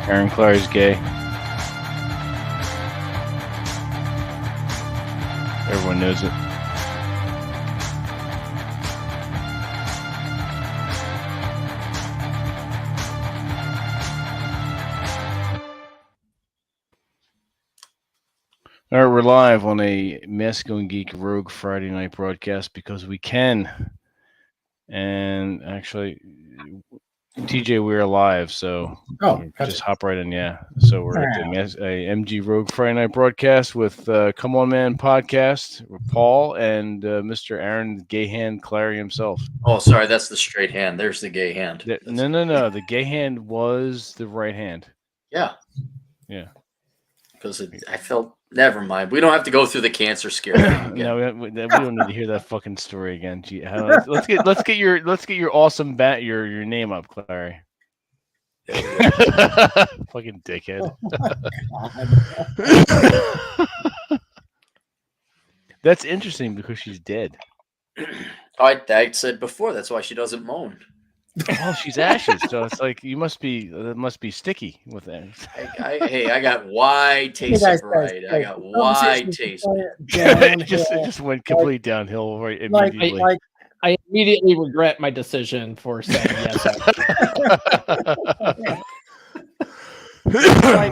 Aaron Clary's gay. Everyone knows it. All right, we're live on a Masculine Geek Rogue Friday night broadcast because we can. And actually, TJ, we're live, so just hop right in, yeah. So we're at the MG Rogue Friday night broadcast with Come On Man podcast with Paul and Mr. Aaron Gay Hand Clary himself. Oh, sorry, that's the straight hand. There's the gay hand. No. The gay hand was the right hand. Yeah. Because I felt. Never mind. We don't have to go through the cancer scare thing again. No, we don't need to hear that fucking story again. Gee, let's get your awesome your name up, Clary. Fucking dickhead. Oh, that's interesting because she's dead. I said before that's why she doesn't moan. Well, she's ashes, so it's like it must be sticky with that. I got wide taste of variety. I got wide taste. It just went complete downhill right immediately. I immediately regret my decision for saying yes.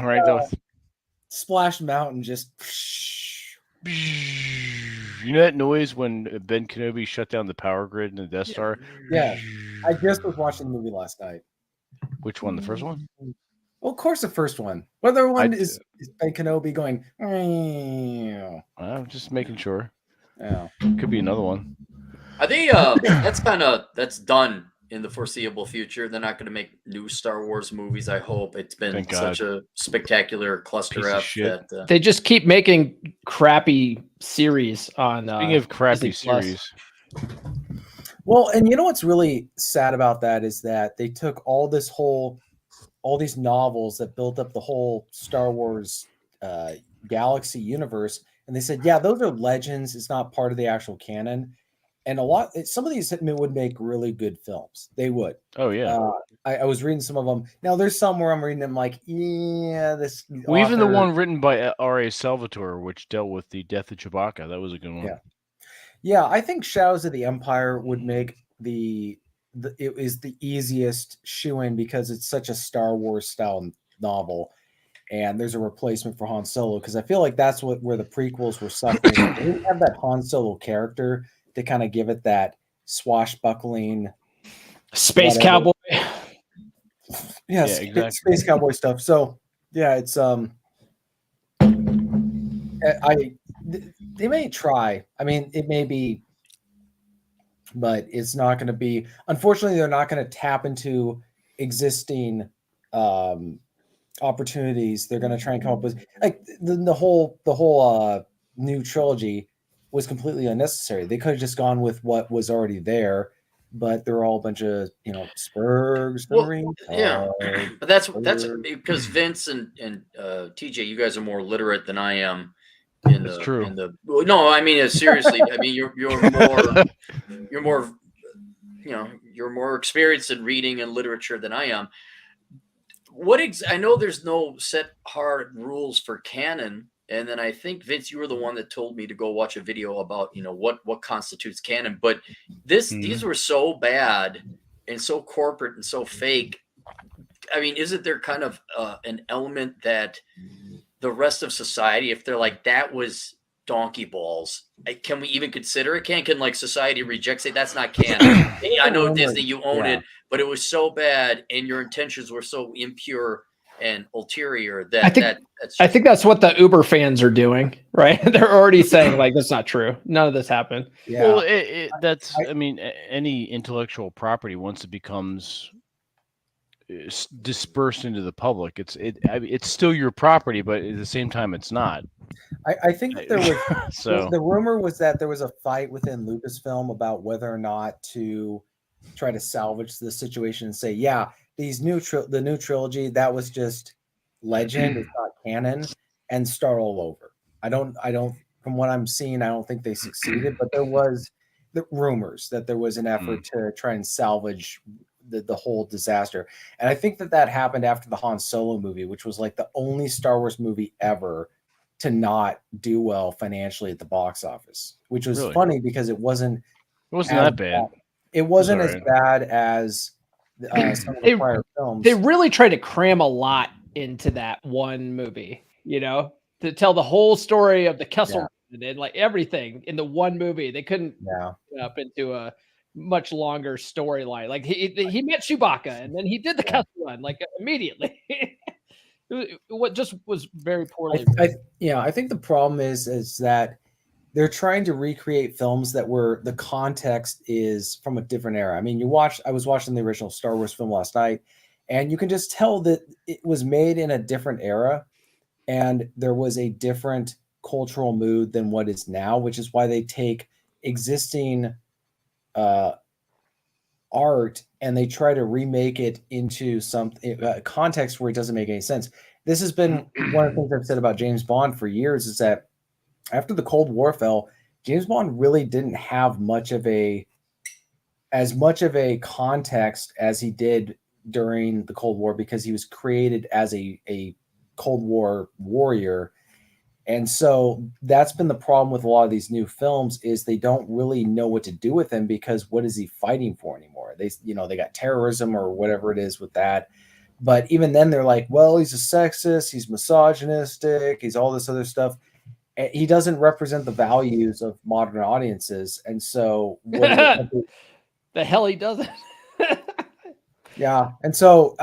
Right, Splash Mountain just. You know that noise when Ben Kenobi shut down the power grid in the Death Star? Yeah. I just was watching the movie last night. Which one? The first one? Well, of course, the first one. Whether one is Ben Kenobi going. I'm just making sure. Yeah. Could be another one. Are they? That's done in the foreseeable future. They're not going to make new Star Wars movies. I hope. It's been such a spectacular cluster F that they just keep making crappy series on. Speaking of crappy series. Well, and you know what's really sad about that is that they took all these novels that built up the whole Star Wars galaxy universe, and they said, yeah, those are legends. It's not part of the actual canon. And some of these would make really good films. They would. Oh yeah. I was reading some of them. Now there's some where I'm reading them like, yeah, this. Well, even the one written by R.A. Salvatore, which dealt with the death of Chewbacca, that was a good one. Yeah. I think Shadows of the Empire would make it is the easiest shoe-in because it's such a Star Wars style novel, and there's a replacement for Han Solo because I feel like that's where the prequels were suffering. They didn't have that Han Solo character to kind of give it that swashbuckling space cowboy. Yeah, exactly. Space cowboy stuff. So yeah, it's they may try. I mean, it may be, but it's not going to be. Unfortunately, they're not going to tap into existing opportunities. They're going to try and come up with like the whole new trilogy was completely unnecessary. They could have just gone with what was already there, but they're all a bunch of Spurgs. But that's because Vince and TJ, you guys are more literate than I am. True. No, I mean seriously. I mean you're more experienced in reading and literature than I am. I know there's no set hard rules for canon. And then I think, Vince, you were the one that told me to go watch a video about, what constitutes canon. But these were so bad and so corporate and so fake. I mean, isn't there kind of an element that the rest of society, if they're like, that was donkey balls, can we even consider it? Can like society reject, say that's not canon? I know Disney, you own it, but it was so bad and your intentions were so impure and ulterior that I think that's what the Uber fans are doing, right? They're already saying like that's not true. None of this happened. Yeah. Well, I mean, any intellectual property once it becomes dispersed into the public, it's still your property, but at the same time, it's not. I think that there was the rumor was that there was a fight within Lucasfilm about whether or not to try to salvage the situation and say, yeah, the new trilogy, that was just legend, it's not canon, and start all over. I don't from what I'm seeing, I don't think they succeeded, but there was the rumors that there was an effort to try and salvage the whole disaster. And I think that happened after the Han Solo movie, which was like the only Star Wars movie ever to not do well financially at the box office, which was Really? funny because it wasn't that bad. It wasn't It's as all right. bad as some of the prior films. They really tried to cram a lot into that one movie, you know, to tell the whole story of the Kessel and like everything in the one movie. They couldn't put up into a much longer storyline. Like he met Chewbacca and then he did the Kessel Run like immediately. What just was very poorly. I think the problem is that they're trying to recreate films that were the context is from a different era. I mean, I was watching the original Star Wars film last night, and you can just tell that it was made in a different era, and there was a different cultural mood than what is now, which is why they take existing art and they try to remake it into some context where it doesn't make any sense. This has been one of the things I've said about James Bond for years, is that after the Cold War fell, James Bond really didn't have as much of a context as he did during the Cold War, because he was created as a Cold War warrior. And so that's been the problem with a lot of these new films, is they don't really know what to do with him, because what is he fighting for anymore? They got terrorism or whatever it is with that. But even then they're like, well, he's a sexist, he's misogynistic, he's all this other stuff. He doesn't represent the values of modern audiences. And so the hell he doesn't. Yeah. And so,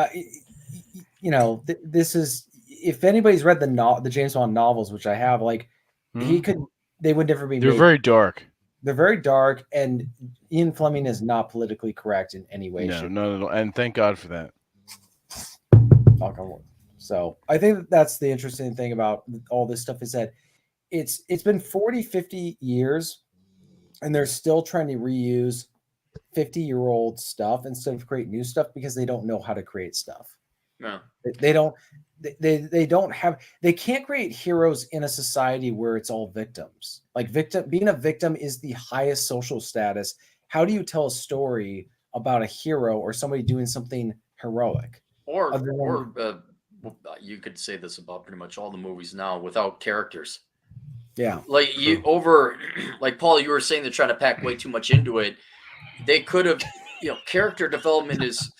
this is, if anybody's read the James Bond novels, which I have, like they would never be They're made. very dark. They're very dark, and Ian Fleming is not politically correct in any way. No. And thank God for that. So I think that's the interesting thing about all this stuff, is that it's been 40, 50 years, and they're still trying to reuse 50-year-old stuff instead of create new stuff, because they don't know how to create stuff. No. They can't create heroes in a society where it's all victims. Like being a victim is the highest social status. How do you tell a story about a hero or somebody doing something heroic? Or you could say this about pretty much all the movies now, without characters. Yeah. Like like Paul, you were saying they're trying to pack way too much into it. They could have, character development is.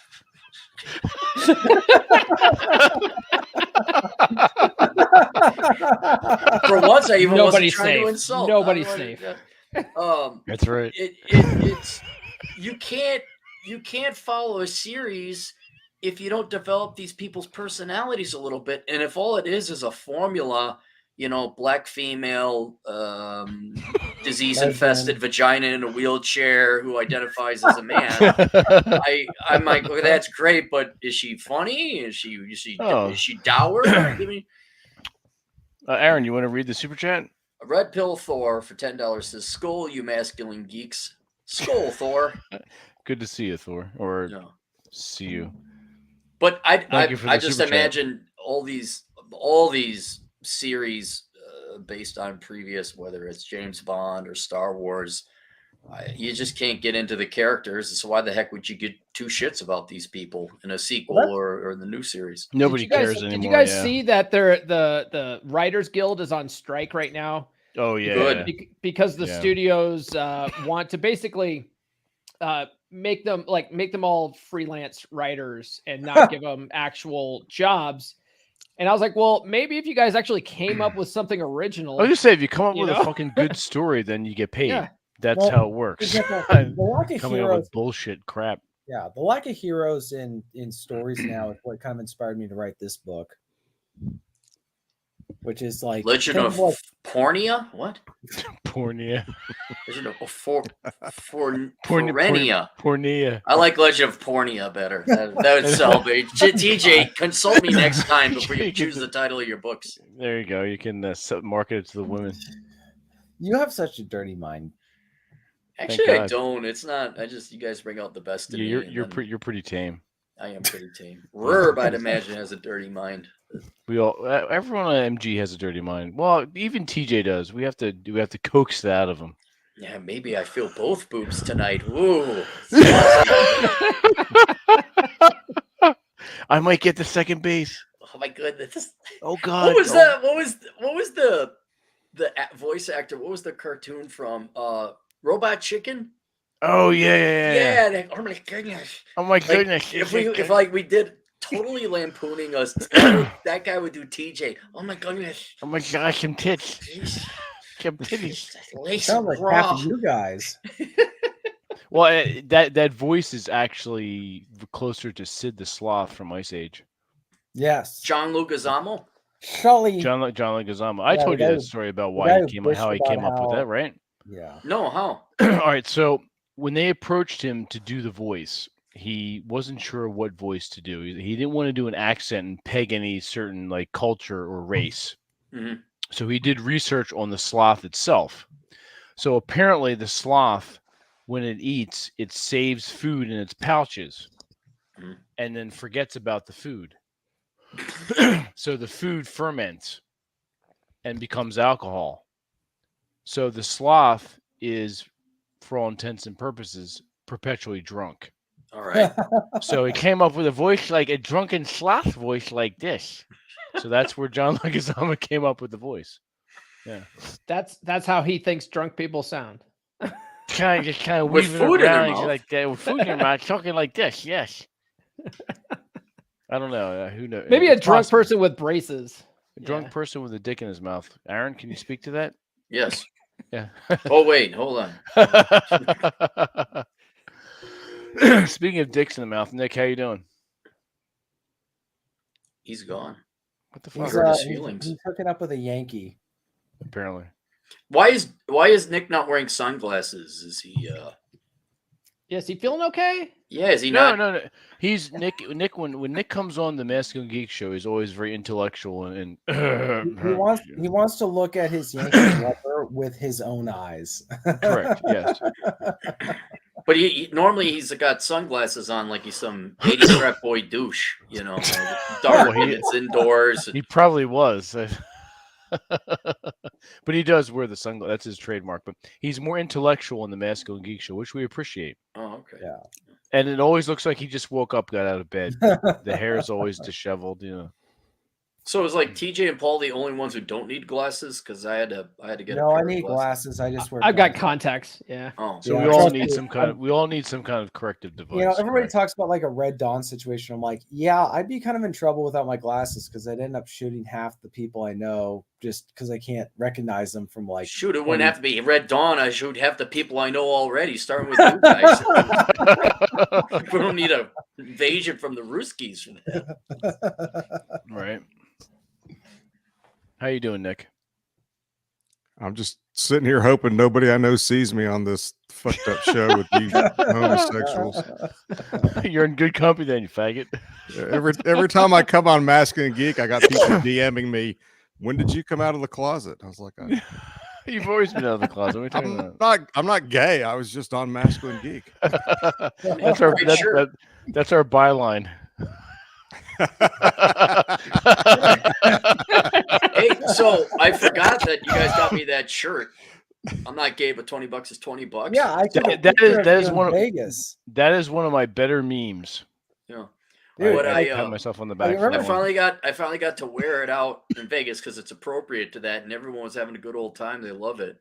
For once, I even wasn't trying to insult. Nobody's safe. That's right. It's you can't follow a series if you don't develop these people's personalities a little bit. And if all it is a formula, black female, disease-infested vagina in a wheelchair who identifies as a man, I'm like, well, that's great, but is she funny? Is she dour? I mean, Aaron, you want to read the super chat? Red Pill Thor for $10 says, "Skull, you masculine geeks." Skull, Thor. Good to see you, Thor. Or see you. But I just imagine all these series based on previous, whether it's James Bond or Star Wars, you just can't get into the characters. So why the heck would you get two shits about these people in a sequel or the new series? Nobody cares anymore. Did you guys see that the Writers Guild is on strike right now? Oh yeah, good. Because the studios want to basically make them all freelance writers and not give them actual jobs. And I was like, well, maybe if you guys actually came up with something original. I was just say, if you come up with a fucking good story, then you get paid. Yeah. That's how it works. The lack of Coming up with bullshit crap. Yeah, the lack of heroes in stories now is what kind of inspired me to write this book, which is like Legend of Pornia. What? Pornia. Legend of Pornia. Pornia. I like Legend of Pornia better. That would sell me. TJ, consult me next time before you choose the title of your books. There you go. You can market it to the women. You have such a dirty mind. Actually, I don't. It's not. You guys bring out the best in me. You're pretty tame. I am pretty tame. Rurb, I'd imagine, has a dirty mind. Everyone on MG has a dirty mind. Well, even TJ does. We have to coax that out of him. Yeah, maybe I feel both boobs tonight. Woo. I might get to second base. Oh my goodness! Oh God! What was that? What was the voice actor? What was the cartoon from? Robot Chicken. Oh yeah. Oh my goodness! Oh my goodness! If we did totally lampooning us, that guy would do TJ. Oh my goodness! Oh my gosh, some tits. Jeez. Some titties. Sound like half of you guys. Well, that voice is actually closer to Sid the Sloth from Ice Age. Yes. John Leguizamo. John Leguizamo. I told you that story about how he came up with that, right? Yeah. No, how? All right. So when they approached him to do the voice, he wasn't sure what voice to do. He didn't want to do an accent and peg any certain like culture or race. Mm-hmm. So he did research on the sloth itself. So apparently the sloth, when it eats, it saves food in its pouches and then forgets about the food. So the food ferments and becomes alcohol. So the sloth is, for all intents and purposes, perpetually drunk. All right. So he came up with a voice like a drunken sloth voice like this. So that's where John Leguizamo came up with the voice. Yeah. That's how he thinks drunk people sound. Kind of with weaving food around in their mouth. like that, with food in your mouth, talking like this. Yes. I don't know. Who knows? Maybe a It's drunk possible. person with braces. A drunk person with a dick in his mouth. Aaron, can you speak to that? Yes. Yeah. Oh wait, hold on. Speaking of dicks in the mouth, Nick, how you doing? He's gone. What the He's, fuck? hurt his feelings. He's hooking up with a Yankee. Apparently. Why is Nick not wearing sunglasses? Is he? Is he feeling okay? Yeah, is he not? No. He's Nick. When Nick comes on the Masculine Geek show, he's always very intellectual and he wants to look at his Yankee rubber with his own eyes. Correct. Yes. But normally he's got sunglasses on like he's some 80s frat boy douche, you know, dark and it's indoors. He probably was. But he does wear the sunglasses. That's his trademark. But he's more intellectual in the Masculine Geek show, which we appreciate. Oh, okay. Yeah. And it always looks like he just woke up, got out of bed. The hair is always disheveled, you know. So is like TJ and Paul the only ones who don't need glasses? Because I had to get. No, I need glasses. I just wear. I've got contacts. Yeah. Oh, so yeah, we all need some kind of. We all need some kind of corrective device. You know, everybody right? talks about like a Red Dawn situation. I'm like, yeah, I'd be kind of in trouble without my glasses because I'd end up shooting half the people I know just because I can't recognize them from like. Shoot, it wouldn't have to be Red Dawn. I shoot half the people I know already, starting with you guys. We don't need an invasion from the Ruskies for that. Right. How you doing, Nick? I'm just sitting here hoping nobody I know sees me on this fucked up show with these homosexuals. You're in good company then, you faggot. Every time I come on Masculine Geek, I got people DMing me, when did you come out of the closet? I was like, You've always been out of the closet. What are you talking about? I'm not gay. I was just on Masculine Geek. That's our byline. Hey, so I forgot that you guys got me that shirt. I'm not gay, but $20 is $20. Yeah, I that is one of Vegas. That is one of my better memes. Yeah. Dude, But I pat myself on the back. I finally got to wear it out in Vegas because it's appropriate to that, and everyone was having a good old time. They love it,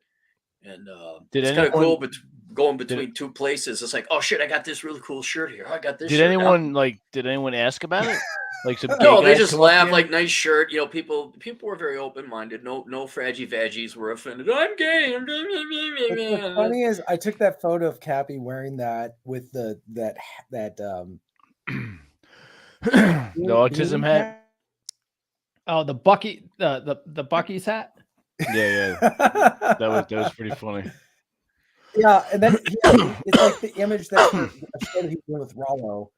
and it's kind of cool. But going between two places, it's like, oh shit, I got this really cool shirt here. I got this. Did anyone ask about it? Like some no, they just laugh. Like, nice shirt. You know, people were very open minded. No fraggy vaggies were offended. I'm gay. What's funny is I took that photo of Cappy wearing that with the autism hat. Oh, the Bucky's hat. Yeah. That was pretty funny. Yeah, and then it's like the image that he's doing with Rollo.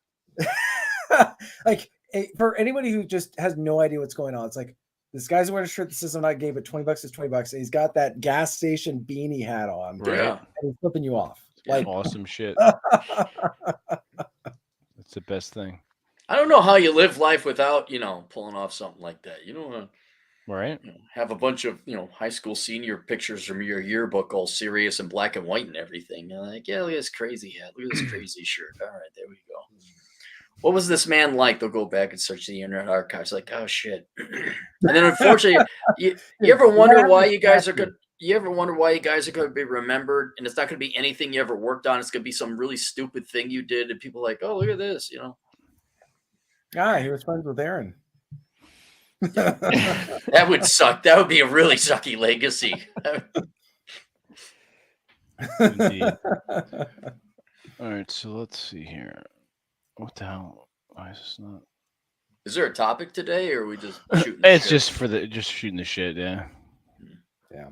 Like, for anybody who just has no idea what's going on, it's like this guy's wearing a shirt that says I'm not gay, but $20 is $20, and he's got that gas station beanie hat on, right? Yeah. And he's flipping you off. Like, awesome shit. That's the best thing. I don't know how you live life without, pulling off something like that. You don't right? Have a bunch of, high school senior pictures from your yearbook, all serious and black and white and everything. You're like, yeah, look at this crazy hat. Look at this crazy shirt. All right, there we go. what was this man like? They'll go back and search the Internet Archives. Like, oh shit. And then unfortunately, you ever wonder why you guys are good? You ever wonder why you guys are going to be remembered, and it's not going to be anything you ever worked on? It's going to be some really stupid thing you did, and people are like, oh, look at this, you know. Ah, he was friends with Aaron. That would suck. That would be a really sucky legacy. Indeed. All right, so let's see here. What the hell? Why is this not? Is there a topic today, or are we just shooting? It's just for just shooting the shit. Yeah. Yeah.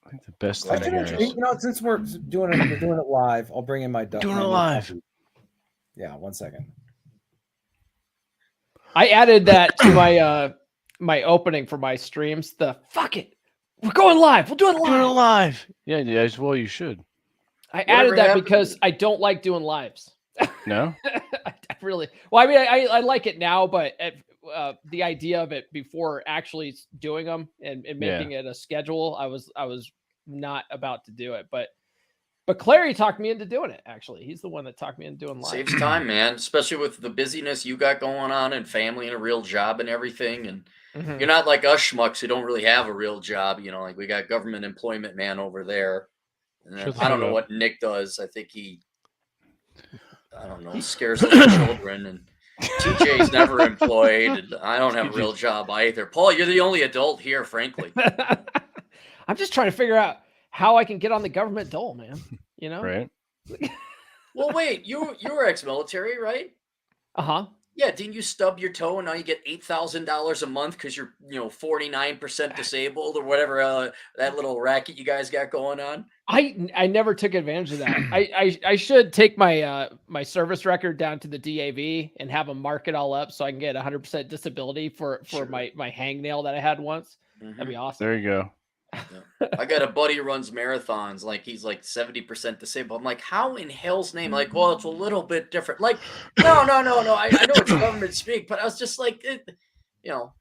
I think the best thing here is You know, since we're doing it live, I'll bring in my doing it live. Yeah, 1 second. I added that to my my opening for my streams. The fuck it, we're going live. We'll do it live. Doing it live. Yeah, as well. You should. I added that because I don't like doing lives. No. I really. Well, I mean, I like it now, but the idea of it before actually doing them and making it a schedule, I was not about to do it, but Clary talked me into doing it. Actually, he's the one that talked me into doing live. Saves time, man, especially with the busyness you got going on and family and a real job and everything. And you're not like us schmucks who don't really have a real job. You know, like we got government employment man over there. And then, I don't know what Nick does. I think he, I don't know, scares little children. And TJ's never employed. And I don't have a real job either. Paul, you're the only adult here, frankly. I'm just trying to figure out how I can get on the government dole, man. You know? Right. Well, wait, you were ex-military, right? Uh-huh. Yeah, didn't you stub your toe and now you get $8,000 a month because you're, 49% disabled or whatever that little racket you guys got going on? I never took advantage of that. I should take my my service record down to the DAV and have them mark it all up so I can get 100% disability for my hangnail that I had once. That'd be awesome. There you go. Yeah. I got a buddy who runs marathons. Like he's like 70% disabled. I'm like, how in hell's name? Like, well, it's a little bit different. Like, no. I know it's government speak, but I was just like,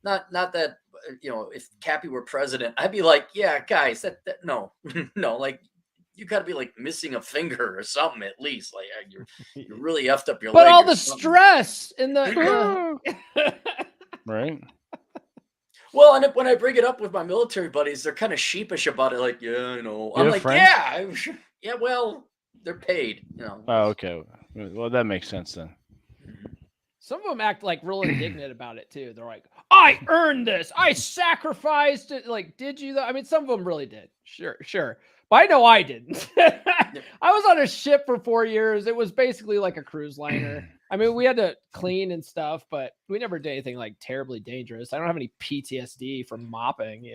not that. If Cappy were president, I'd be like, yeah, guys, that no, like you got to be like missing a finger or something at least. Like you're really effed up your leg. But all the stress in the right. Well, and when I bring it up with my military buddies, they're kind of sheepish about it. Like, yeah, I know. I'm like, yeah, well, they're paid, Oh, okay. Well, that makes sense then. Some of them act like real indignant about it too. They're like, I earned this. I sacrificed it. Like, did you? I mean, some of them really did. Sure. But I know I didn't. I was on a ship for 4 years. It was basically like a cruise liner. I memean, we had to clean and stuff, but we never did anything like terribly dangerous. I don't have any PTSD from mopping,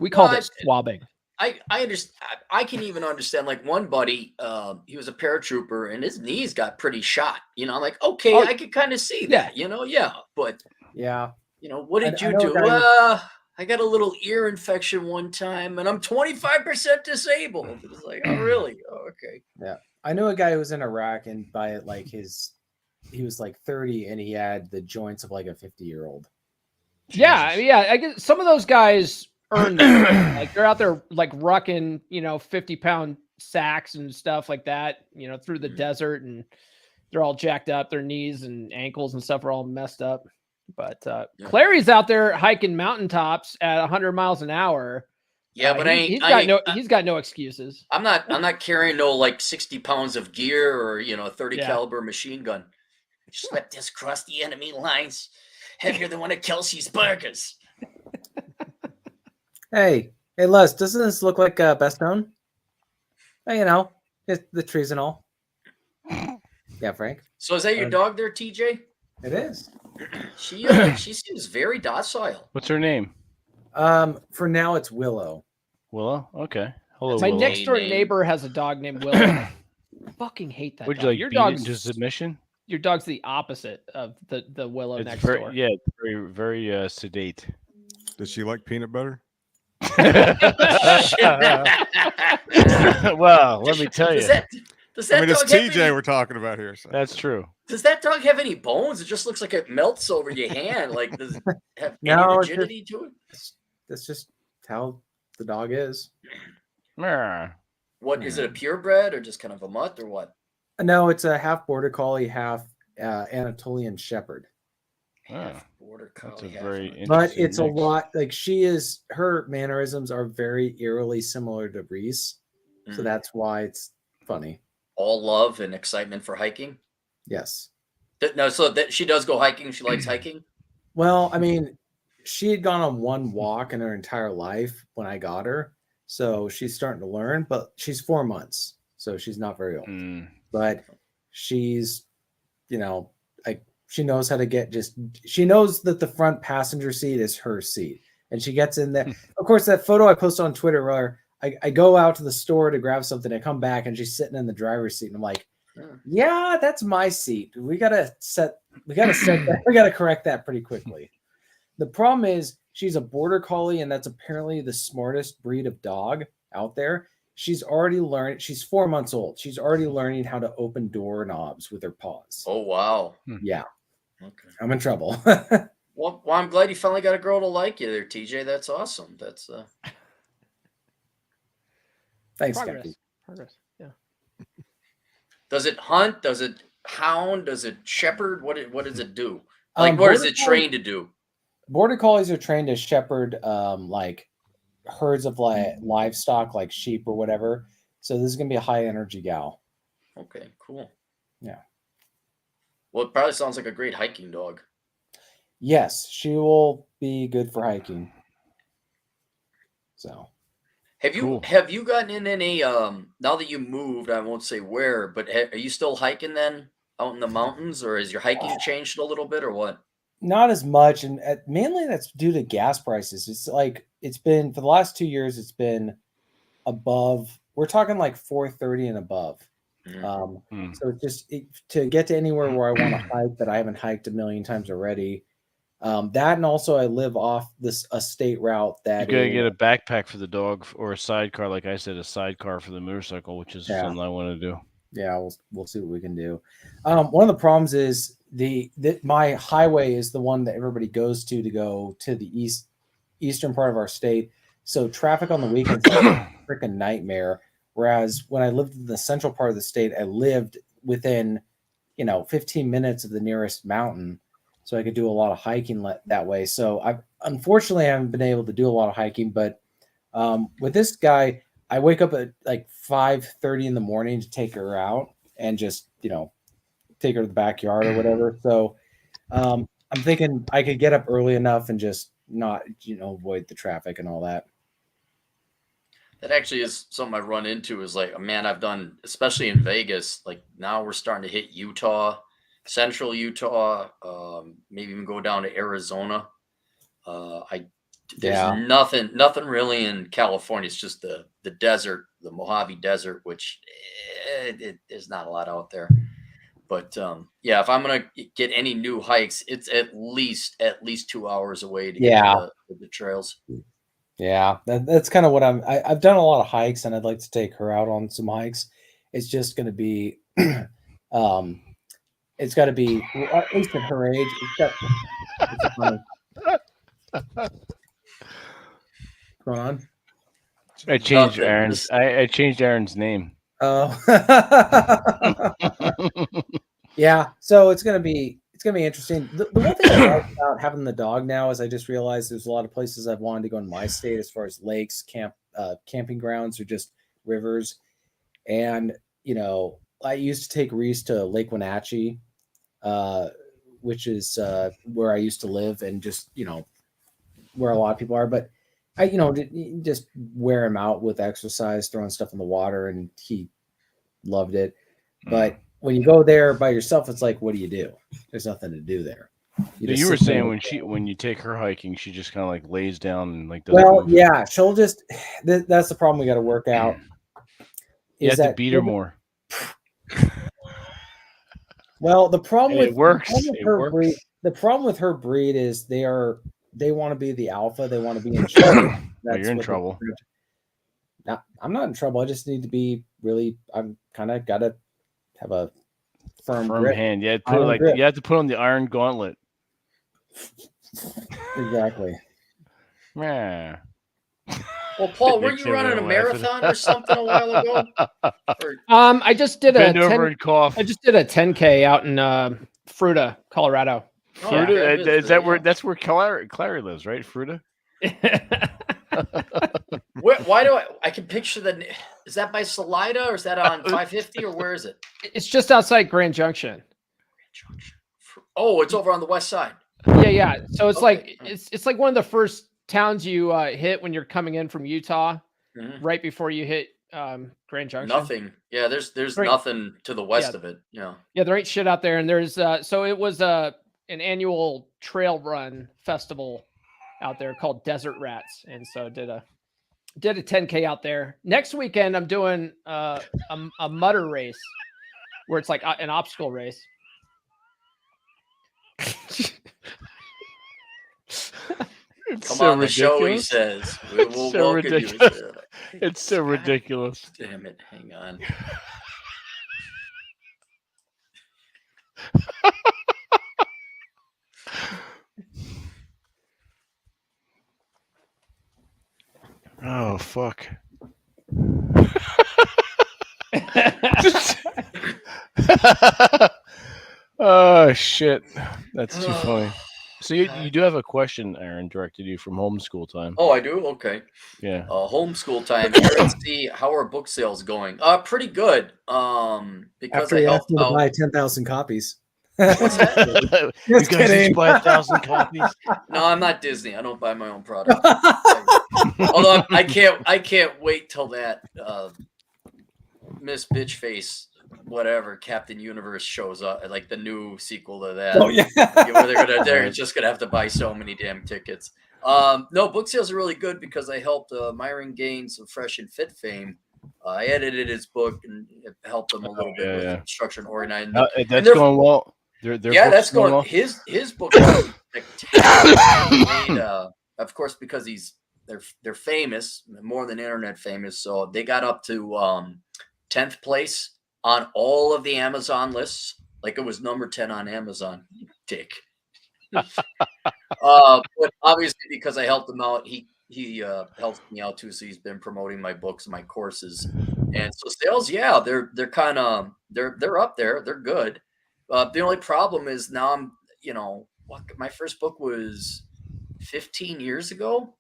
We called it swabbing. I understand. I can even understand. Like one buddy, he was a paratrooper, and his knees got pretty shot. I'm like, okay, I could kind of see that. Yeah, but yeah, what did you do? I got a little ear infection one time, and I'm 25% disabled. It was like, oh, really? Oh, okay. Yeah, I know a guy who was in Iraq, and by it, like he was like 30, and he had the joints of like a 50-year-old. Yeah. I guess some of those guys earn that. Like they're out there like rucking, 50-pound sacks and stuff like that, through the desert, and they're all jacked up. Their knees and ankles and stuff are all messed up. But Clary's out there hiking mountaintops at 100 miles an hour. Yeah, but he's got no excuses. I'm not carrying no like 60 pounds of gear or 30 caliber machine gun. Just let this cross the enemy lines. Heavier than one of Kelsey's burgers. Hey, Les, doesn't this look like Bastogne? It's the trees and all. Yeah, Frank. So is that your dog there, TJ? It is. She seems very docile. What's her name? For now it's Willow. Willow? Okay. Hello, My Willow. next door neighbor has a dog named Willow. I fucking hate that. Would you like your dog's into submission? Your dog's the opposite of the Willow next door. Yeah, it's very, very sedate. Does she like peanut butter? Well, let me tell you. Does that it's dog TJ we're talking about here. So. That's true. Does that dog have any bones? It just looks like it melts over your hand. Like, does it have any rigidity to it? That's just how the dog is. What is it? A purebred or just kind of a mutt or what? No, it's a half border collie, half Anatolian Shepherd. Oh, Border that's a collie, very half-American. But interesting it's a mix. lot like her mannerisms are very eerily similar to Reese. So Mhm. that's why it's funny. All love and excitement for hiking. Yes. No, so that she does go hiking. She likes hiking. Well, I mean, she had gone on one walk in her entire life when I got her. So she's starting to learn, but she's 4 months. So she's not very old. Mm. But she's, like she knows how to she knows that the front passenger seat is her seat. And she gets in there. Of course, that photo I posted on Twitter where I go out to the store to grab something. I come back and she's sitting in the driver's seat. And I'm like, yeah, that's my seat. We gotta correct that pretty quickly. The problem is she's a border collie, and that's apparently the smartest breed of dog out there. She's already learned. She's 4 months old. She's already learning how to open doorknobs with her paws. Oh wow. Yeah. Okay. I'm in trouble. Well, I'm glad you finally got a girl to like you there, TJ. That's awesome. That's Thanks, Progress. Kathy. Progress. Yeah. Does it hunt? Does it hound? Does it shepherd? What does it do? Like what is it trained to do? Border collies are trained to shepherd like herds of livestock like sheep or whatever. So this is gonna be a high energy gal. Okay, cool. Yeah. Well, it probably sounds like a great hiking dog. Yes, she will be good for hiking. So Have you gotten in any now that you moved, I won't say where, but are you still hiking then out in the mountains, or has your hiking changed a little bit, or what? not as much, and mainly that's due to gas prices. It's like it's been for the last 2 years. It's been above. We're talking like 430 and above. So it's just to get to anywhere where I want to hike that I haven't hiked a million times already. That and also I live off a state route that you gotta get a backpack for the dog or a sidecar, like I said, a sidecar for the motorcycle, which is something I want to do. Yeah, we'll see what we can do. One of the problems is my highway is the one that everybody goes to go to the eastern part of our state. So traffic on the weekends is a freaking nightmare. Whereas when I lived in the central part of the state, I lived within 15 minutes of the nearest mountain. So I could do a lot of hiking that way. So I haven't been able to do a lot of hiking, but with this guy, I wake up at like 5:30 in the morning to take her out and just, take her to the backyard or whatever. So I'm thinking I could get up early enough and just not, avoid the traffic and all that. That actually is something I run into is like, man, I've done, especially in Vegas, like now we're starting to hit Utah, central Utah, maybe even go down to Arizona. There's nothing really in California. It's just the desert, the Mojave Desert, which there's not a lot out there. But yeah, if I'm gonna get any new hikes, it's at least 2 hours away to get to the trails. Yeah, that's kind of what I've done a lot of hikes, and I'd like to take her out on some hikes. It's just going to be, it's got to be at least at her age. It's funny. What's going on? I changed Aaron's. I changed Aaron's name. Oh, yeah. So it's gonna be interesting. The one thing I like about having the dog now is I just realized there's a lot of places I've wanted to go in my state as far as lakes, camping grounds, or just rivers. And I used to take Reese to Lake Wenatchee, which is where I used to live, and just where a lot of people are. But I just wear him out with exercise, throwing stuff in the water, and he loved it. But when you go there by yourself, it's like, what do you do? There's nothing to do there. You were saying when you take her hiking, she just kind of like lays down and like. Yeah, she'll just. That's the problem we got to work out. You have to beat her more. Well, the problem with it works. The problem with her breed is they want to be the alpha. They want to be in charge. Well, you're in trouble. I'm not in trouble. I just need to be really. I'm kind of got to have a firm grip. Hand. You have to put on the iron gauntlet. Exactly. Yeah. Well, Paul, were you running a marathon or something a while ago? I just did Bend over and cough. I just did a 10K out in Fruta, Colorado. Fruta, is that where that's where Clary lives, right? Fruta. Why do I can picture is that by Salida or is that on 550 or where is it? It's just outside Grand Junction. Oh, it's over on the west side. Yeah. So it's it's like one of the first towns you hit when you're coming in from Utah, right before you hit Grand Junction. Nothing. Yeah, there's nothing to the west of it. Yeah. Yeah, there ain't shit out there, and there's so it was an annual trail run festival out there called Desert Rats, and so did a 10K out there. Next weekend I'm doing a mutter race where it's like an obstacle race. Come on the show, he says. We'll so welcome ridiculous. you. It's so ridiculous. Damn it. Hang on. Oh, fuck. Oh, shit. That's too funny. So you do have a question, Aaron, directed to you from homeschool time. Oh, I do? Okay. Yeah. Homeschool time. Let's see, how are book sales going? Pretty good. Because After I you helped asked me to out. buy 10,000 copies. What's that? You guys each buy 1,000 copies? No, I'm not Disney. I don't buy my own product. Although I can't wait till that Miss Bitchface whatever Captain Universe shows up, like the new sequel to that. Oh yeah. Where they're just gonna have to buy so many damn tickets. No, book sales are really good because I helped Myron gain some Fresh and Fit fame. I edited his book and it helped him a little bit with structure and organizing. That's going well. That's going well. His book is spectacular. Of course, because they're famous, more than internet famous, so they got up to 10th place on all of the Amazon lists. Like it was number 10 on Amazon. Dick. But obviously, because I helped him out, he helps me out too. So he's been promoting my books and my courses, and so sales, yeah, they're kind of they're up there. They're good. The only problem is now I'm my first book was 15 years ago,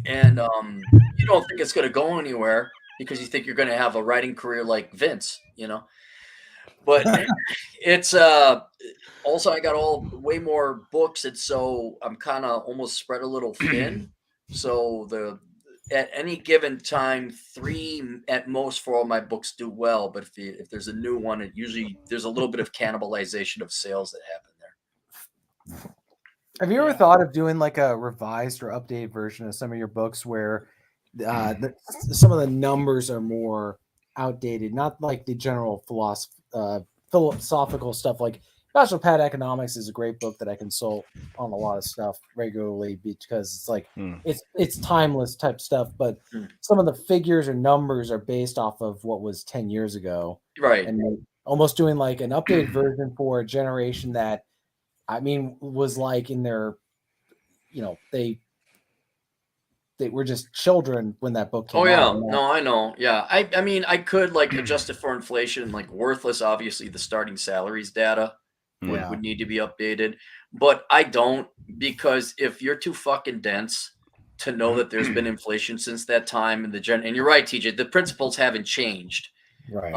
and you don't think it's going to go anywhere because you think you're going to have a writing career like Vince, but it's also I got way more books, and so I'm kind of almost spread a little thin. So at any given time, 3 at most for all my books do well, but if there's a new one, it usually there's a little bit of cannibalization of sales that happen there. Have you ever thought of doing like a revised or updated version of some of your books where some of the numbers are more outdated, not like the general philosophical stuff? Like Bachelor Pad Economics is a great book that I consult on a lot of stuff regularly because it's like it's timeless type stuff, but some of the figures or numbers are based off of what was 10 years ago, right? And almost doing like an updated version for a generation that was like in their, they were just children when that book came out. No, I know. Yeah. I mean, I could like adjust it for inflation, like worthless. Obviously the starting salaries data would need to be updated, but I don't, because if you're too fucking dense to know that there's been inflation since that time and and you're right, TJ, the principles haven't changed. Right.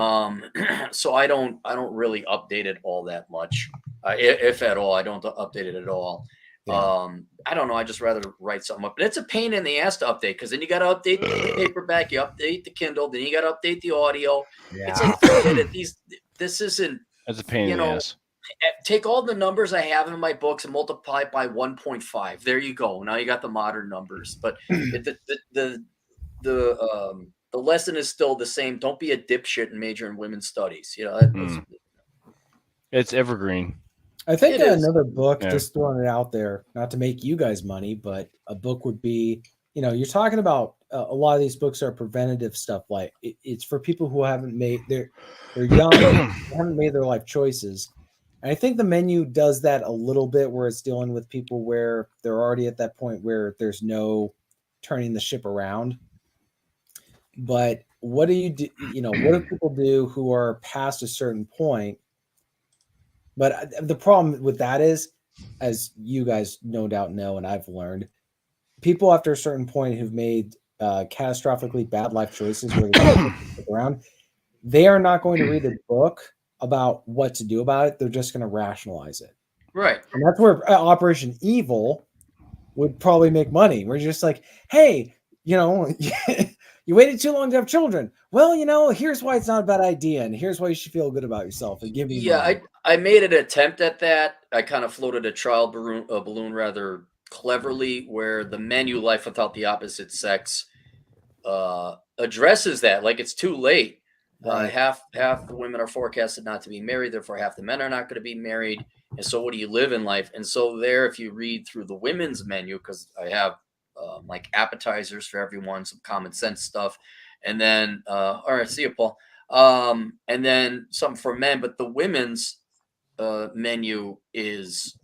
So I don't really update it all that much. If at all, I don't update it at all. Yeah. I don't know. I just rather write something up, but it's a pain in the ass to update because then you got to update the paperback, you update the Kindle, then you got to update the audio. Yeah. It's like this isn't. That's a pain in the ass. Take all the numbers I have in my books and multiply it by 1.5. There you go. Now you got the modern numbers, but the lesson is still the same. Don't be a dipshit and major in women's studies. It's evergreen. I think another book, just throwing it out there, not to make you guys money, but a book would be, you're talking about a lot of these books are preventative stuff. Like it's for people who haven't made they're young, haven't made their life choices. And I think the menu does that a little bit where it's dealing with people where they're already at that point where there's no turning the ship around. But what do you do? What do people do who are past a certain point But the problem with that is, as you guys no doubt know, and I've learned, people after a certain point who've made catastrophically bad life choices where they're around, they are not going to read the book about what to do about it. They're just going to rationalize it. Right. And that's where Operation Evil would probably make money. We're just like, hey, you know, you waited too long to have children. Well, you know, here's why it's not a bad idea, and here's why you should feel good about yourself and give me money. I made an attempt at that. I kind of floated a trial balloon rather cleverly, where the menu Life Without the Opposite Sex addresses that. Like, it's too late. Right. Half the women are forecasted not to be married, therefore half the men are not going to be married. And so what do you live in life? And so there, if you read through the women's menu, because I have like appetizers for everyone, some common sense stuff, and then all right, see you, Paul. And then something for men, but the women's menu is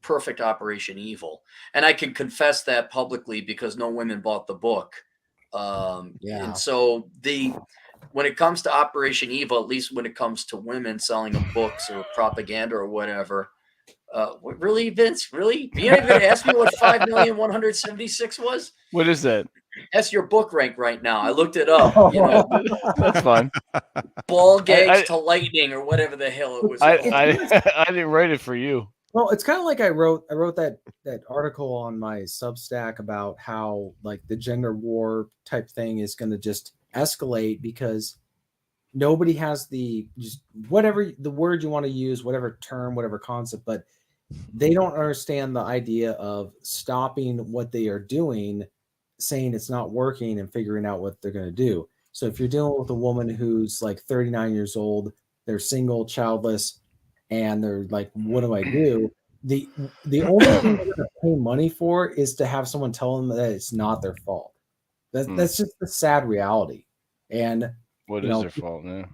perfect Operation Evil, and I can confess that publicly because no women bought the book. And so when it comes to Operation Evil, at least when it comes to women selling them books or propaganda or whatever, really, Vince, really? You ain't even ask me what 5,176 was? What is that? That's your book rank right now. I looked it up. You know, that's fine. Ball gags to lightning or whatever the hell it was. I didn't write it for you. Well, it's kind of like I wrote that article on my Substack about how like the gender war type thing is going to just escalate because nobody has just whatever the word you want to use, whatever term, whatever concept, but they don't understand the idea of stopping what they are doing, saying it's not working and figuring out what they're going to do. So if you're dealing with a woman who's like 39 years old, they're single, childless, and they're like, what do I do? The only thing they're going to pay money for is to have someone tell them that it's not their fault. That's just the sad reality. And what is their fault now?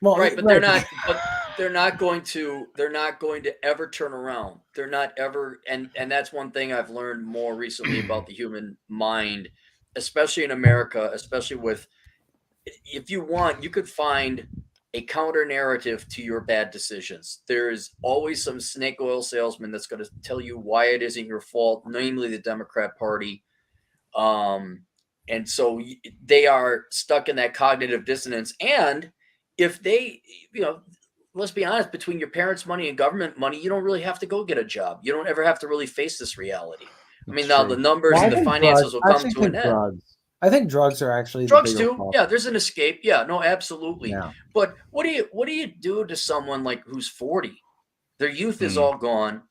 Well, right, but they're not. But they're not going to. They're not going to ever turn around. They're not ever. And that's one thing I've learned more recently about the human mind, especially in America, especially with. If you want, you could find a counter narrative to your bad decisions. There's always some snake oil salesman that's going to tell you why it isn't your fault, namely the Democrat Party. And so they are stuck in that cognitive dissonance. And if they, you know, let's be honest, between your parents' money and government money, you don't really have to go get a job. You don't ever have to really face this reality. I mean, now the numbers and the finances will come to an end. I think drugs are actually drugs too. Yeah, there's an escape. Yeah, no, absolutely. Yeah. But what do you do to someone like who's 40? Their youth is all gone.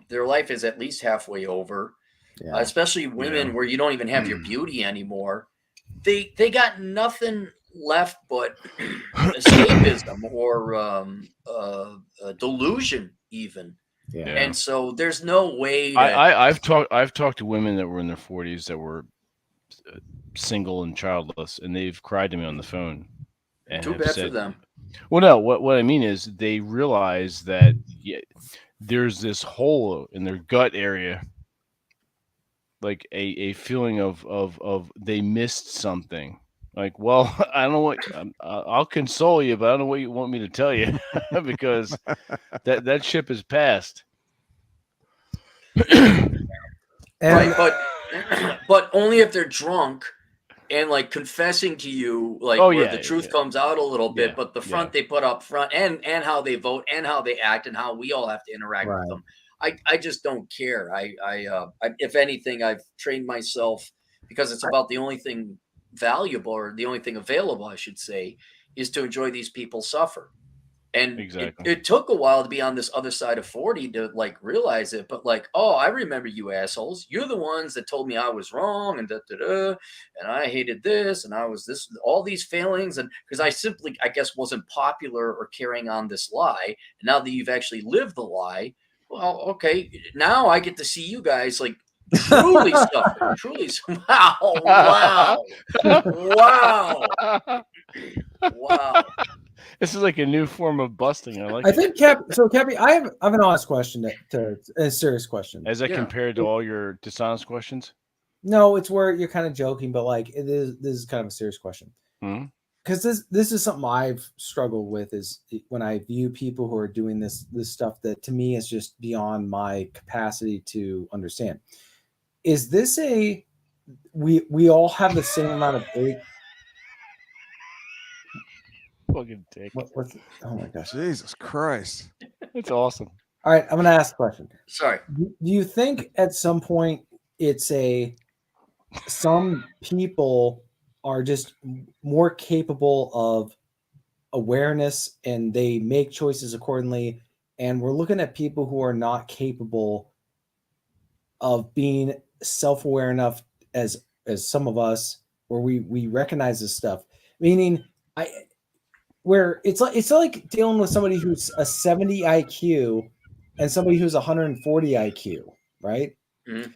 Their life is at least halfway over. Yeah. Especially women where you don't even have your beauty anymore. They got nothing left but escapism or delusion even. Yeah. And so there's no way. I've talked to women that were in their 40s that were single and childless, and they've cried to me on the phone. And too bad for them. Well, no, what I mean is they realize that there's this hole in their gut area, like a feeling of they missed something. Like, well, I don't know what I'll console you, but I don't know what you want me to tell you because that ship has passed. Right, but only if they're drunk and like confessing to you, like where the truth comes out a little bit. But the front they put up front and how they vote and how they act and how we all have to interact with them. I just don't care. I if anything, I've trained myself because it's about the only thing valuable or the only thing available, I should say, is to enjoy these people suffer. And it took a while to be on this other side of 40 to like realize it. But like, oh, I remember you assholes. You're the ones that told me I was wrong and and I hated this and I was this, all these failings. And because I simply, I guess, wasn't popular or carrying on this lie. And now that you've actually lived the lie, well, okay, now I get to see you guys like truly suffer. Truly, wow. This is like a new form of busting. I think Cappy, I have an honest question to a serious question. As compared to all your dishonest questions? No, it's where you're kind of joking, but like this is kind of a serious question. Mm-hmm. because this is something I've struggled with, is when I view people who are doing this stuff that to me is just beyond my capacity to understand. Is this we all have the same amount of Fucking dick. Oh my gosh. Jesus Christ. It's awesome. All right, I'm going to ask a question. Sorry. Do you think at some point it's some people are just more capable of awareness and they make choices accordingly, and we're looking at people who are not capable of being self-aware enough as some of us, where we recognize this stuff? Meaning, where it's like dealing with somebody who's a 70 IQ and somebody who's 140 IQ, right? Mm-hmm.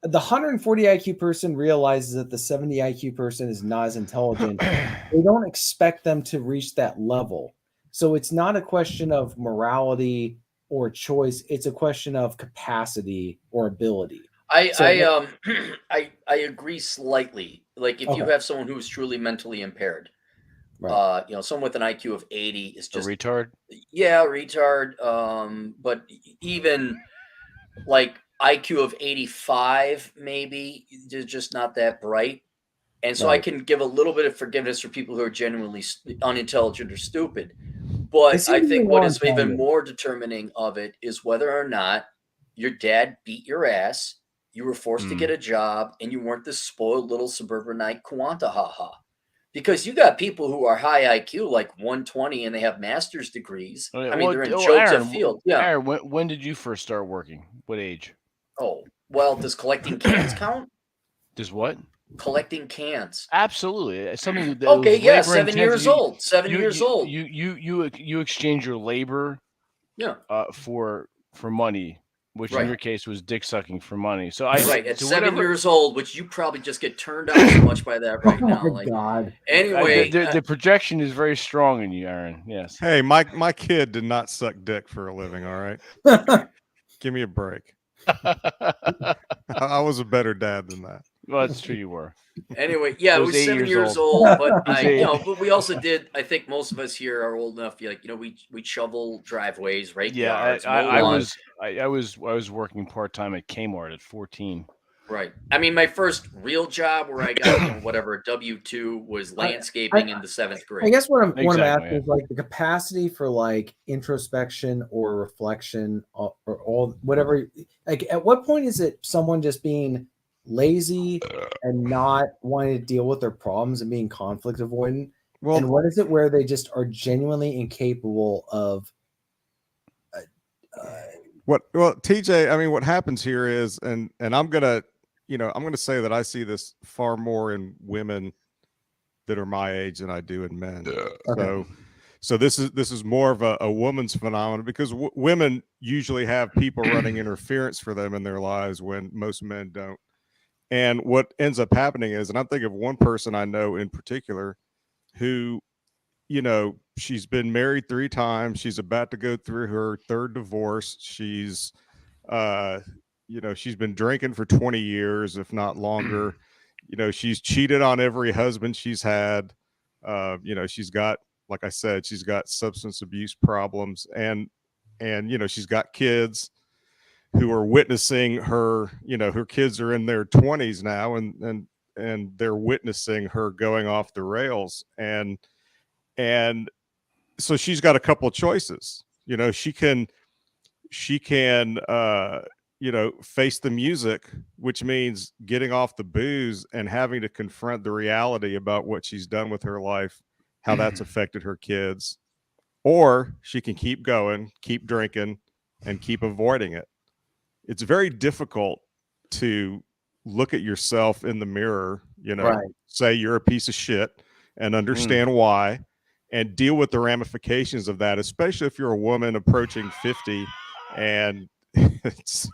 The 140 IQ person realizes that the 70 IQ person is not as intelligent. They don't expect them to reach that level. So it's not a question of morality or choice. It's a question of capacity or ability. I agree slightly. Like if you have someone who's truly mentally impaired, right. Someone with an IQ of 80 is just a retard. Yeah, retard. But even like IQ of 85, maybe they're just not that bright. And so I can give a little bit of forgiveness for people who are genuinely unintelligent or stupid. But I think what is even more determining of it is whether or not your dad beat your ass, you were forced to get a job, and you weren't this spoiled little suburbanite Quanta haha. Because you got people who are high IQ, like 120, and they have master's degrees. I mean, they're in Joseph Field. Yeah. Aaron, when did you first start working? What age? Oh, well, does collecting cans count? Does what? Collecting cans. Absolutely. Something that okay, yeah, 7 years old. 7 years old. You exchange your labor for money, which in your case was dick sucking for money. So at 7 years old, which you probably just get turned on so much by that right now. Oh my God. Anyway, the projection is very strong in you, Aaron. Yes. Hey, my kid did not suck dick for a living. All right. Give me a break. I was a better dad than that. Well, that's true. You were. Anyway, yeah, it was 7 years old, but but we also did. I think most of us here are old enough. We shovel driveways, right? Yeah, I was working part time at Kmart at 14. Right. I mean, my first real job where I got a W-2 was landscaping in the 7th grade. I guess what I'm asking is like the capacity for like introspection or reflection or all whatever. Like, at what point is it someone just being lazy and not wanting to deal with their problems and being conflict avoidant? Well, and what is it where they just are genuinely incapable of? Well, TJ, I mean, what happens here is, and I'm gonna say that I see this far more in women that are my age than I do in men. Okay. So this is more of a woman's phenomenon, because women usually have people running interference for them in their lives when most men don't. And what ends up happening is, and I'm thinking of one person I know in particular who, she's been married 3 times. She's about to go through her 3rd divorce. She's, she's been drinking for 20 years, if not longer. She's cheated on every husband she's had. She's got, like I said, she's got substance abuse problems, and she's got kids who are witnessing her. Her kids are in their 20s now, and they're witnessing her going off the rails. And so she's got a couple of choices. She can face the music, which means getting off the booze and having to confront the reality about what she's done with her life, how that's affected her kids. Or she can keep going, keep drinking, and keep avoiding it. It's very difficult to look at yourself in the mirror, say you're a piece of shit and understand why, and deal with the ramifications of that, especially if you're a woman approaching 50. And that's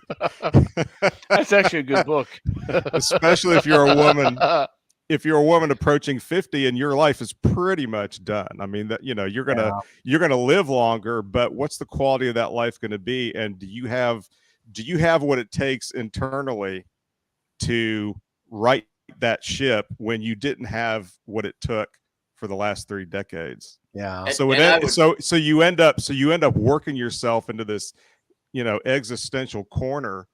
actually a good book. Especially if you're a woman approaching 50 and your life is pretty much done. I mean, that you're gonna live longer, but what's the quality of that life going to be? And do you have what it takes internally to right that ship when you didn't have what it took for the last 3 decades. Yeah. So so you end up working yourself into this, existential corner,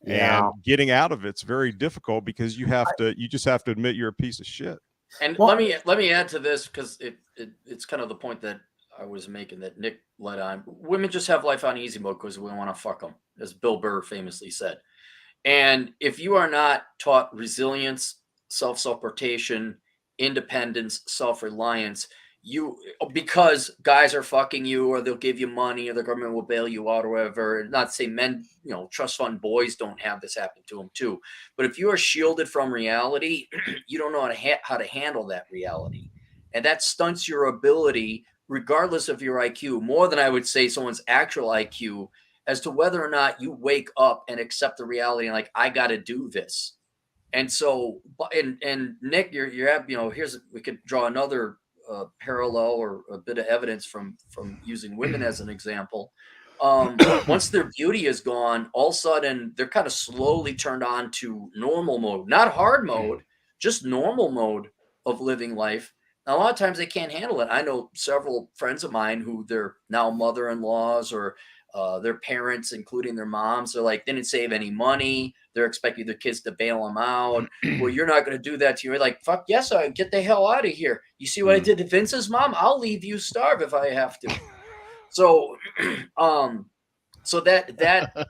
and getting out of it's very difficult because you just have to admit you're a piece of shit. And let me add to this, because it's kind of the point that I was making that Nick led on. Women just have life on easy mode because we want to fuck them, as Bill Burr famously said. And if you are not taught resilience, self-supportation, independence, self-reliance, because guys are fucking you, or they'll give you money, or the government will bail you out, or whatever. Not to say men, trust fund boys don't have this happen to them too. But if you are shielded from reality, you don't know how to handle that reality, and that stunts your ability, regardless of your IQ, more than I would say someone's actual IQ, as to whether or not you wake up and accept the reality and like, I got to do this. And so, and Nick, we could draw another parallel or a bit of evidence from using women as an example. Once their beauty is gone, all of a sudden they're kind of slowly turned on to normal mode, not hard mode, just normal mode of living life. Now, a lot of times they can't handle it. I know several friends of mine who they're now mother-in-laws or their parents, including their moms, they're like, didn't save any money. They're expecting their kids to bail them out. Well, you're not going to do that to you. You're like, fuck yes, I get the hell out of here. You see what I did to Vince's mom? I'll leave you starve if I have to. So, so that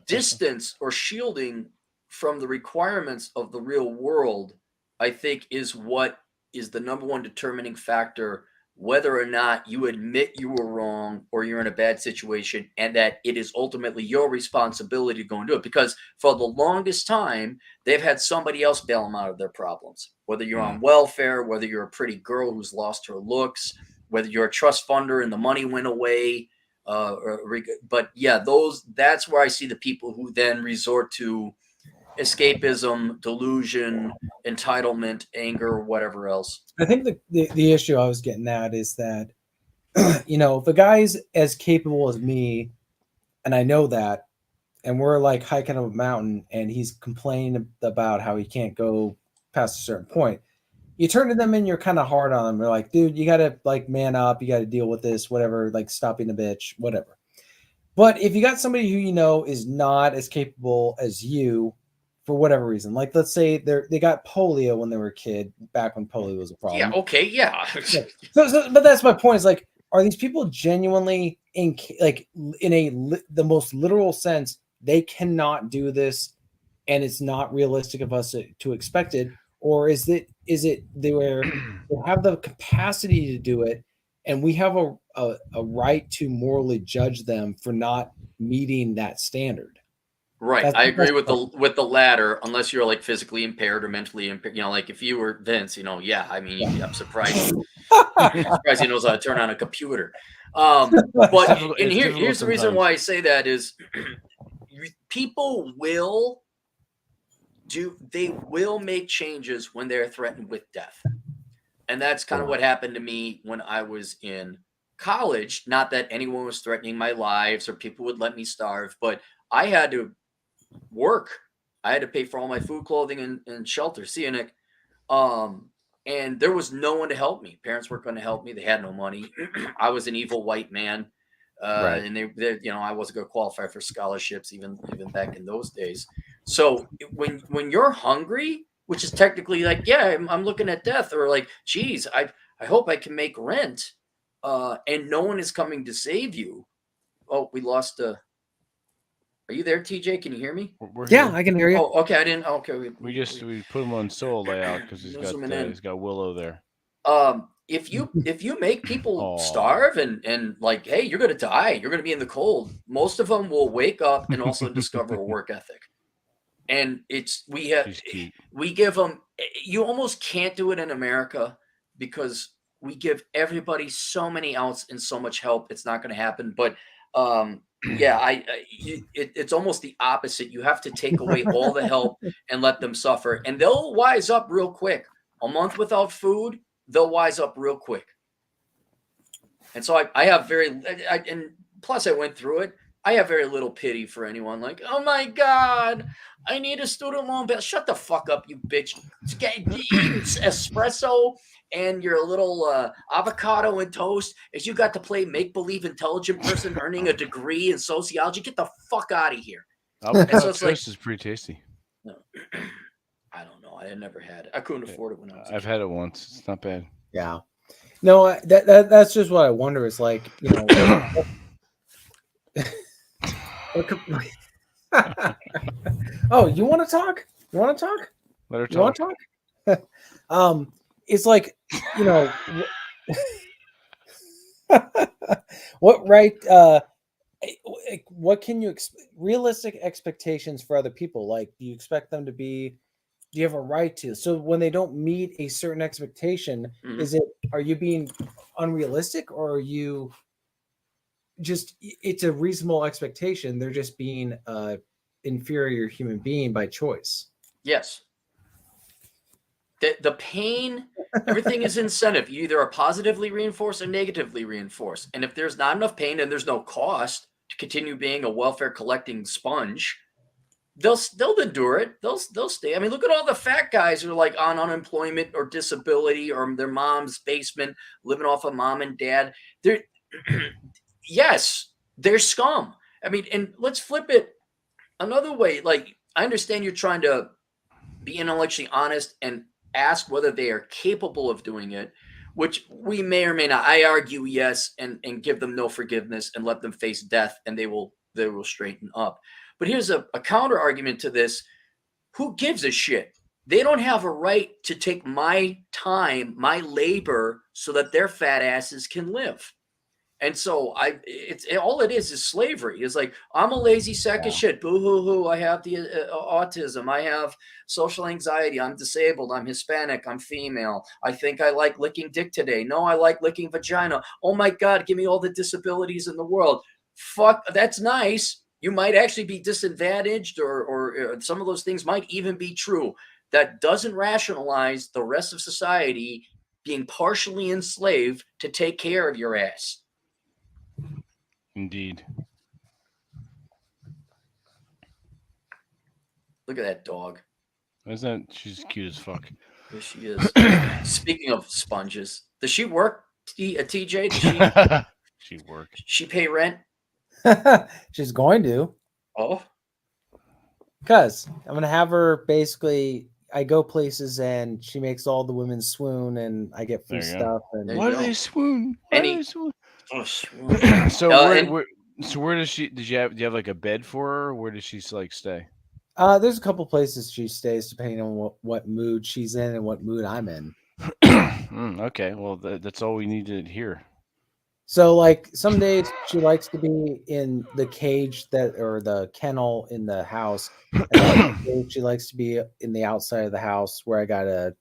distance or shielding from the requirements of the real world, I think, is what is the number one determining factor, whether or not you admit you were wrong or you're in a bad situation, and that it is ultimately your responsibility to go and do it. Because for the longest time, they've had somebody else bail them out of their problems, whether you're on welfare, whether you're a pretty girl who's lost her looks, whether you're a trust funder and the money went away. But yeah, that's where I see the people who then resort to escapism, delusion, entitlement, anger, whatever else. I think the issue I was getting at is that, if a guy's as capable as me, and I know that, and we're like hiking up a mountain and he's complaining about how he can't go past a certain point, you turn to them and you're kind of hard on them. They're like, dude, you got to like man up. You got to deal with this, whatever, like stop being a bitch, whatever. But if you got somebody who, is not as capable as you, for whatever reason, like let's say they got polio when they were a kid, back when polio was a problem. Yeah. Okay. Yeah. But that's my point. Is like, are these people genuinely the most literal sense they cannot do this, and it's not realistic of us to expect it, or is it they have the capacity to do it, and we have a right to morally judge them for not meeting that standard? Right. I agree with the latter, unless you're like physically impaired or mentally impaired. Like if you were Vince, I'm surprised. Surprised he knows how to turn on a computer. But here's the reason why I say that is people will make changes when they're threatened with death. And that's kind of what happened to me when I was in college. Not that anyone was threatening my lives or people would let me starve, but I had to work. I had to pay for all my food, clothing, and shelter. See you, Nick. And there was no one to help me. Parents weren't going to help me. They had no money. I was an evil white man. And they I wasn't going to qualify for scholarships even back in those days. So when you're hungry, which is technically like, yeah, I'm looking at death, or like, geez, I hope I can make rent, and no one is coming to save you. Oh, we lost Are you there, TJ? Can you hear me? Yeah, I can hear you. Oh, okay. I didn't. Okay, we put him on solo layout because he's got Willow there. If you make people starve and like, hey, you're gonna die, you're gonna be in the cold, most of them will wake up and also discover a work ethic. And we give them. You almost can't do it in America because we give everybody so many outs and so much help. It's not going to happen. But it's almost the opposite. You have to take away all the help and let them suffer, and they'll wise up real quick. A month without food, they'll wise up real quick. And so I have and plus I went through it. I have very little pity for anyone like, oh my God, I need a student loan bill. Shut the fuck up, you bitch. Eating espresso and your little avocado and toast as you got to play make-believe intelligent person earning a degree in sociology. Get the fuck out of here. Avocado toast is pretty tasty. No, I don't know. I had never had it. I couldn't afford it when I was a I've kid. had it once. It's not bad. Yeah. No, that's just what I wonder. Is like, you know. Oh, you want to talk? You want to talk? Let her talk. You want to talk? It's like, you know, what right? What can you realistic expectations for other people? Like, do you expect them to be? Do you have a right to? So when they don't meet a certain expectation, are you being unrealistic, or are you just? It's a reasonable expectation. They're just being inferior human being by choice. Yes. The pain, everything is incentive. You either are positively reinforced or negatively reinforced. And if there's not enough pain and there's no cost to continue being a welfare collecting sponge, they'll endure it. They'll stay. I mean, look at all the fat guys who are like on unemployment or disability or their mom's basement, living off of mom and dad. They're yes, they're scum. I mean, and let's flip it another way. Like, I understand you're trying to be intellectually honest and ask whether they are capable of doing it, which we may or may not. I argue yes, and give them no forgiveness and let them face death, and they will straighten up. But here's a counter argument to this. Who gives a shit? They don't have a right to take my time, my labor, so that their fat asses can live. And so all it is slavery. It's like, I'm a lazy sack of shit. Boo hoo hoo. I have the autism. I have social anxiety. I'm disabled. I'm Hispanic. I'm female. I think I like licking dick today. No, I like licking vagina. Oh my God, give me all the disabilities in the world. Fuck, that's nice. You might actually be disadvantaged, or some of those things might even be true. That doesn't rationalize the rest of society being partially enslaved to take care of your ass. Indeed. Look at that dog. Isn't that she's cute as fuck? Yes, she is. Speaking of sponges, does she work, TJ? Does she work? She pay rent? She's going to. Oh. Because I'm going to have her basically, I go places and she makes all the women swoon and I get free stuff. And why do they swoon? Why do they swoon? Oh, so where does she? Do you have like a bed for her? Or where does she like stay? There's a couple places she stays depending on what mood she's in and what mood I'm in. Okay, well that's all we need to hear. So like some days she likes to be in the cage or the kennel in the house. And she likes to be in the outside of the house where I got a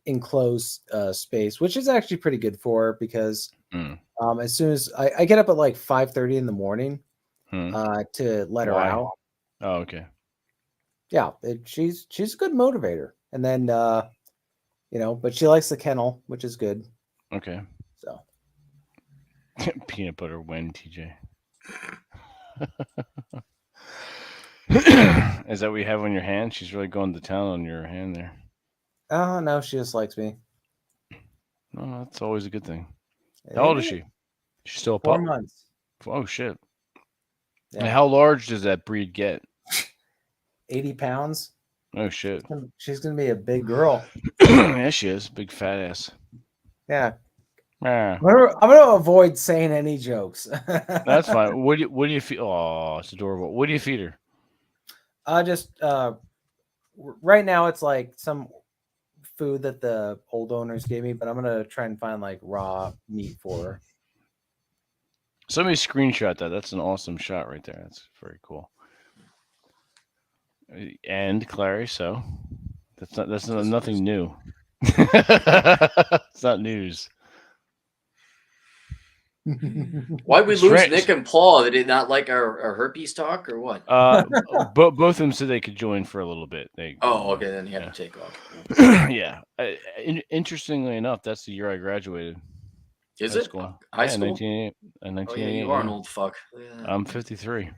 enclosed space, which is actually pretty good for her because as soon as I get up at like 5:30 in the morning to let her out. Oh, okay. Yeah, she's a good motivator. And then but she likes the kennel, which is good. Okay. So peanut butter when TJ. Is that what you have on your hand? She's really going to town on your hand there. Oh no, she just likes me. No, that's always a good thing. How old is she? She's still a pup? 4 months. Oh shit. Yeah. And how large does that breed get? 80 pounds. Oh shit. She's gonna be a big girl. Yeah, she is. Big fat ass. Yeah. I'm gonna avoid saying any jokes. That's fine. What do you feed? Oh, it's adorable. What do you feed her? Just right now it's like some food that the old owners gave me, but I'm gonna try and find like raw meat for her. Somebody screenshot that. That's an awesome shot right there. That's very cool. And Clary, so that's nothing new. It's not news. Why'd we lose Nick and Paul? They did not like our herpes talk or what? Both of them said they could join for a little bit. Okay, then you have to take off. Yeah. Interestingly enough, that's the year I graduated. Is High it school? high Yeah, school? 1988. Oh, yeah, 1988. you are an Yeah. old fuck. Yeah. I'm 53.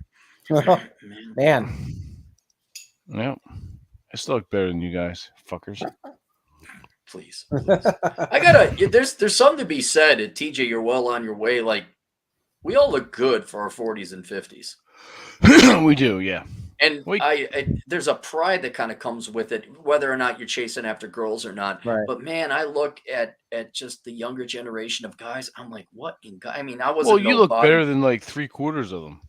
Man, Yep. I still look better than you guys, fuckers. Please. I gotta. There's something to be said. And TJ, you're well on your way. Like, we all look good for our 40s and 50s. We do, yeah. And there's a pride that kind of comes with it, whether or not you're chasing after girls or not. Right. But man, I look at just the younger generation of guys. I'm like, what? I mean, I wasn't. Well, you look better than like 3/4 of them.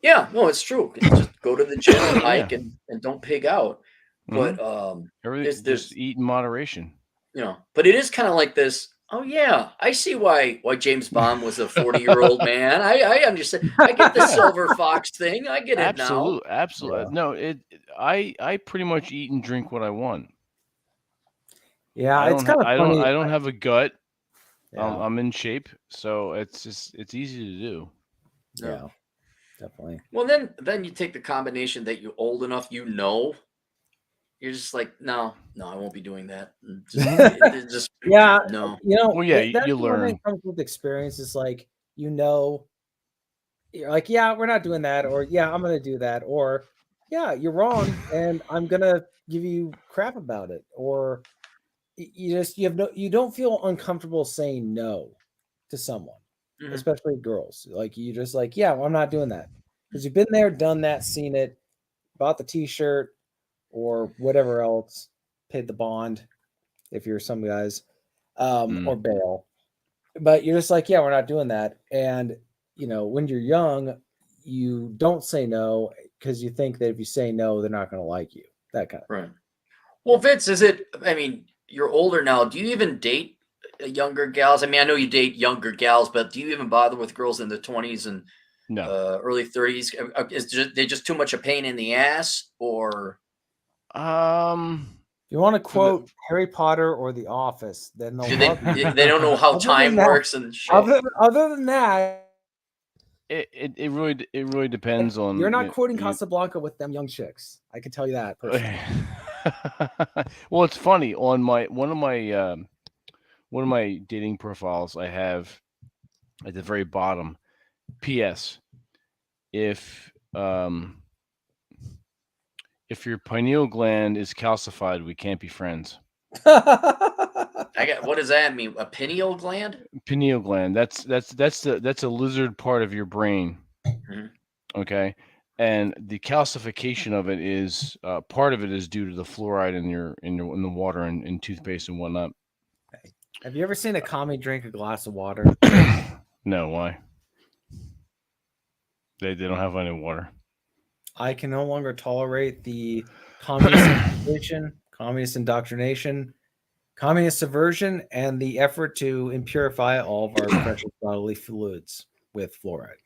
Yeah, no, it's true. Just go to the gym and hike and don't pig out. But everything just eat in moderation. You know, but it is kind of like this. Oh yeah, I see why James Bond was a 40-year-old man. I understand. I get the silver fox thing. I get it now. Absolutely. Yeah. No, I pretty much eat and drink what I want. Yeah, it's kind of funny. I don't have a gut. Yeah. I'm in shape, so it's easy to do. Yeah, definitely. Well, then you take the combination that you're old enough, you're just like, no, I won't be doing that. Just yeah, no. You know, well, yeah, that's you learn. When it comes with experience, is like, you're like, yeah, we're not doing that, or yeah, I'm gonna do that, or yeah, you're wrong, and I'm gonna give you crap about it, or you don't feel uncomfortable saying no to someone, especially girls. Like, you just like, yeah, well, I'm not doing that, because you've been there, done that, seen it, bought the t-shirt or whatever else, paid the bond if you're some guys, or bail. But you're just like, yeah, we're not doing that. And when you're young, you don't say no because you think that if you say no, they're not going to like you. That kind of right. Well, Vince, I mean, you're older now. Do you even date younger gals? I mean, I know you date younger gals, but do you even bother with girls in the 20s and early 30s? Is they just too much a pain in the ass, or? You want to quote Harry Potter or The Office, then they'll they don't know how time works and shit. Other than that, it really depends on. You're not quoting Casablanca with them young chicks. I can tell you that personally. Well, it's funny, on one of my dating profiles, I have at the very bottom, P.S. If your pineal gland is calcified, we can't be friends. What does that mean? A pineal gland? Pineal gland. That's a lizard part of your brain. Mm-hmm. Okay, and the calcification of it is part of it is due to the fluoride in the water and in toothpaste and whatnot. Have you ever seen a commie drink a glass of water? No, why? They don't have any water. I can no longer tolerate the communist indoctrination, communist subversion, and the effort to impurify all of our precious bodily fluids with fluoride.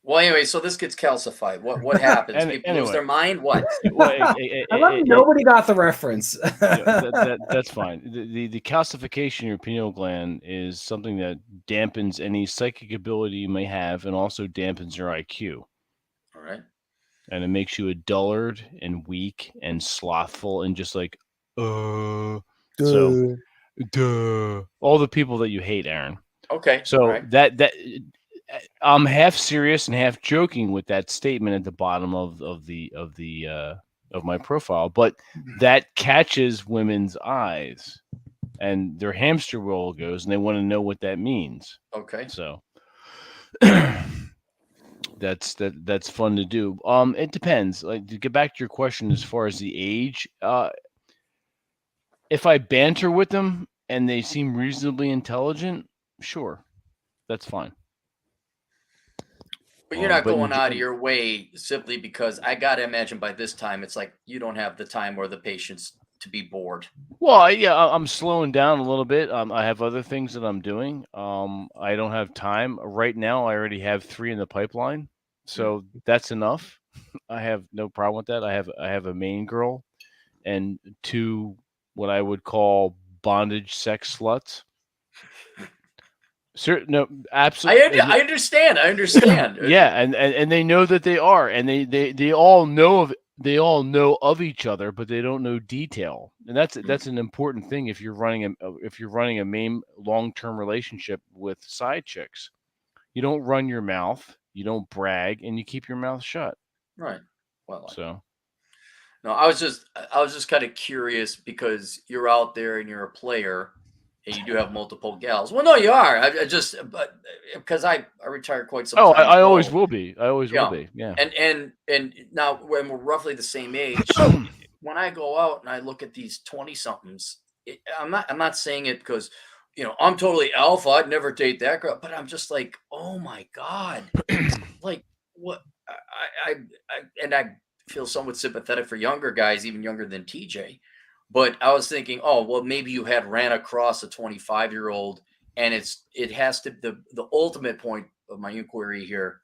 Well, anyway, so this gets calcified. What happens? People lose their mind? What? Nobody got the reference. That's fine. The calcification of your pineal gland is something that dampens any psychic ability you may have, and also dampens your IQ. All right. And it makes you a dullard and weak and slothful and just like, so, all the people that you hate, Aaron. Okay. So right. that I'm half serious and half joking with that statement at the bottom of my profile, but that catches women's eyes, and their hamster wheel goes, and they want to know what that means. Okay. So. That's fun to do. It depends. Like, to get back to your question as far as the age, if I banter with them and they seem reasonably intelligent, sure, that's fine. But you're not going out of your way simply because I gotta imagine by this time it's like you don't have the time or the patience to be bored. Well, yeah, I'm slowing down a little bit. I have other things that I'm doing. I don't have time right now. I already have 3 in the pipeline, so that's enough. I have no problem with that. I have a main girl and 2 what I would call bondage sex sluts. No, absolutely. I understand. Yeah, and they know that they are, and they all know of they all know of each other, but they don't know detail, and that's an important thing if you're running a main long-term relationship with side chicks. You don't run your mouth, you don't brag, and you keep your mouth shut. Right. Well, So no, I was just kind of curious because you're out there and you're a player and you do have multiple gals. Well, no, you are. I just, but because I retired quite some time I ago. always will be. I always will be. Yeah. And now when we're roughly the same age, so when I go out and I look at these 20-somethings, I'm not saying it because I'm totally alpha. I'd never date that girl, but I'm just like, oh my God, like what I feel somewhat sympathetic for younger guys, even younger than TJ. But I was thinking, oh, well, maybe you had ran across a 25-year-old, and it has to the ultimate point of my inquiry here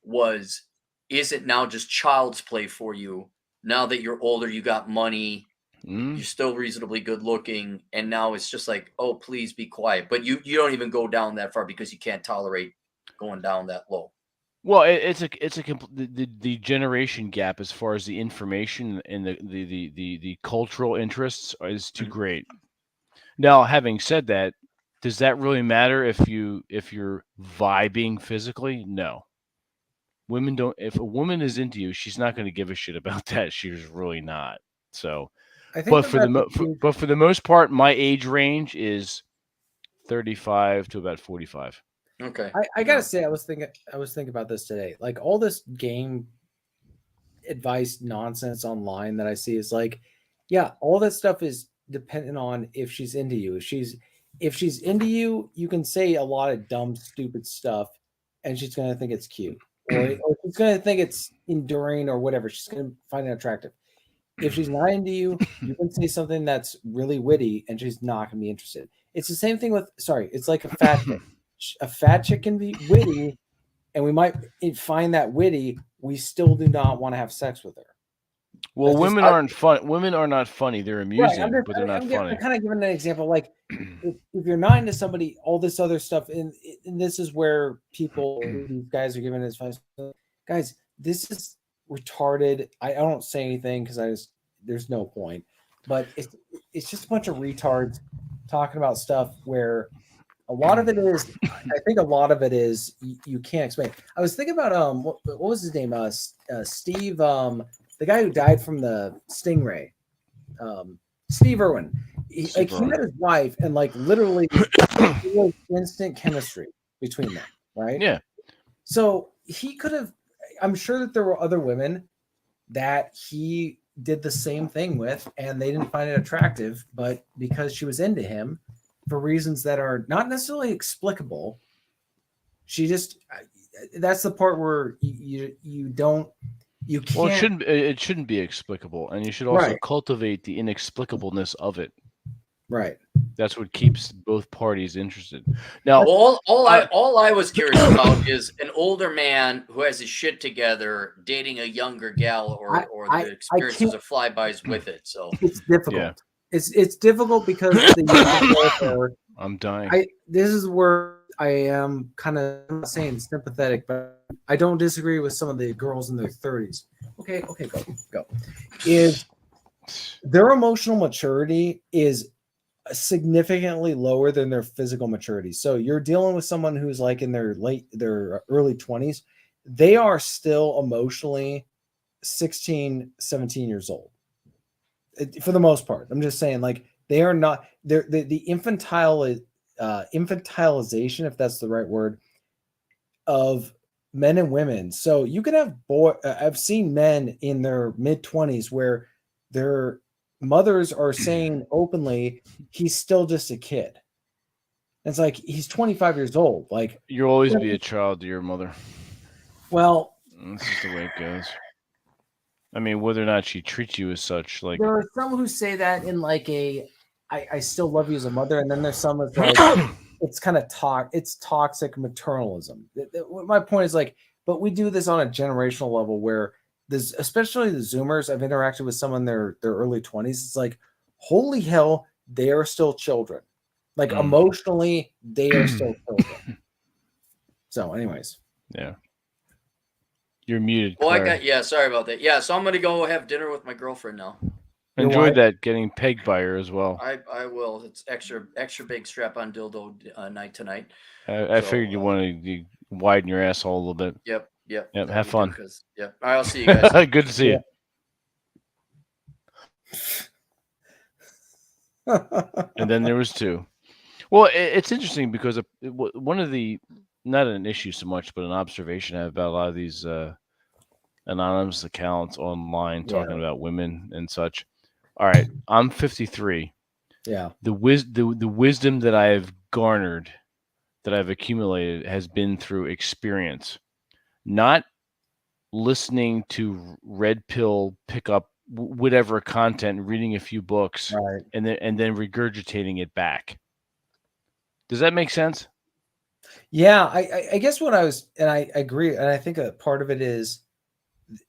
was, is it now just child's play for you? Now that you're older, you got money, you're still reasonably good looking, and now it's just like, oh, please be quiet. But you don't even go down that far because you can't tolerate going down that low. Well, the generation gap as far as the information and the cultural interests is too great. Now, having said that, does that really matter if you're vibing physically? No. Women don't. If a woman is into you, she's not going to give a shit about that. She's really not. So, but for the most part, my age range is 35 to about 45. Okay. I gotta say, I was thinking about this today. Like all this game advice nonsense online that I see is like, yeah, all that stuff is dependent on if she's into you. If she's into you, you can say a lot of dumb, stupid stuff, and she's gonna think it's cute, or she's gonna think it's enduring or whatever. She's gonna find it attractive. If she's not into you, you can say something that's really witty, and she's not gonna be interested. It's the same thing with. Sorry, it's like a fat chick. A fat chick can be witty, and we might find that witty. We still do not want to have sex with her. Well, women aren't fun. Women are not funny. They're amusing, but they're not funny. I'm kind of giving an example. Like, if you're not into somebody, all this other stuff, and this is where these guys are giving advice. Guys, this is retarded. I don't say anything because there's no point. But it's just a bunch of retards talking about stuff where a lot of it is. I think a lot of it is you can't explain. I was thinking about what was his name? Steve, the guy who died from the stingray. Steve Irwin. He met his wife, and like literally, it was instant chemistry between them, right? Yeah. So he could have. I'm sure that there were other women that he did the same thing with, and they didn't find it attractive, but because she was into him for reasons that are not necessarily explicable, she just. That's the part where you can't. Well, it shouldn't be explicable, and you should also cultivate the inexplicableness of it. Right. That's what keeps both parties interested. Now, all I was curious about is an older man who has his shit together dating a younger gal, or the experiences of flybys with it. So it's difficult. Yeah. It's difficult because the I'm dying. This is where I am kind of, I'm not saying sympathetic, but I don't disagree with some of the girls in their 30s. Okay, go. Is their emotional maturity is significantly lower than their physical maturity. So you're dealing with someone who's like in their early 20s. They are still emotionally 16, 17 years old. For the most part. I'm just saying, like, they are not the infantilization, if that's the right word, of men and women. So you can have I've seen men in their mid-20s where their mothers are saying openly, he's still just a kid. It's like he's 25 years old. Like, you'll always be a child to your mother. Well, that's just the way it goes. I mean, whether or not she treats you as such, like, there are some who say that in like I still love you as a mother, and then there's some that's like it's kind of it's toxic maternalism. My point is, like, but we do this on a generational level where there's, especially the Zoomers, I've interacted with someone in their early 20s. It's like, holy hell, they are still children. Like, emotionally, they are still children. So, anyways. Yeah. You're muted. Well, Claire. sorry about that. Yeah, so I'm gonna go have dinner with my girlfriend now. Enjoyed that getting pegged by her as well. I will. It's extra big strap-on dildo night tonight. I figured you wanted to widen your asshole a little bit. Yep. Have fun. All right, I'll see you guys. Good to see you. And then there was 2. Well, it's interesting because one of the, not an issue so much, but an observation I have about a lot of these anonymous accounts online talking about women and such. All right, I'm 53. Yeah. The wisdom that I have garnered, that I've accumulated, has been through experience, not listening to red pill pickup whatever content, reading a few books, right, and then regurgitating it back. Does that make sense? Yeah, I guess what I was, and I agree, and I think a part of it is,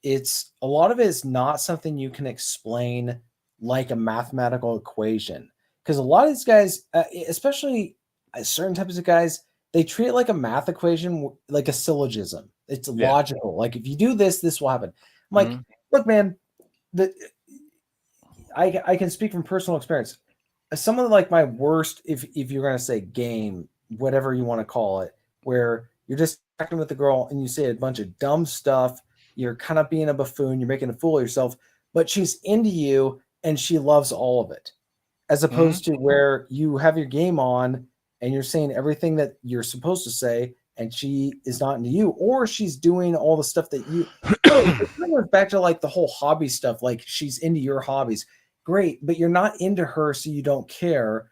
it's a lot of it is not something you can explain like a mathematical equation, because a lot of these guys, especially certain types of guys, they treat it like a math equation, like a syllogism. It's logical. Like if you do this, this will happen. I'm like, look, man, I can speak from personal experience. Some of like my worst, if you're gonna say game, whatever you want to call it, where you're just acting with the girl and you say a bunch of dumb stuff, you're kind of being a buffoon, you're making a fool of yourself, but she's into you and she loves all of it, as opposed to where you have your game on and you're saying everything that you're supposed to say and she is not into you, or she's doing all the stuff that you it goes back to like the whole hobby stuff, like she's into your hobbies. Great, but you're not into her, so you don't care.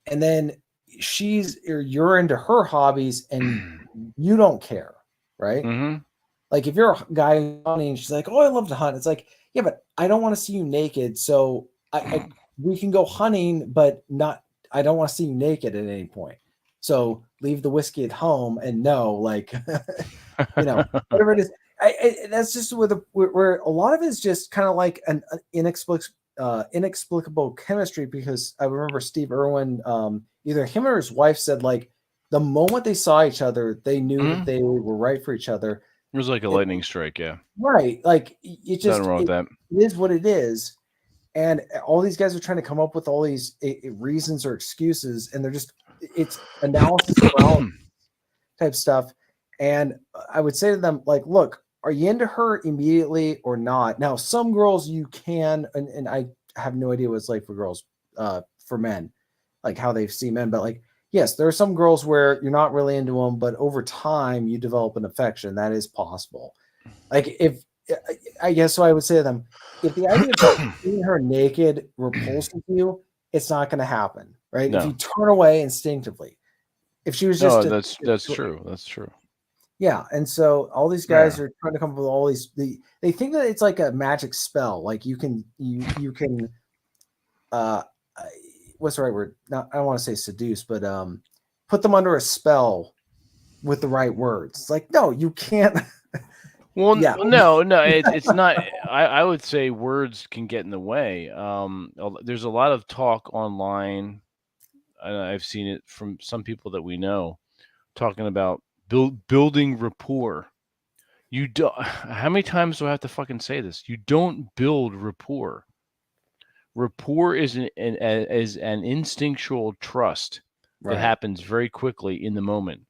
And then you're into her hobbies and you don't care, right? Like if you're a guy hunting and she's like, oh, I love to hunt. It's like, yeah, but I don't want to see you naked. So we can go hunting, but I don't want to see you naked at any point. So leave the whiskey at home and like, whatever it is. That's just where a lot of it is just kind of like an inexplicable chemistry, because I remember Steve Irwin, either him or his wife said, like, the moment they saw each other, they knew that they were right for each other. It was like a lightning strike, yeah. Right. Like it just nothing wrong with that. It is what it is. And all these guys are trying to come up with all these reasons or excuses, and it's analysis type stuff. And I would say to them, like, look, are you into her immediately or not? Now, some girls you can, and I have no idea what it's like for girls, for men, like how they see men, but like, yes, there are some girls where you're not really into them, but over time you develop an affection. That is possible. Like I guess so I would say to them, if the idea of seeing her naked repulses you, it's not going to happen, right? No. If you turn away instinctively, if she was just that's true. That's true. Yeah, and so all these guys are trying to come up with all these. They think that it's like a magic spell. Like you can what's the right word? Not, I don't want to say seduce, but put them under a spell with the right words. It's like, no, you can't. Well, no, it's not. I would say words can get in the way. There's a lot of talk online, and I've seen it from some people that we know, talking about building rapport. You do. How many times do I have to fucking say this? You don't build rapport. Rapport is an instinctual trust that happens very quickly in the moment.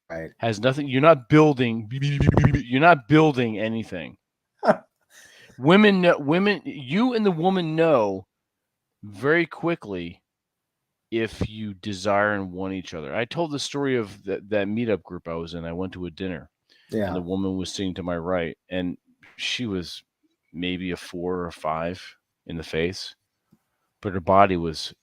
Right. Has nothing. You're not building. You're not building anything. Women, you and the woman know very quickly if you desire and want each other. I told the story of that meetup group I was in. I went to a dinner. Yeah. And the woman was sitting to my right, and she was maybe a 4 or 5 in the face, but her body was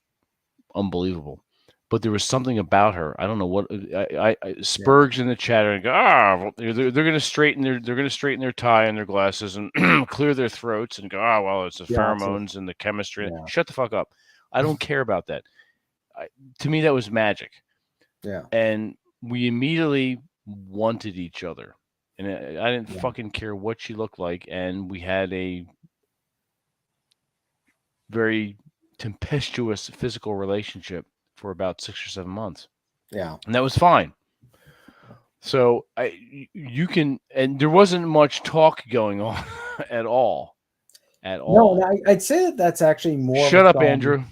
unbelievable. But there was something about her. I don't know what. Spurgs in the chat and go, they're going to straighten their tie and their glasses and clear their throats and go, well, it's the pheromones and the chemistry. Yeah. Shut the fuck up. I don't care about that. To me, that was magic. Yeah. And we immediately wanted each other. And I didn't fucking care what she looked like. And we had a very tempestuous physical relationship for about 6 or 7 months. Yeah. And that was fine. So you can, and there wasn't much talk going on at all. At all. No, I'd say that that's actually more. Shut up, Andrew.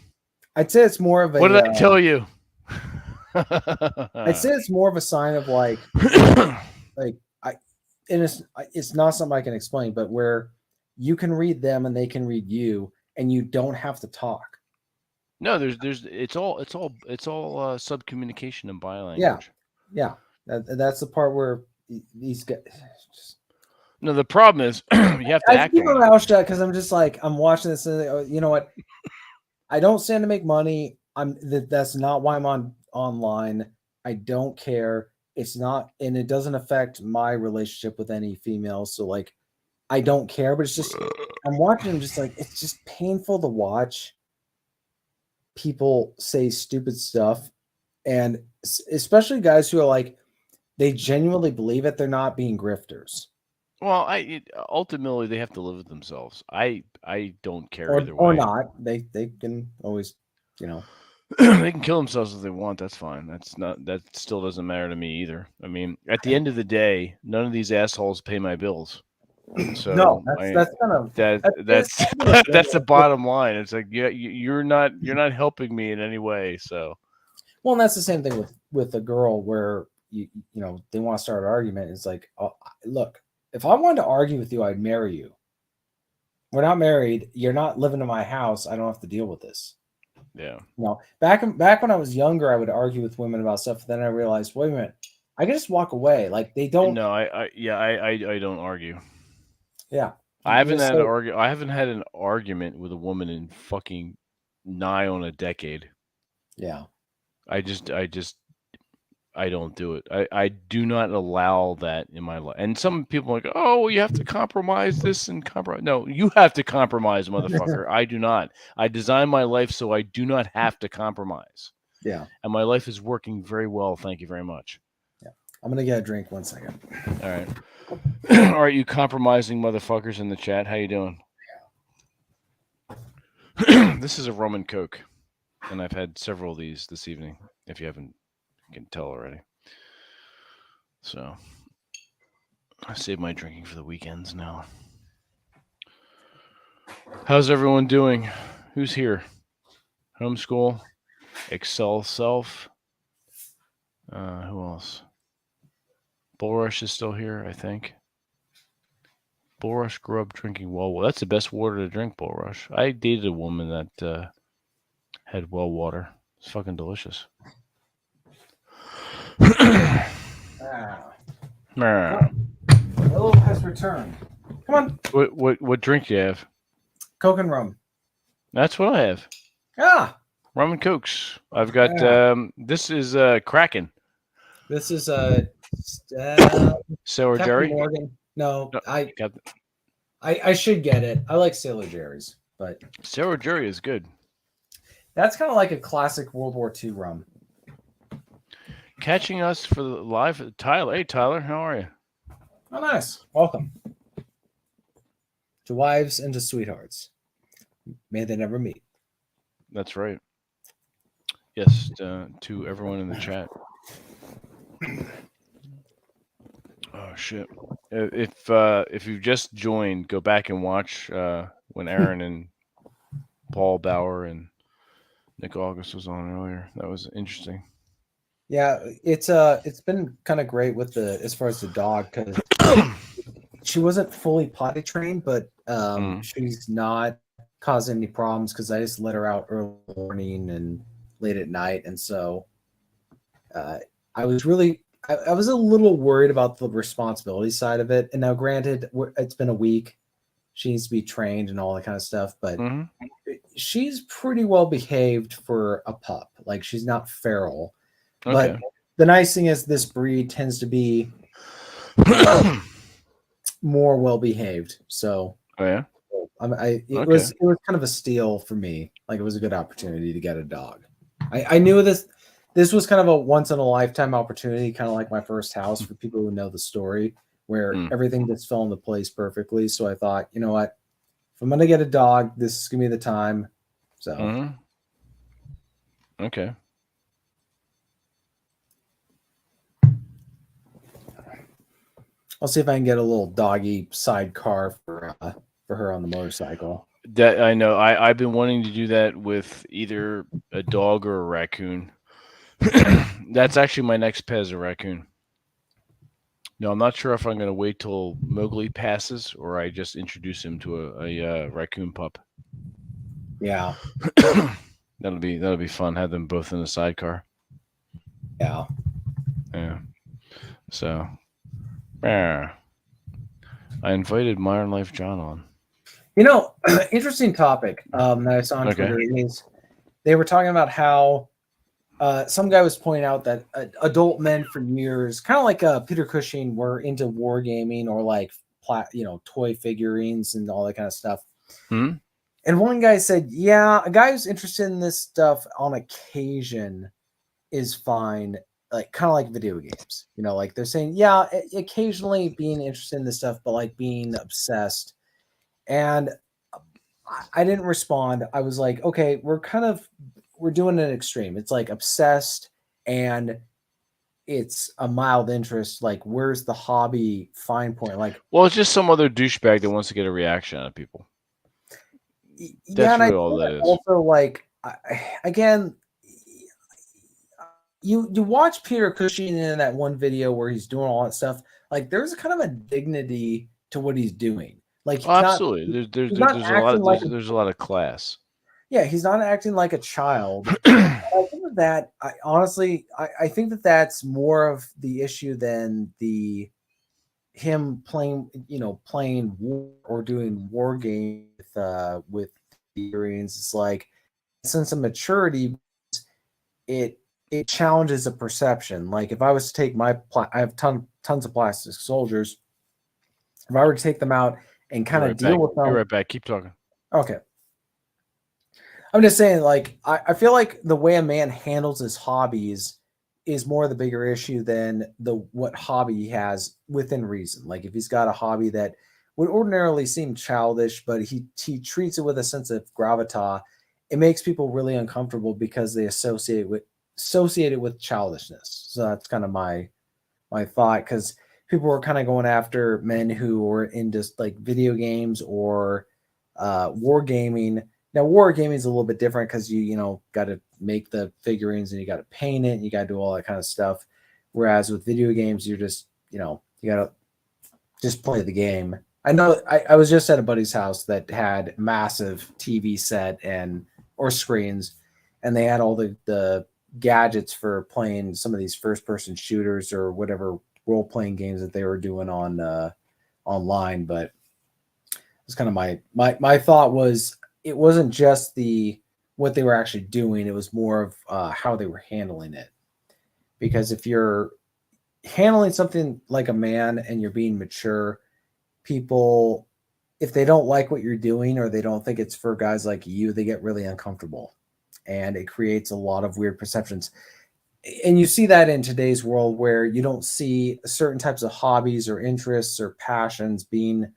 I'd say it's more of a. What did I tell you? I'd say it's more of a sign of like it's not something I can explain, but where you can read them and they can read you, and you don't have to talk. No, it's all sub communication and body language. Yeah. That's the part where these guys. No, the problem is you have to act. I keep my mouth shut because I'm just like I'm watching this, and you know what? I don't stand to make money. That's not why I'm online. I don't care. It's not, and it doesn't affect my relationship with any females. So like, I don't care. But it's just I'm watching, just like it's just painful to watch people say stupid stuff, and especially guys who are like they genuinely believe it. They're not being grifters. Well, ultimately they have to live with themselves. I don't care either way. Or not. They can always, you know. They can kill themselves if they want. That's fine. That still doesn't matter to me either. I mean, at the end of the day, none of these assholes pay my bills. So no, that's the bottom line. It's like you're not helping me in any way. So, well, and that's the same thing with a girl where you know they want to start an argument. It's like, oh, look, if I wanted to argue with you, I'd marry you. We're not married. You're not living in my house. I don't have to deal with this. Yeah. No, back when I was younger, I would argue with women about stuff. Then I realized, wait a minute, I can just walk away. Like they don't. No, I don't argue. Yeah. I haven't had an argument with a woman in fucking nigh on a decade. Yeah. I don't do it. I do not allow that in my life. And some people are like, oh, well, you have to compromise this and compromise. No, you have to compromise, motherfucker. I do not. I design my life so I do not have to compromise. Yeah. And my life is working very well. Thank you very much. Yeah. I'm going to get a drink 1 second. All right. All right, you compromising motherfuckers in the chat. How you doing? Yeah. This is a rum and Coke. And I've had several of these this evening, if you can tell already. So I save my drinking for the weekends now. How's everyone doing? Who's here? Homeschool, Excel Self. Who else? Bullrush is still here, I think. Bullrush grew up drinking well water. That's the best water to drink, Bullrush. I dated a woman that had well water. It's fucking delicious. Hello has returned. Come on. What drink do you have? Coke and rum. That's what I have. Ah. Rum and Cokes. I've got this is Kraken. This is Sour Jerry. Morgan. No, I should get it. I like Sailor Jerry's, but Sour Jerry is good. That's kind of like a classic World War II rum. Catching us for the live, Tyler. Hey, Tyler, how are you? Oh, nice. Welcome to wives and to sweethearts. May they never meet. That's right. Yes, to everyone in the chat. Oh shit! If you've just joined, go back and watch when Aaron and Paul Bauer and Nick August was on earlier. That was interesting. Yeah, it's been kind of great with as far as the dog, because she wasn't fully potty trained, but she's not causing any problems because I just let her out early morning and late at night, and so I was a little worried about the responsibility side of it. And now, granted, it's been a week; she needs to be trained and all that kind of stuff, but she's pretty well behaved for a pup. Like, she's not feral. Okay. But the nice thing is this breed tends to be more well behaved. So it was kind of a steal for me. Like, it was a good opportunity to get a dog. I knew this was kind of a once in a lifetime opportunity, kind of like my first house, for people who know the story, where everything just fell into place perfectly. So I thought, you know what, if I'm gonna get a dog, this is gonna be the time. So okay. I'll see if I can get a little doggy sidecar for her on the motorcycle. That I know. I've been wanting to do that with either a dog or a raccoon. That's actually my next pet is a raccoon. No, I'm not sure if I'm going to wait till Mowgli passes or I just introduce him to a raccoon pup. Yeah, that'll be fun. Have them both in the sidecar. Yeah. So, I invited Modern Life John on. You know, interesting topic that I saw on Twitter is they were talking about how some guy was pointing out that adult men for years, kind of like Peter Cushing, were into wargaming or like toy figurines and all that kind of stuff. Hmm? And one guy said, yeah, a guy who's interested in this stuff on occasion is fine, like kind of like video games. You know, like they're saying, yeah, occasionally being interested in this stuff, but like being obsessed. And I didn't respond. I was like, okay, we're doing an extreme. It's like obsessed and it's a mild interest. Like, where's the hobby fine point? Like, well, it's just some other douchebag that wants to get a reaction out of people. That's really all that is. Also, like, again, you watch Peter Cushing in that one video where he's doing all that stuff. Like, there's kind of a dignity to what he's doing. Like, absolutely, there's a lot of class. Yeah, he's not acting like a child. I think that I think that that's more of the issue than him playing war or doing war games with figurines. It's like a sense of maturity. It challenges a perception. Like if I was to take I have tons of plastic soldiers. If I were to take them out and kind of deal with them, you're right back. Keep talking. Okay. I'm just saying, like, I feel like the way a man handles his hobbies is more the bigger issue than what hobby he has within reason. Like, if he's got a hobby that would ordinarily seem childish, but he treats it with a sense of gravitas, it makes people really uncomfortable because they associate it with childishness. So that's kind of my thought, because people were kind of going after men who were into like video games or wargaming. Now, wargaming is a little bit different because you got to make the figurines and you got to paint it and you got to do all that kind of stuff. Whereas with video games, you're just, you got to just play the game. I know I was just at a buddy's house that had massive TV set or screens, and they had all the gadgets for playing some of these first-person shooters or whatever role-playing games that they were doing on online. But it's kind of my thought was, it wasn't just what they were actually doing. It was more of how they were handling it. Because if you're handling something like a man and you're being mature, people, if they don't like what you're doing or they don't think it's for guys like you, they get really uncomfortable. And it creates a lot of weird perceptions. And you see that in today's world where you don't see certain types of hobbies or interests or passions being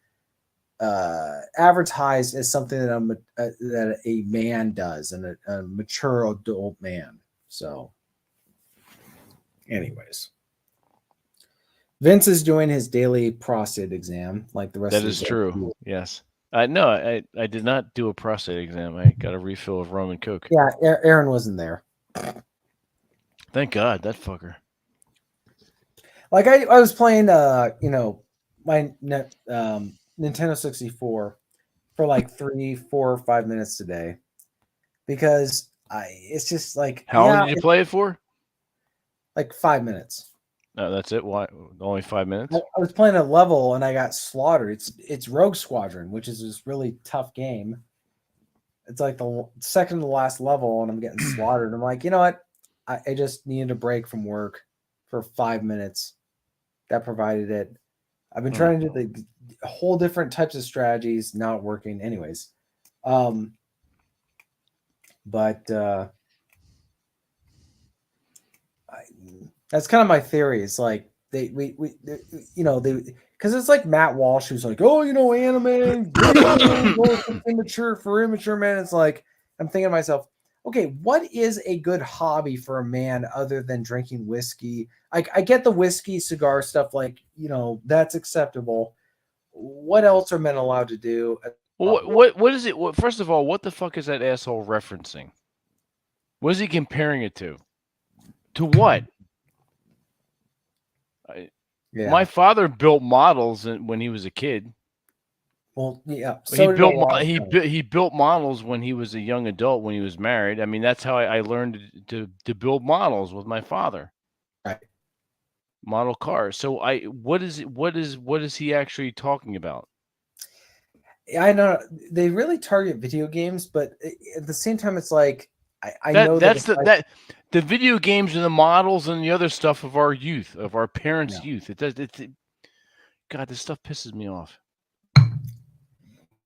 advertised as something that a man does, and a mature adult man. So anyways, Vince is doing his daily prostate exam like the rest of that is true. Yes. No, I did not do a prostate exam. I got a refill of rum and Coke. Yeah, Aaron wasn't there. Thank God, that fucker. Like I was playing my Nintendo 64 for like 3, 4, 5 minutes today, because it's just like, how long did you play it for? Like 5 minutes. No, that's it. Why only 5 minutes? I was playing a level and I got slaughtered. It's Rogue Squadron, which is this really tough game. It's like the second to last level and I'm getting slaughtered. I'm like, you know what? I just needed a break from work for 5 minutes. That provided it. I've been trying to do the whole different types of strategies, not working. Anyways, but that's kind of my theory. It's like because it's like Matt Walsh who's like, oh, anime, immature for immature men. It's like, I'm thinking to myself, okay, what is a good hobby for a man other than drinking whiskey? I get the whiskey, cigar stuff, like, that's acceptable. What else are men allowed to do? Well, what is it? First of all, what the fuck is that asshole referencing? What is he comparing it to? To what? My father built models when he was a kid. Well, yeah. So he built models when he was a young adult, when he was married. I mean, that's how I learned to build models with my father. Right. Model cars. So what is he actually talking about? I know they really target video games, but at the same time, it's like I know that the video games and the models and the other stuff of our youth, of our parents' youth. God, this stuff pisses me off.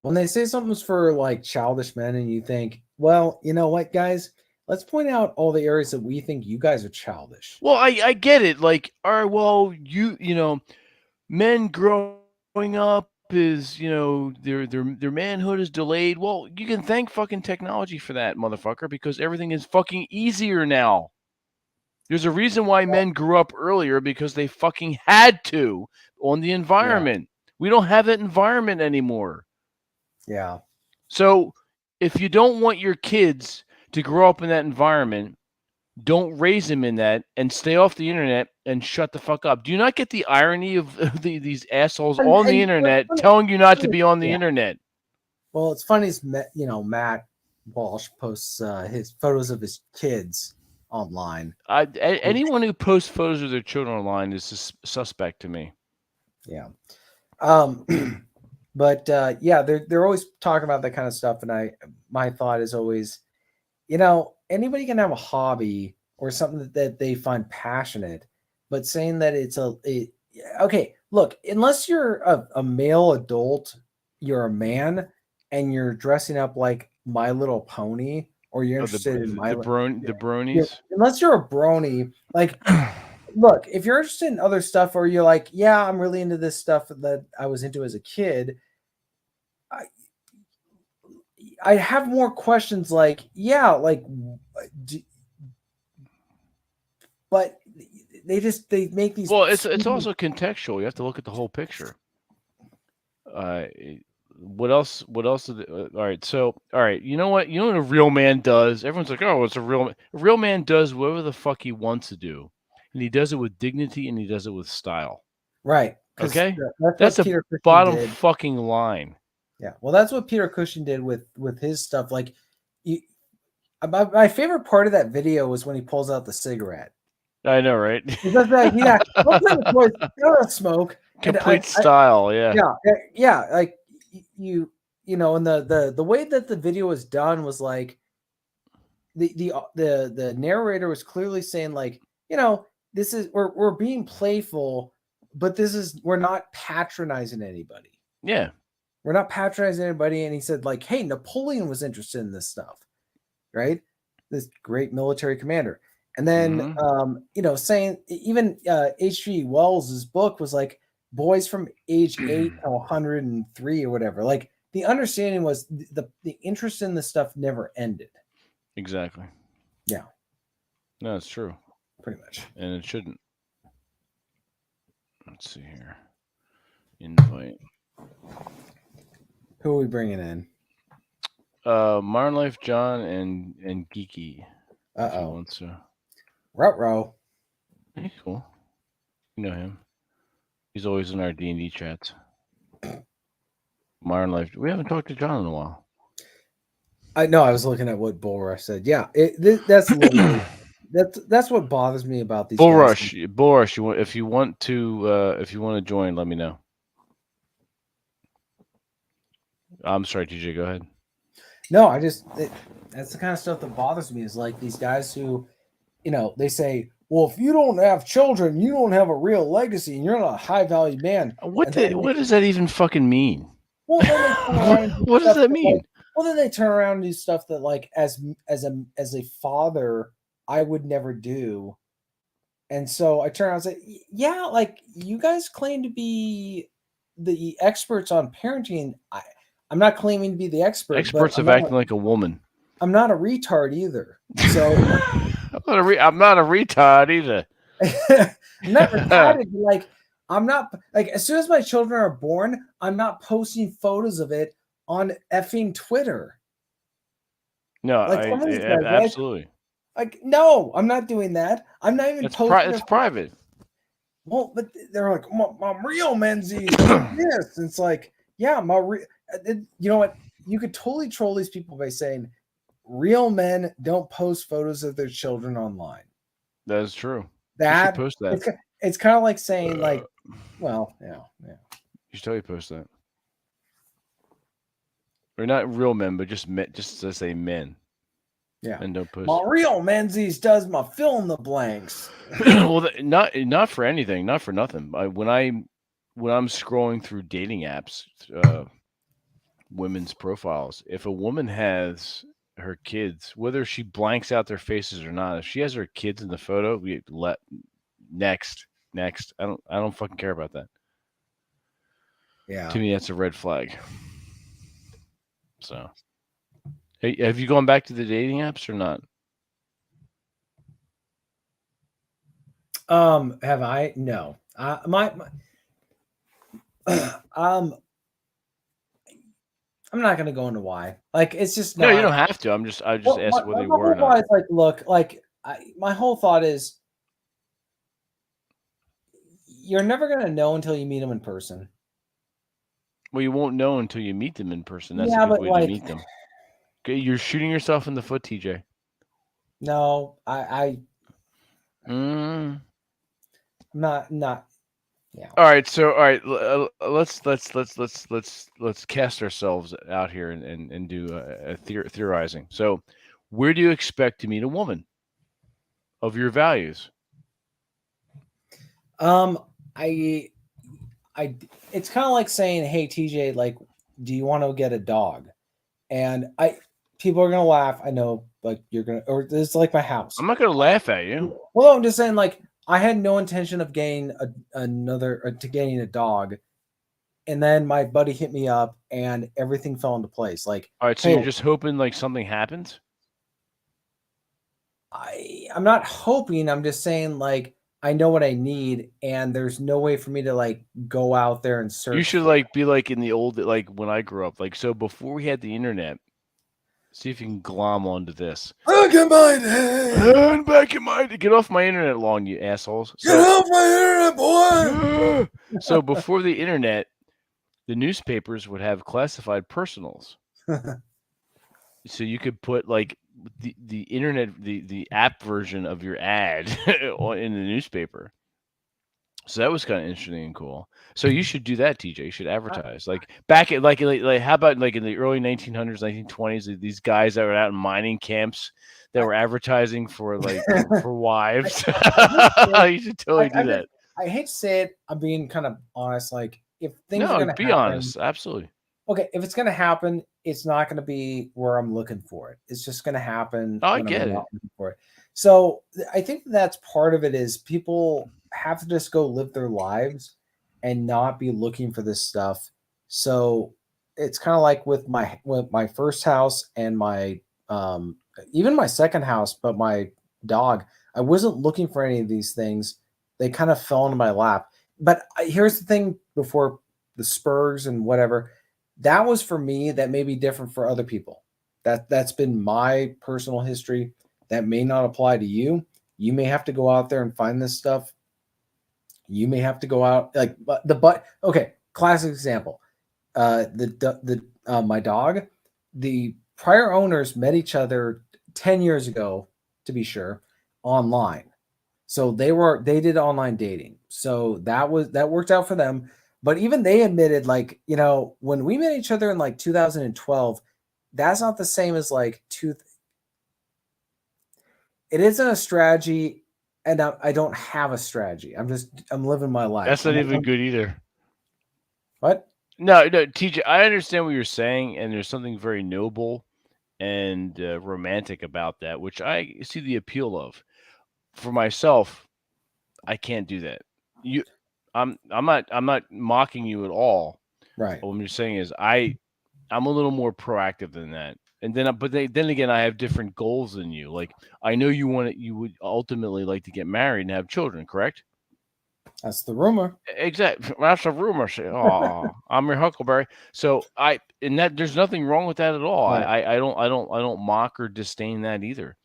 When they say something's for like childish men, and you think, well, you know what, guys, let's point out all the areas that we think you guys are childish. Well, I get it. Like, all right, well, men growing up is, their manhood is delayed. Well, you can thank fucking technology for that, motherfucker, because everything is fucking easier now. There's a reason why men grew up earlier, because they fucking had to on the environment. Yeah. We don't have that environment anymore. Yeah. So if you don't want your kids to grow up in that environment, don't raise them in that, and stay off the internet and shut the fuck up. Do you not get the irony of these assholes on the internet telling you not to be on the internet? Well, it's funny, Matt Walsh posts his photos of his kids online. Anyone who posts photos of their children online is suspect to me. Yeah. But they're always talking about that kind of stuff, and my thought is always, anybody can have a hobby or something that they find passionate, but saying that it's okay, look, unless you're a male adult, you're a man, and you're dressing up like My Little Pony, or you're interested in the bronies. Unless you're a brony, like, look, if you're interested in other stuff, or you're like, yeah, I'm really into this stuff that I was into as a kid, I have more questions, like, but they make these. Well, it's also contextual. You have to look at the whole picture. What else? All right. You know what a real man does? Everyone's like, oh, it's a real man. A real man does whatever the fuck he wants to do, and he does it with dignity, and he does it with style. Right. Okay. That's the bottom fucking line. Yeah. Well, that's what Peter Cushing did with his stuff. Like, my favorite part of that video was when he pulls out the cigarette. I know, right? Because smoke. Complete style, yeah. Yeah. Like, and the way that the video was done was like, the narrator was clearly saying, like, this is we're being playful, but we're not patronizing anybody. Yeah. We're not patronizing anybody. And he said, like, hey, Napoleon was interested in this stuff, right? This great military commander. And then, saying even H.G. Wells' book was like, boys from age 8 to 103 or whatever. Like, the understanding was the interest in this stuff never ended. Exactly. Yeah. No, it's true. Pretty much. And it shouldn't. Let's see here. Invite. Who are we bringing in? Modern Life John and Geeky. Uh-oh. So. Ruh-roh. He's cool. You know him. He's always in our D&D chats. Modern Life. We haven't talked to John in a while. I know. I was looking at what Bull Rush said. Yeah, that's literally, that's what bothers me about these. Bull Rush. If you want to join, let me know. I'm sorry, TJ. Go ahead. No, that's the kind of stuff that bothers me. Is like these guys who, they say, well, if you don't have children, you don't have a real legacy, and you're not a high value man. What does that even fucking mean? Well, what does that mean? Then they turn around and do stuff that, like, as a father, I would never do. And so I turn around and say, yeah, like, you guys claim to be the experts on parenting. I'm not claiming to be the expert. Experts of acting like a woman. I'm not a retard either. So I'm not a retard either. I'm not retarded. Like, I'm not like, as soon as my children are born, I'm not posting photos of it on effing Twitter. No, Like, absolutely. Like, no, I'm not doing that. I'm not even posting. It's private. Well, but they're like, my real Menzies. Yes, it's like, yeah, you know what? You could totally troll these people by saying, real men don't post photos of their children online. That is true. That you should post that. It's kind of like saying, like, well, yeah. You should totally post that. Or not real men, but just to say men. Yeah. And don't post. My real Menzies does my fill in the blanks. Well, not for anything, not for nothing. When I'm scrolling through dating apps, women's profiles, if a woman has her kids, whether she blanks out their faces or not, if she has her kids in the photo, we let next. I don't fucking care about that. Yeah. To me, that's a red flag. So, hey, have you gone back to the dating apps or not? Have I? No. I'm not gonna go into why. Like, it's just not. No, you don't have to. I just asked whether you were or not. Is like, look, like, my whole thought is, you're never gonna know until you meet them in person. Well, you won't know until you meet them in person. That's a good way to meet them. Okay, you're shooting yourself in the foot, TJ. No, Mm. not. Yeah. All right. So, all right. Let's cast ourselves out here and do theorizing. So, where do you expect to meet a woman of your values? It's kind of like saying, "Hey, TJ, like, do you want to get a dog?" And people are gonna laugh. I know, like, you're gonna, or it's like my house. I'm not gonna laugh at you. Well, I'm just saying, like, I had no intention of getting getting a dog, and then my buddy hit me up, and everything fell into place. Like, all right, so you're just hoping like something happens. I'm not hoping. I'm just saying, like, I know what I need, and there's no way for me to, like, go out there and search. You should like be like in the old, like when I grew up, like, so before we had the internet. See if you can glom onto this. Back in my day. Back in my day. Get off my internet lawn, you assholes. Get off my internet, boy. So before the internet, the newspapers would have classified personals. So you could put like the internet, the app version of your ad in the newspaper. So that was kind of interesting and cool. So you should do that, TJ. You should advertise. Like back at like how about like in the early 1900s, 1920s, these guys that were out in mining camps that were advertising for like for wives. You should totally do that. I hate to say it. I'm being kind of honest. Like, if things are going to be honest, absolutely. Okay, if it's going to happen, it's not going to be where I'm looking for it. It's just going to happen. Oh, I get it. For it. So I think that's part of it is people have to just go live their lives and not be looking for this stuff. So it's kind of like with my first house and my even my second house, but my dog, I wasn't looking for any of these things. They kind of fell into my lap. But here's the thing, before the Spurs and whatever, that was for me. That may be different for other people. That's been my personal history. That may not apply to you. You may have to go out there and find this stuff. You may have to go out like okay, classic example. My dog, the prior owners met each other 10 years ago, to be sure, online. So they did online dating. So that worked out for them. But even they admitted, like, you know, when we met each other in like 2012, that's not the same as like it isn't a strategy. And I don't have a strategy. I'm living my life. That's not even good either. What? No, TJ, I understand what you're saying, and there's something very noble and romantic about that, which I see the appeal of. For myself, I can't do that. I'm not mocking you at all. Right. What I'm just saying is I'm a little more proactive than that. And then, then again, I have different goals than you. Like, I know you would ultimately like to get married and have children, correct? That's the rumor. Exactly. That's a rumor. Oh, I'm your Huckleberry. So there's nothing wrong with that at all. Right. I don't mock or disdain that either.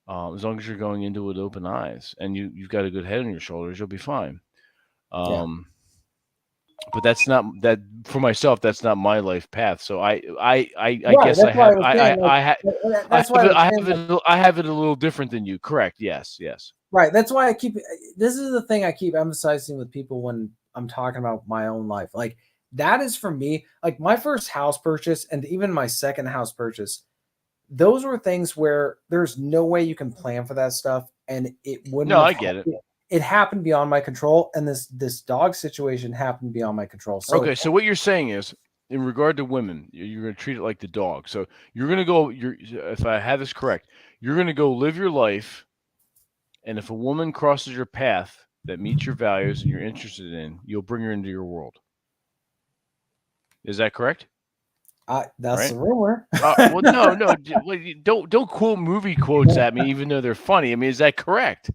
As long as you're going into it with open eyes and you've got a good head on your shoulders, you'll be fine. But that's not that for myself. That's not my life path. So I guess I have it a little different than you. Correct. Yes. Right. That's why this is the thing I keep emphasizing with people when I'm talking about my own life. Like, that is for me, like my first house purchase and even my second house purchase. Those were things where there's no way you can plan for that stuff. And it wouldn't. No, I get it. It happened beyond my control. And this dog situation happened beyond my control. So, okay. So what you're saying is, in regard to women, you're going to treat it like the dog. So you're going to go, if I have this correct, you're going to go live your life. And if a woman crosses your path that meets your values and you're interested in, you'll bring her into your world. Is that correct? That's a rumor. Well, no, don't quote movie quotes at me, even though they're funny. I mean, is that correct?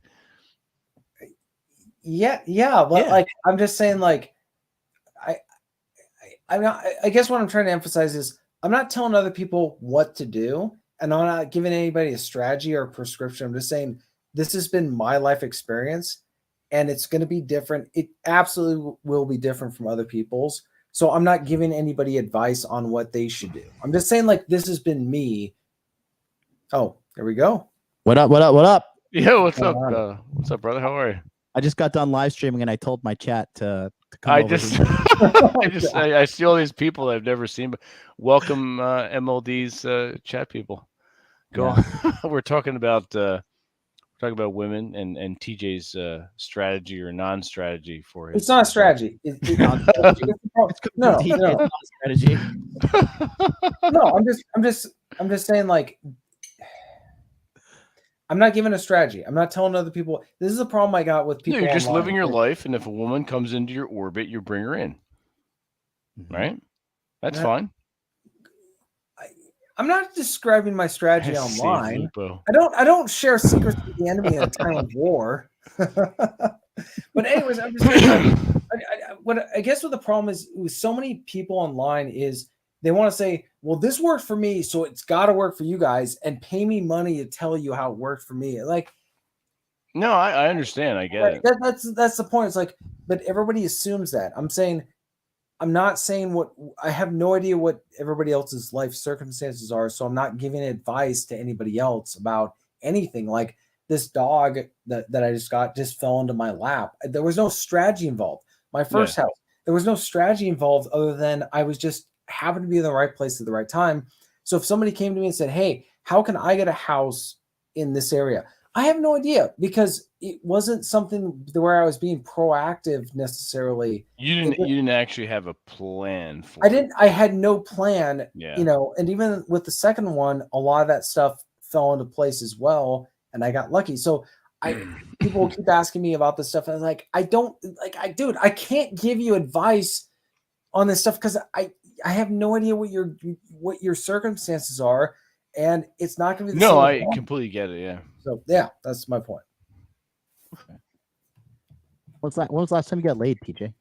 Yeah, but like I'm just saying, like I guess what I'm trying to emphasize is I'm not telling other people what to do, and I'm not giving anybody a strategy or a prescription. I'm just saying this has been my life experience, and it's going to be different. It absolutely will be different from other people's. So I'm not giving anybody advice on what they should do. I'm just saying, like, this has been me. Oh, there we go. What up? Yeah, what's up? What's up, brother? How are you? I just got done live streaming and I told my chat to come over. I see all these people I've never seen, but welcome MLD's chat people. Go on. We're talking about women and TJ's strategy or non-strategy for his. It's not a strategy. It's not strategy. No, I'm just saying, like, I'm not giving a strategy. I'm not telling other people. This is a problem I got with people. No, you're just living your life, and if a woman comes into your orbit, you bring her in. Right? That's fine. I'm not describing my strategy online. I don't share secrets with the enemy in a time of war. But anyways, I'm just saying, I guess what the problem is with so many people online is they want to say, well, this worked for me, so it's got to work for you guys, and pay me money to tell you how it worked for me. Like, no, I understand. I get it. That's the point. It's like, but everybody assumes that. I'm not saying I have no idea what everybody else's life circumstances are, so I'm not giving advice to anybody else about anything. Like, this dog that I just got just fell into my lap. There was no strategy involved. My first house, there was no strategy involved other than I was just happened to be in the right place at the right time. So if somebody came to me and said, hey, how can I get a house in this area? I have no idea, because it wasn't something where I was being proactive necessarily. You didn't actually have a plan for I had no plan, and even with the second one, a lot of that stuff fell into place as well, and I got lucky. So people keep asking me about this stuff, and I'm like, I can't give you advice on this stuff because I have no idea what your circumstances are, and it's not going to be the same. I completely get it. Yeah. So yeah, that's my point. Okay. When was the last time you got laid, TJ?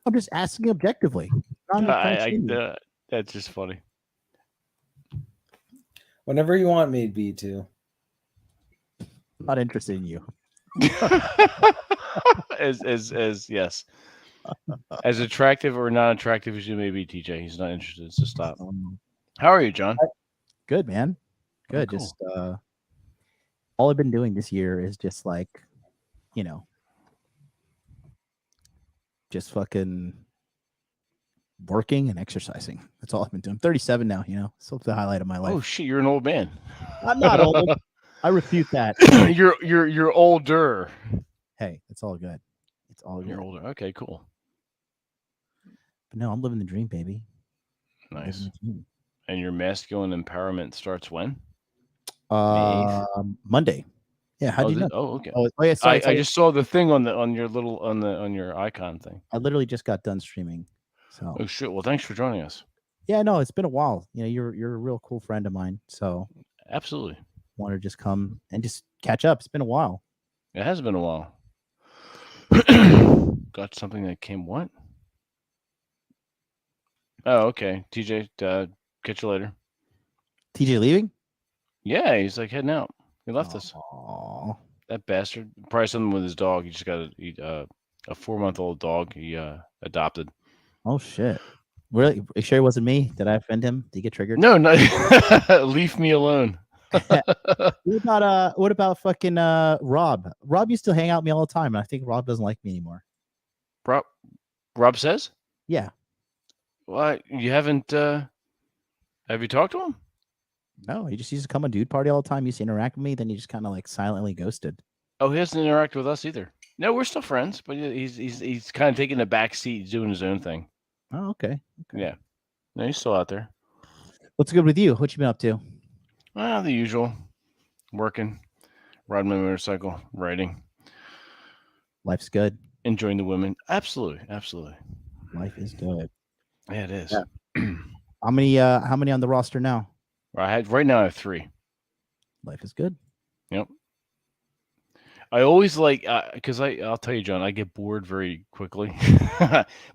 I'm just asking objectively. That's just funny. Whenever you want me to be to. Not interested in you. as yes. As attractive or not attractive as you may be, TJ, he's not interested. So stop. How are you, John? Good, man. Good. Oh, cool. Just all I've been doing this year is just like, just fucking working and exercising. That's all I've been doing. I'm 37 now, still the highlight of my life. Oh shit, you're an old man. I'm not old. I refute that. You're older. Hey, it's all good. It's all good. You're older. Okay, cool. But no, I'm living the dream, baby. Nice. And your masculine empowerment starts when? Monday. Yeah. How do you know? Oh, okay. Oh, yeah, sorry, I just saw the thing on your icon thing. I literally just got done streaming. So Oh shit! Well, thanks for joining us. yeah, no, it's been a while. You know, you're a real cool friend of mine. So Absolutely, want to just come and just catch up. It's been a while. it has been a while. Got something that came. What? Oh, okay. TJ, catch you later. TJ leaving? Yeah, he's like heading out. He left us. Aw. That bastard. Probably something with his dog. He just got a 4-month-old dog he adopted. Oh shit. Really? Are you sure it wasn't me? Did I offend him? Did he get triggered? No, no. Leave me alone. What about fucking Rob? Rob used to hang out with me all the time, and I think Rob doesn't like me anymore. Rob says? Yeah. What? You haven't have you talked to him? No, he just used to come on dude party all the time. He used to interact with me, then he just kind of like silently ghosted. Oh, he hasn't interacted with us either. No, we're still friends, but he's kind of taking the back seat, doing his own thing. Oh, okay. Yeah. No, he's still out there. What's good with you? What you been up to? The usual. Working, riding my motorcycle, writing, Life's good. enjoying the women. Absolutely, absolutely. Life is good. Yeah, it is. Yeah. How many on the roster now? Right now I have 3. Life is good. Yep. I always like because I'll tell you, John, I get bored very quickly,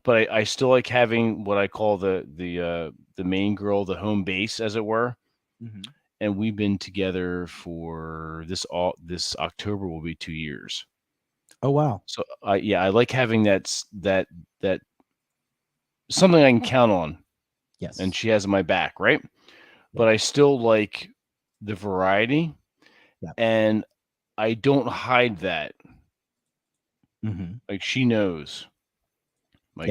but I still like having what I call the main girl, the home base, as it were. Mm-hmm. And we've been together for this October will be 2 years. Oh wow! So I like having that something I can count on. Yes, and she has my back, right? Yeah. But I still like the variety, and I don't hide that. Mm-hmm. Like she knows. Like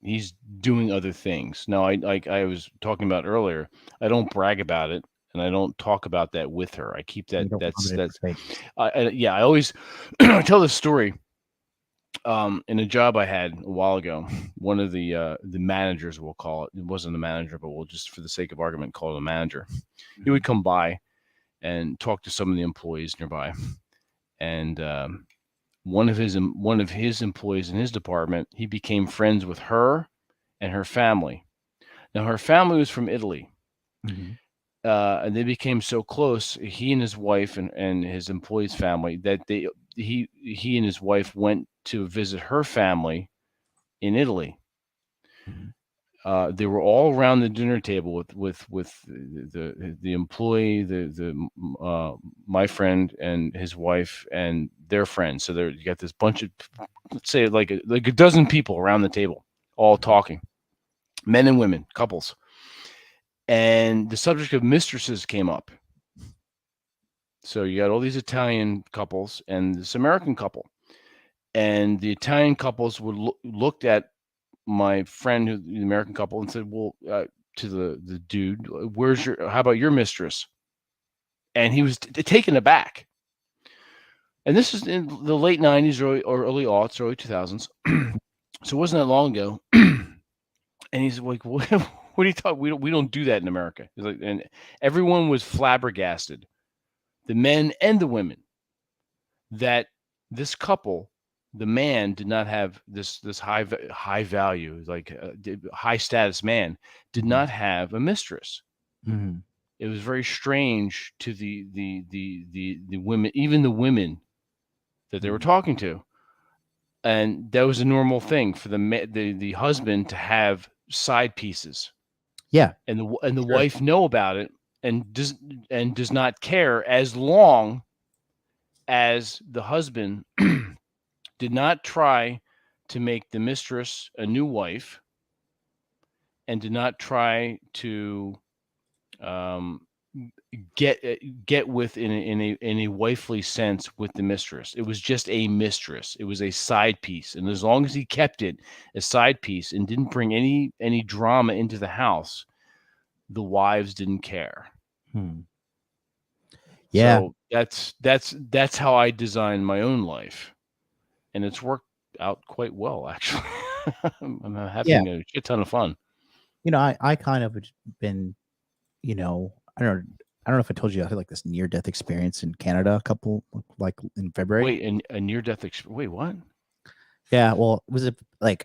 he's doing other things. Now, I was talking about earlier, I don't brag about it, and I don't talk about that with her. I keep that. I always tell this story. In a job I had a while ago, one of the managers, we'll call it. It wasn't a manager, but we'll just, for the sake of argument, call it a manager. He would come by and talk to some of the employees nearby, and one of his employees in his department, he became friends with her and her family. Now, her family was from Italy, and they became so close. He and his wife and his employee's family that he and his wife went to visit her family in Italy. They were all around the dinner table with the employee, my friend and his wife and their friends. So you got this bunch of, let's say like a dozen people around the table, all talking, men and women, couples. And the subject of mistresses came up. So you got all these Italian couples and this American couple, and the Italian couples looked at my friend, the American couple, and said, "Well, to the dude, how about your mistress?" And he was taken aback. And this is in the late 90s or early aughts, early 2000s. So it wasn't that long ago. And he's like, "What are you talking? We don't do that in America." He's like, and everyone was flabbergasted, the men and the women, that this couple, the man did not have this high value, like high status man, did not have a mistress. Mm-hmm. It was very strange to the women, even the women that they were talking to, and that was a normal thing for the husband to have side pieces. Yeah, and the wife know about it and does not care, as long as the husband did not try to make the mistress a new wife and did not try to get with in a wifely sense with the mistress. It was just a mistress. It was a side piece, and as long as he kept it a side piece and didn't bring any drama into the house, the wives didn't care. Yeah, so that's how I designed my own life, and it's worked out quite well, actually. I'm having a shit ton of fun. You know, I kind of been, you know, I don't know if I told you I had like this near-death experience in Canada in February. Wait, a near-death experience? Wait, what? Yeah, well, it was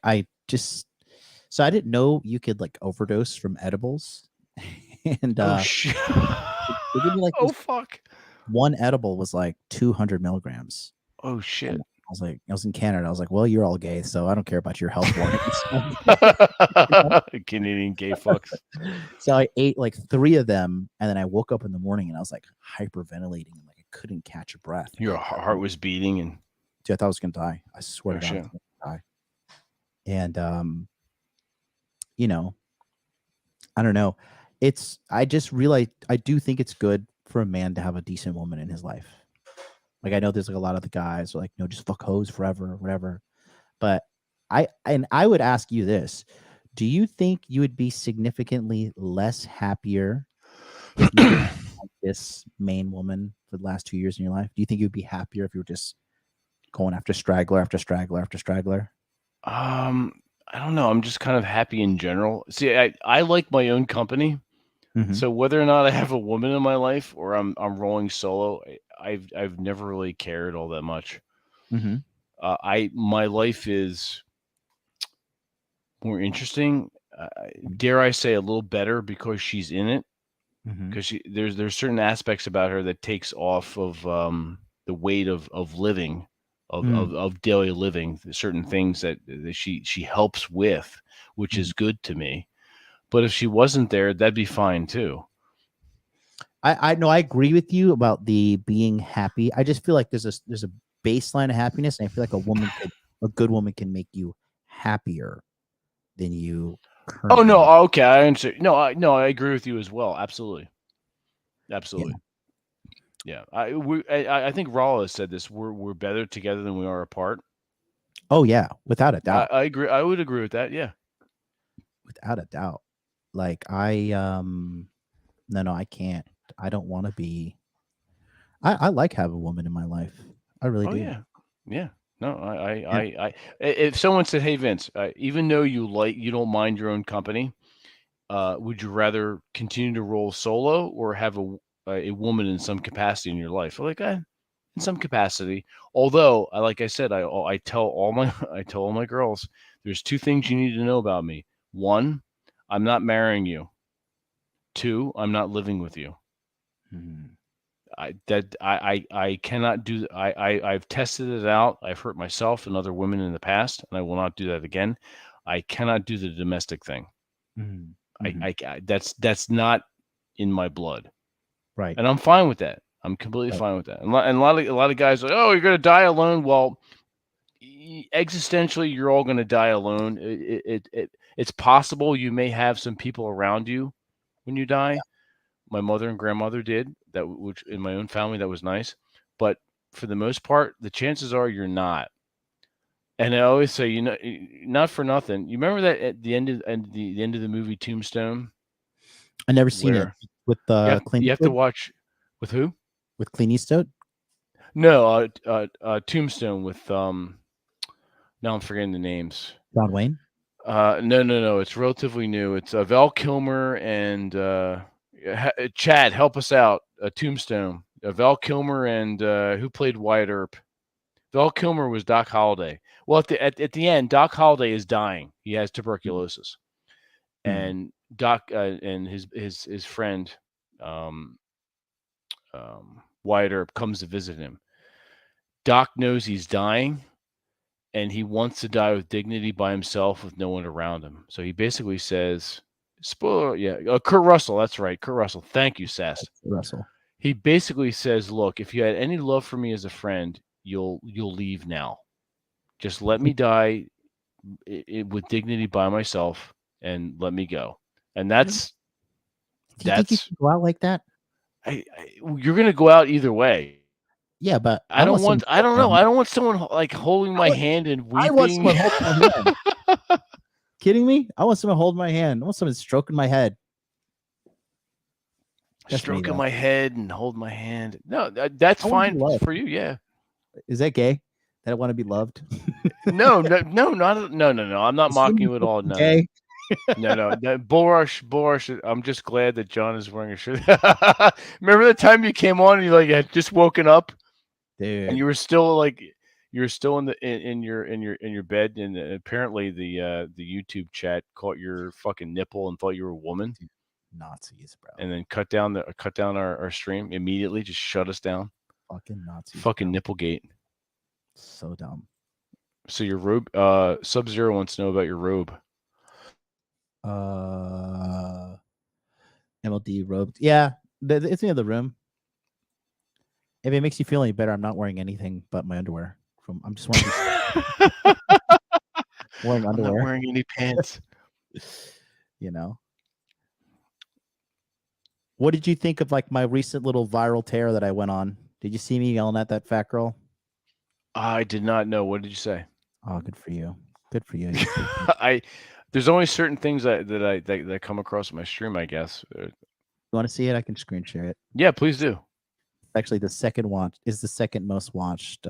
I just so I didn't know you could like overdose from edibles, and Oh shit! they give me, like, Oh this- fuck! one edible was like 200 milligrams. Oh shit! And I was in Canada. I was like, well, you're all gay, so I don't care about your health warnings. Canadian gay fucks. So I ate like 3 of them, and then I woke up in the morning and I was like hyperventilating, and like I couldn't catch a breath. Your heart was beating, and Dude, I thought I was gonna die. I swear Oh, to God, I shit. was gonna die. And you know, I don't know. I just realized I do think it's good for a man to have a decent woman in his life. Like I know there's like a lot of the guys are like, no, just fuck hoes forever, or whatever. But I would ask you this: do you think you would be significantly less happier if you had this main woman for the last 2 years in your life? Do you think you'd be happier if you were just going after straggler after straggler after straggler? I don't know. I'm just kind of happy in general. See, I like my own company. Mhm. So whether or not I have a woman in my life or I'm rolling solo, I've never really cared all that much. Mhm. My life is more interesting. Dare I say a little better because she's in it. Mhm. Because there's certain aspects about her that takes off of the weight of living, of daily living. There's certain things that she helps with, which is good to me. But if she wasn't there, that'd be fine too. I know I agree with you about the being happy. I just feel like there's a baseline of happiness, and I feel like a good woman can make you happier than you Oh currently no, are. okay, I understand. No, I agree with you as well. Absolutely. Yeah. I think Rala has said this. We're better together than we are apart. Oh yeah, without a doubt. I agree. I would agree with that. Yeah. Without a doubt. Like no, I can't. I don't want to be. I like having a woman in my life. I really Oh do. yeah. Yeah. No, if someone said, "Hey Vince, even though you don't mind your own company, would you rather continue to roll solo or have a woman in some capacity in your life?" I'm like, in some capacity. Although, like I said, I tell all my girls, there's 2 things you need to know about me. 1, I'm not marrying you. 2, I'm not living with you. Mhm. I cannot do. I've tested it out. I've hurt myself and other women in the past, and I will not do that again. I cannot do the domestic thing. Mhm. That's not in my blood, Right. and I'm fine with that. I'm completely fine with that. And a lot of guys are like, oh, you're gonna die alone. Well, existentially, you're all gonna die alone. It's possible you may have some people around you when you die. My mother and grandmother did that, which in my own family, that was nice. But for the most part, the chances are you're not. And I always say, not for nothing. You remember that at the end of the end of the movie Tombstone, I never seen it where with Clint you have to Eastwood. watch with who? With Clint Eastwood. No, Tombstone with now I'm forgetting the names. John Wayne. No. It's relatively new. It's Val Kilmer and Chad. Help us out. Tombstone. Val Kilmer and who played Wyatt Earp? Val Kilmer was Doc Holliday. Well, at the end, Doc Holliday is dying. He has tuberculosis, and Doc and his friend Wyatt Earp comes to visit him. Doc knows he's dying, and he wants to die with dignity by himself with no one around him. So he basically says, spoiler, Kurt Russell, that's right, Kurt Russell. Thank you, Sass. Russell. He basically says, look, if you had any love for me as a friend, you'll leave now. Just let me die with dignity by myself and let me go. And that's Do you think you can go out like that? you're gonna go out either way. Yeah, but I don't know. I don't want someone like holding my hand and weeping. I want someone holding my hand. Kidding me? I want someone holding my hand. I want someone stroking my head. Stroking my head and hold my hand. No, that's fine for you. Yeah. Is that gay? That I want to be loved? No. I'm not mocking you at all. No. Gay? No. Borash. I'm just glad that John is wearing a shirt. Remember the time you came on and you had just woken up, dude, and you were still like, you're still in your bed, and apparently the YouTube chat caught your fucking nipple and thought you were a woman. Nazis, bro. And then cut down our stream immediately. Just shut us down. Fucking Nazis. Fucking Nipplegate. So dumb. So your robe. Sub-Zero wants to know about your robe. MLD robe. Yeah, it's in the other room. If it makes you feel any better, I'm not wearing anything but my underwear. I'm just wearing underwear. I'm not wearing any pants. You know. What did you think of like my recent little viral tear that I went on? Did you see me yelling at that fat girl? I did not know. What did you say? Oh, good for you. Good for you. There's only certain things that come across my stream, I guess. You want to see it? I can screen share it. Yeah, please do. Actually, the second most watched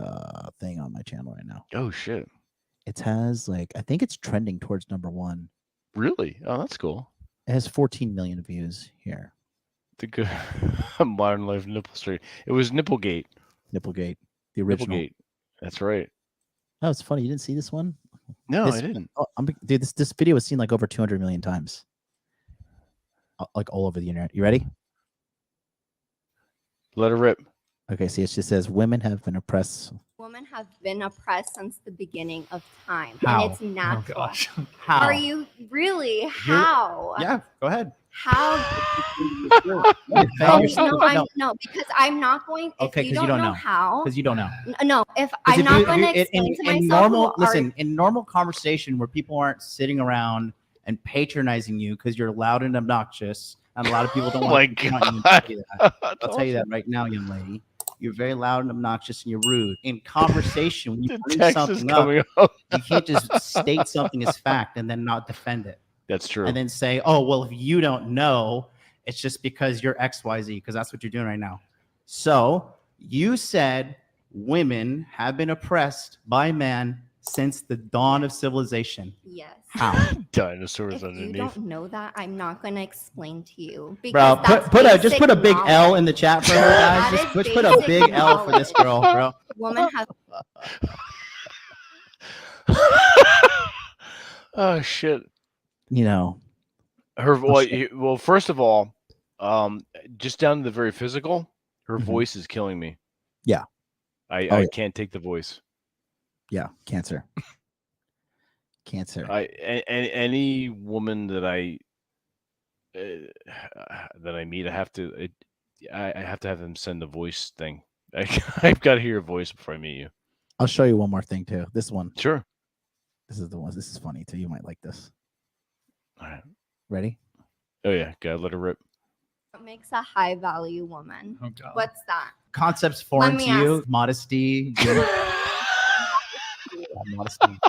thing on my channel right now. Oh shit! It has like I think it's trending towards #1. Really? Oh, that's cool. It has 14 million views here. The good Modern Life Nipple Street. It was Nipplegate. Nipplegate, the original. Nipplegate. That's right. Oh, it's funny. You didn't see this one? No, I didn't. Oh, dude, this video was seen like over 200 million times, like all over the internet. You ready? Let her rip. Okay, see, it just says women have been oppressed. Women have been oppressed since the beginning of time, How? and it's natural. Oh gosh. How? Are you really? How? Yeah, go ahead. How? No, No, because I'm not going. If Okay, you 'cause don't know how. Because you don't know. No, if I'm not going to explain to myself. In normal conversation where people aren't sitting around and patronizing you because you're loud and obnoxious, and a lot of people don't Oh want my to God. tell you that. I'll tell you that right now, young lady. You're very loud and obnoxious, and you're rude. In conversation, when you The bring text is something coming up, up. you can't just state something as fact and then not defend it. That's true. And then say, oh, well, if you don't know, it's just because you're XYZ, because that's what you're doing right now. So you said women have been oppressed by man since the dawn of civilization. Yes. How? Dinosaurs If you underneath. don't know that, I'm not going to explain to you. Bro, Because just put a big L in the chat for her, guys. That Just is put a basic big L for this girl, bro. Women have. Oh shit. You know, Well, first of all, just down to the very physical, her Mhm. voice is killing me. Yeah. I can't take the voice. yeah, cancer. Cancer. Any woman that I meet, I have to have them send the voice thing. I've got to hear your voice before I meet you. I'll show you one more thing too. This one. Sure. This is the one. This is funny too. You might like this. All right. Ready? Oh yeah, gotta let her rip. What makes a high value woman? Oh god. What's that? Concepts foreign Let to me you. Modesty. Modesty.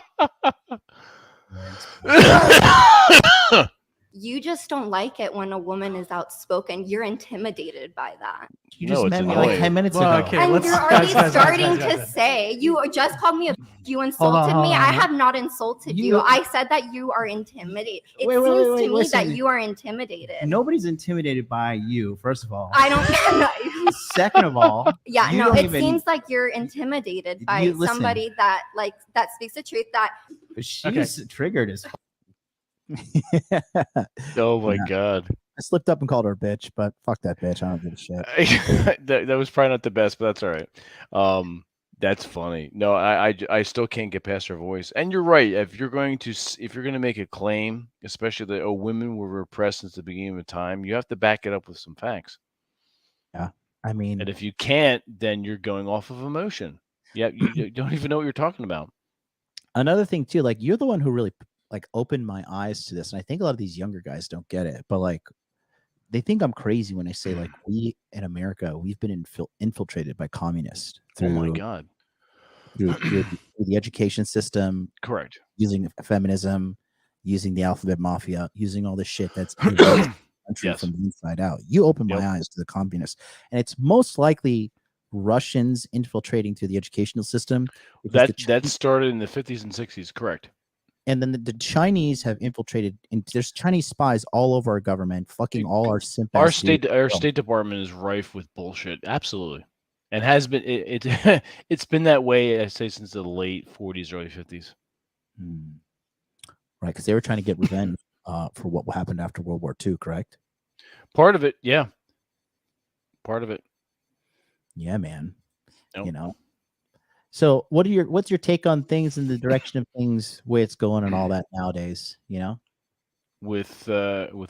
You just don't like it when a woman is outspoken. You're intimidated by that. You No, just it's met me like annoying. 10 minutes Well, ago. okay. And let's- you're already guys, starting guys. to say, you just called me you insulted hold me. on. I have not insulted you. You- I said that you are intimidated. It Wait, seems to me listen. that you are intimidated. Nobody's intimidated by you, first of all. I don't. Second of all, Yeah, you no, don't it even- seems like you're intimidated by You- listen. somebody that speaks the truth. That she's triggered as Oh my Yeah. god. I slipped up and called her a bitch, but fuck that bitch. I don't give a shit. that was probably not the best, but that's all right. That's funny. No, I still can't get past her voice. And you're right. If you're going to make a claim, especially that women were repressed since the beginning of time, you have to back it up with some facts. I mean, And if you can't, then you're going off of emotion. Yeah, you don't even know what you're talking about. another thing too, like you're the one who really like opened my eyes to this, and I think a lot of these younger guys don't get it, but like they think I'm crazy when I say like we in America we've been infiltrated by communists Oh my through, god. through the education system, Correct. using feminism, using the alphabet mafia, using all this shit that's in the country Yes. from the inside out. You open my Yep. eyes to the communists, and it's most likely Russians infiltrating through the educational system. because the That started in the 50s and 60s. Correct. And then the Chinese have infiltrated, and there's Chinese spies all over our government, fucking all our simp. Our State Department is rife with bullshit. Absolutely. and has been it's been that way, I say, since the late 40s, early 50s. Right, because they were trying to get revenge for what happened after World War II, correct? Part of it, yeah. Part of it. Yeah, man. Nope. You know. So what's your take on things in the direction of things, where it's going and all that nowadays, you know? With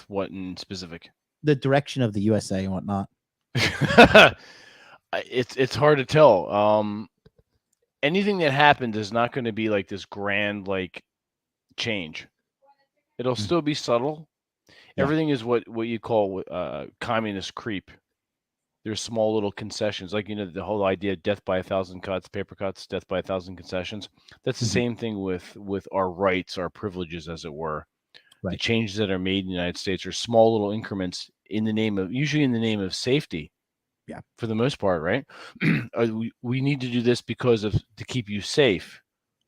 what in specific? The direction of the USA and whatnot. It's hard to tell. Anything that happens is not going to be like this grand like change. It'll still be subtle. Yeah. Everything is what you call communist creep. There's small little concessions, like the whole idea of death by 1,000 cuts, paper cuts, death by 1,000 concessions. That's the same thing with our rights, our privileges, as it were. Right. The changes that are made in the United States are small little increments usually in the name of safety. Yeah. For the most part, right? we need to do this to keep you safe.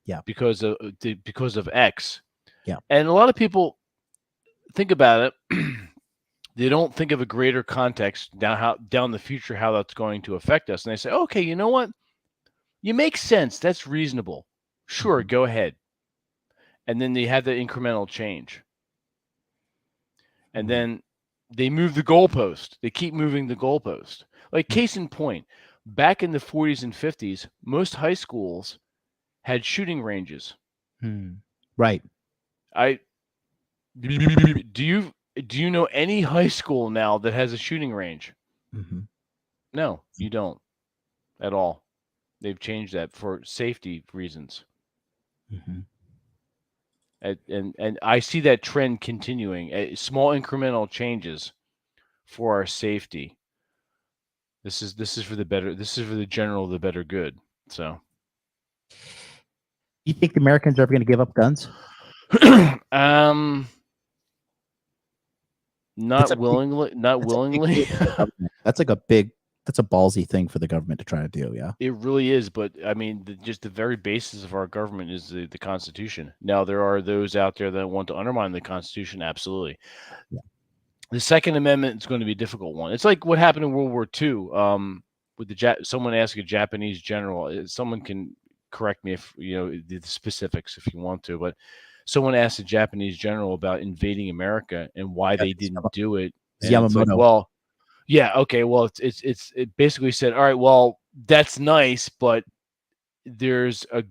Yeah. Because of X. Yeah. And a lot of people think about it. They don't think of a greater context down the future, how that's going to affect us. And they say, okay, you know what? You make sense. That's reasonable. Sure, go ahead. And then they have the incremental change. And then they move the goalpost. They keep moving the goalpost. Like case in point, back in the 40s and 50s, most high schools had shooting ranges. Right. Do you know any high school now that has a shooting range? No, you don't at all. They've changed that for safety reasons. And I see that trend continuing. Small incremental changes for our safety. This is for the better. This is for the general, the better good. So, you think the Americans are ever going to give up guns? Not willingly. That's like a big. That's a ballsy thing for the government to try to do. Yeah, it really is. But I mean, just the very basis of our government is the Constitution. Now there are those out there that want to undermine the Constitution. Absolutely. Yeah. The Second Amendment is going to be a difficult one. It's like what happened in World War II. With someone asked a Japanese general. Someone can correct me if the specifics if you want to, but someone asked a Japanese general about invading America and why they didn't do it. Yamamoto. It's like, well, yeah, okay, well, it basically said, all right, well, that's nice, but there's a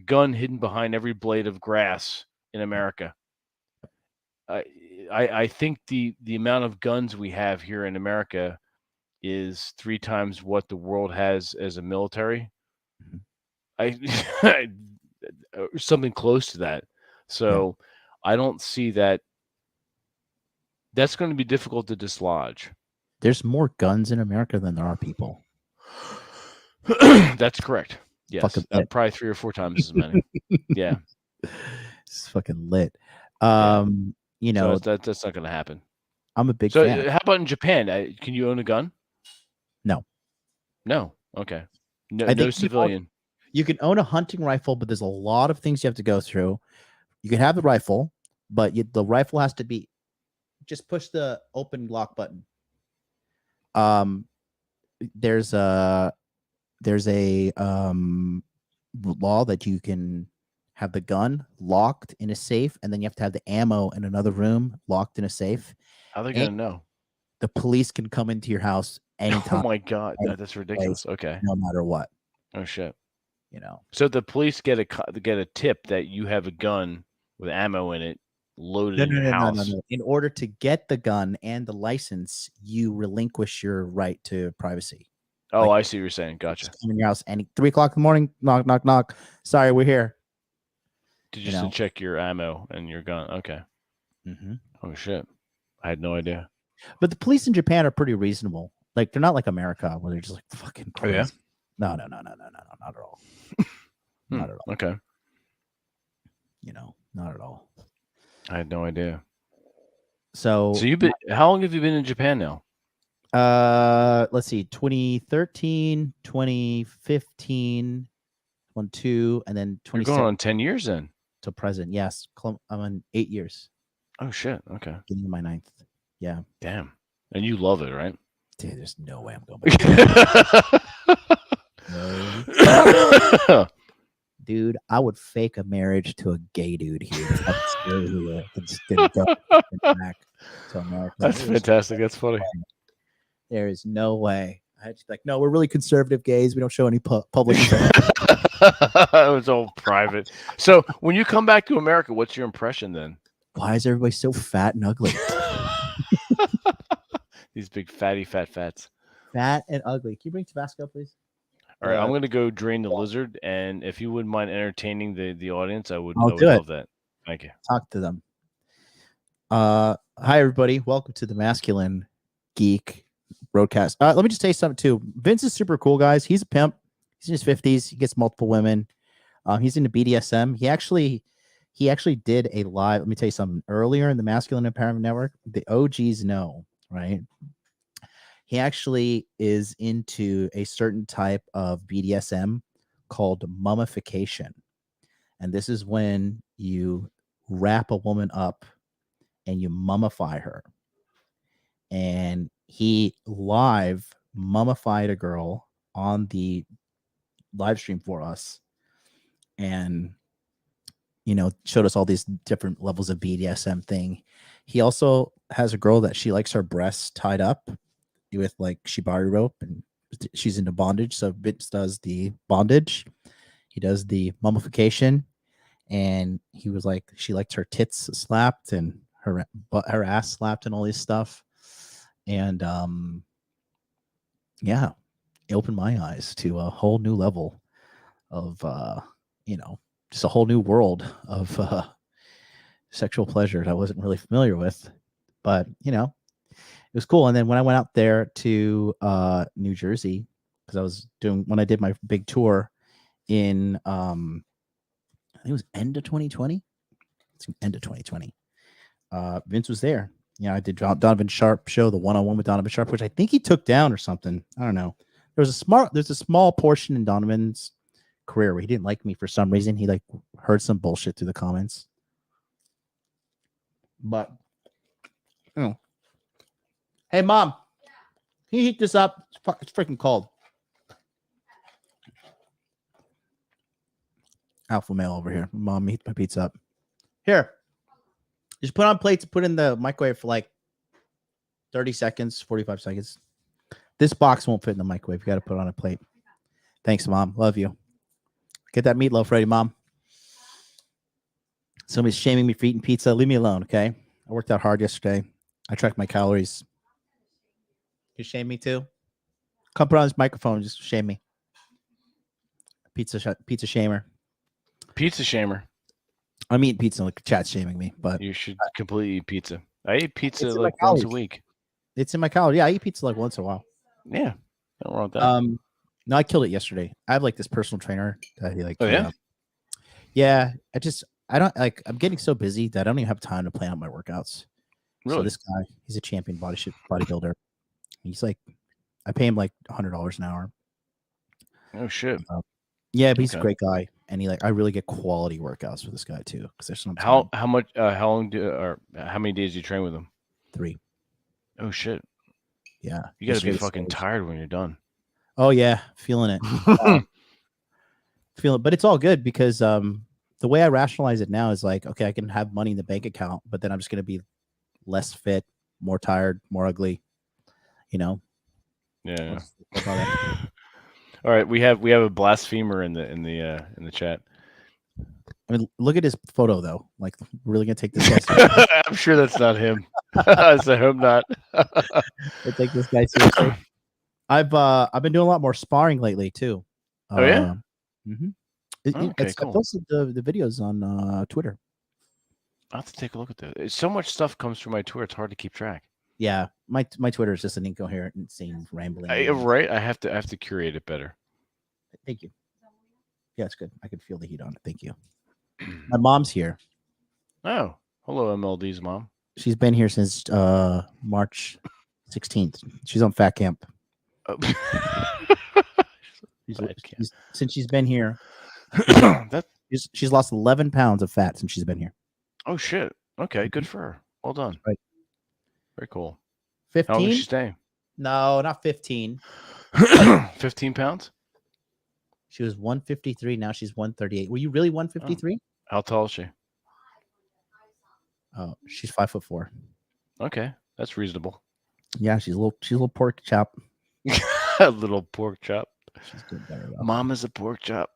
gun hidden behind every blade of grass in America. I think the amount of guns we have here in America is 3 times what the world has as a military. Something close to that. So I don't see that. That's going to be difficult to dislodge. There's more guns in America than there are people. That's correct. Yes, probably 3 or 4 times as many. Yeah, it's fucking lit. So that's not going to happen. I'm a big fan. How about in Japan? Can you own a gun? No. Okay. No civilian. You can own a hunting rifle, but there's a lot of things you have to go through. You can have the rifle, but the rifle has to be. Just push the open lock button. There's a law that you can have the gun locked in a safe, and then you have to have the ammo in another room locked in a safe. How are they gonna know? The police can come into your house anytime. Oh my god, that's ridiculous. Okay, no matter what. Oh shit. So the police get a tip that you have a gun with ammo in it loaded in your house. No. In order to get the gun and the license, you relinquish your right to privacy. Oh, I see what you're saying. Gotcha. Come in your house any 3 o'clock in the morning. Knock, knock, knock. Sorry, we're here. To check your ammo and your gun. Okay. Oh shit! I had no idea. But the police in Japan are pretty reasonable. Like they're not like America where they're just like fucking crazy. Oh, yeah? No, not at all. Not at all. Okay. Not at all. I had no idea. So how long have you been in Japan now? Let's see, 2013, 2015, 2, and then 20. You're going on 10 years then. To present, yes. I'm on 8 years. Oh shit. Okay. Getting my 9th. Yeah. Damn. And you love it, right? Dude, there's no way I'm going back. No. Dude, I would fake a marriage to a gay dude here. Back to America. That's fantastic. That's funny. There is no way. I had to be like, no, we're really conservative gays. We don't show any public. It was all private. So when you come back to America, what's your impression then? Why is everybody so fat and ugly? These big fats. Fat and ugly. Can you bring Tabasco, please? All right, I'm going to go drain the lizard, and if you wouldn't mind entertaining the audience, I would I'll love that. Thank you. Talk to them. Hi, everybody. Welcome to the Masculine Geek broadcast. Let me just tell you something, too. Vince is super cool, guys. He's a pimp. He's in his 50s. He gets multiple women. He's into BDSM. He actually did a live, let me tell you something, earlier in the Masculine Empowerment Network. The OGs know, right? He actually is into a certain type of BDSM called mummification. And this is when you wrap a woman up and you mummify her. And he live mummified a girl on the live stream for us. And, you know, showed us all these different levels of BDSM thing. He also has a girl that she likes her breasts tied up with like shibari rope, and she's into bondage. So Vince does the bondage, he does the mummification, and he was like, she liked her tits slapped and her ass slapped and all this stuff. And yeah, it opened my eyes to a whole new level of you know, just a whole new world of sexual pleasure that I wasn't really familiar with. But you know, it was cool. And then when I went out there to New Jersey, because when I did my big tour in I think it was end of 2020. It's end of 2020. Vince was there. Yeah, I did Donovan Sharp show, the one-on-one with Donovan Sharp, which I think he took down or something. I don't know. There's a small portion in Donovan's career where he didn't like me for some reason. He like heard some bullshit through the comments. But you know. Hey, Mom, can you heat this up? It's freaking cold. Alpha male over here. Mom, heat my pizza up. Here. Just put on plates and put in the microwave for like 30 seconds, 45 seconds. This box won't fit in the microwave. You got to put it on a plate. Thanks, Mom. Love you. Get that meatloaf ready, Mom. Somebody's shaming me for eating pizza. Leave me alone, okay? I worked out hard yesterday. I tracked my calories. You shame me too? Come put on this microphone and just shame me. Pizza shamer. Pizza shamer. I'm eating pizza, like chat's shaming me, but you should completely eat pizza. I eat pizza like once a week. It's in my calories. Yeah, I eat pizza like once in a while. Yeah, nothing wrong with that. No, I killed it yesterday. I have like this personal trainer that he like. Oh yeah. Yeah, I don't like. I'm getting so busy that I don't even have time to plan out my workouts. Really? So this guy, he's a champion bodybuilder. He's like, I pay him like $100 an hour. Oh shit. Yeah, but he's a great guy, and I really get quality workouts for this guy too. Because there's some how long how many days do you train with him? 3. Oh shit. Yeah, you gotta be fucking tired when you're done. Oh yeah, feeling it. But it's all good because the way I rationalize it now is like, okay, I can have money in the bank account, but then I'm just gonna be less fit, more tired, more ugly. You know. Yeah. All right, we have a blasphemer in the chat. I mean, look at his photo though. Like, we're really gonna take this guy. I'm sure that's not him. I hope not. I take this guy seriously. I've been doing a lot more sparring lately too. Oh yeah. Cool. I posted the videos on Twitter. I'll have to take a look at that. So much stuff comes through my Twitter; it's hard to keep track. Yeah, my Twitter is just an incoherent, insane rambling. Right, I have to curate it better. Thank you. Yeah, it's good. I can feel the heat on it. Thank you. My mom's here. Oh, hello, MLD's mom. She's been here since March 16th. She's on fat camp. Oh. Since she's been here, she's lost 11 pounds of fat since she's been here. Oh shit! Okay, good for her. Well done. Right. Very cool. 15. How long is she staying? No, not 15. 15 pounds? She was 153. Now she's 138. Were you really 153? How tall is she? Oh, she's 5'4". Okay, that's reasonable. Yeah, she's a little pork chop. A little pork chop. She's good better though. Mama's a pork chop.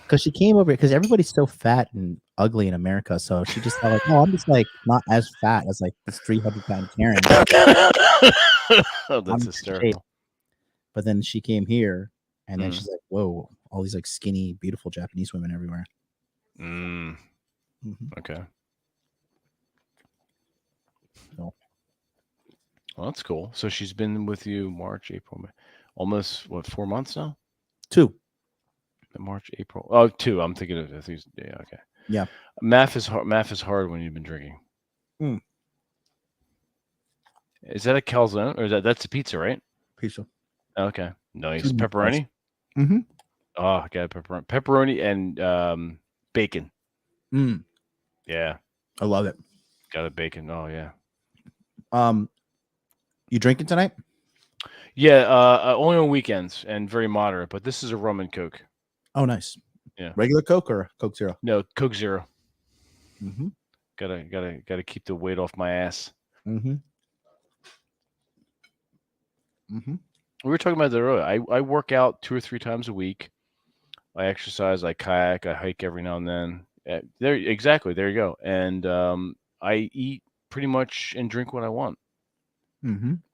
Because she came over because everybody's so fat and ugly in America. So she just thought like, oh, I'm just like not as fat as like this 300-pound Karen. Oh, that's hysterical. Shape. But then she came here and then she's like, whoa, all these like skinny, beautiful Japanese women everywhere. Okay. So. Well, that's cool. So she's been with you March, April, May. Almost, 4 months now? 2. March, April. Oh, 2. I'm thinking of, yeah, okay. Yeah. Math is hard when you've been drinking. Is that a calzone or that's a pizza, right? Pizza. Okay. Nice. Pepperoni? Mm-hmm. Oh, I got pepperoni. Pepperoni and bacon. Yeah. I love it. Got a bacon. Oh, yeah. You drinking tonight? Yeah, only on weekends and very moderate, but this is a rum and Coke. Oh, nice. Yeah. Regular Coke or Coke Zero? No, Coke Zero. Mm-hmm. Gotta keep the weight off my ass. Mm-hmm. We were talking about that earlier. I work out 2 or 3 times a week. I exercise, I kayak, I hike every now and then. There you go. And I eat pretty much and drink what I want.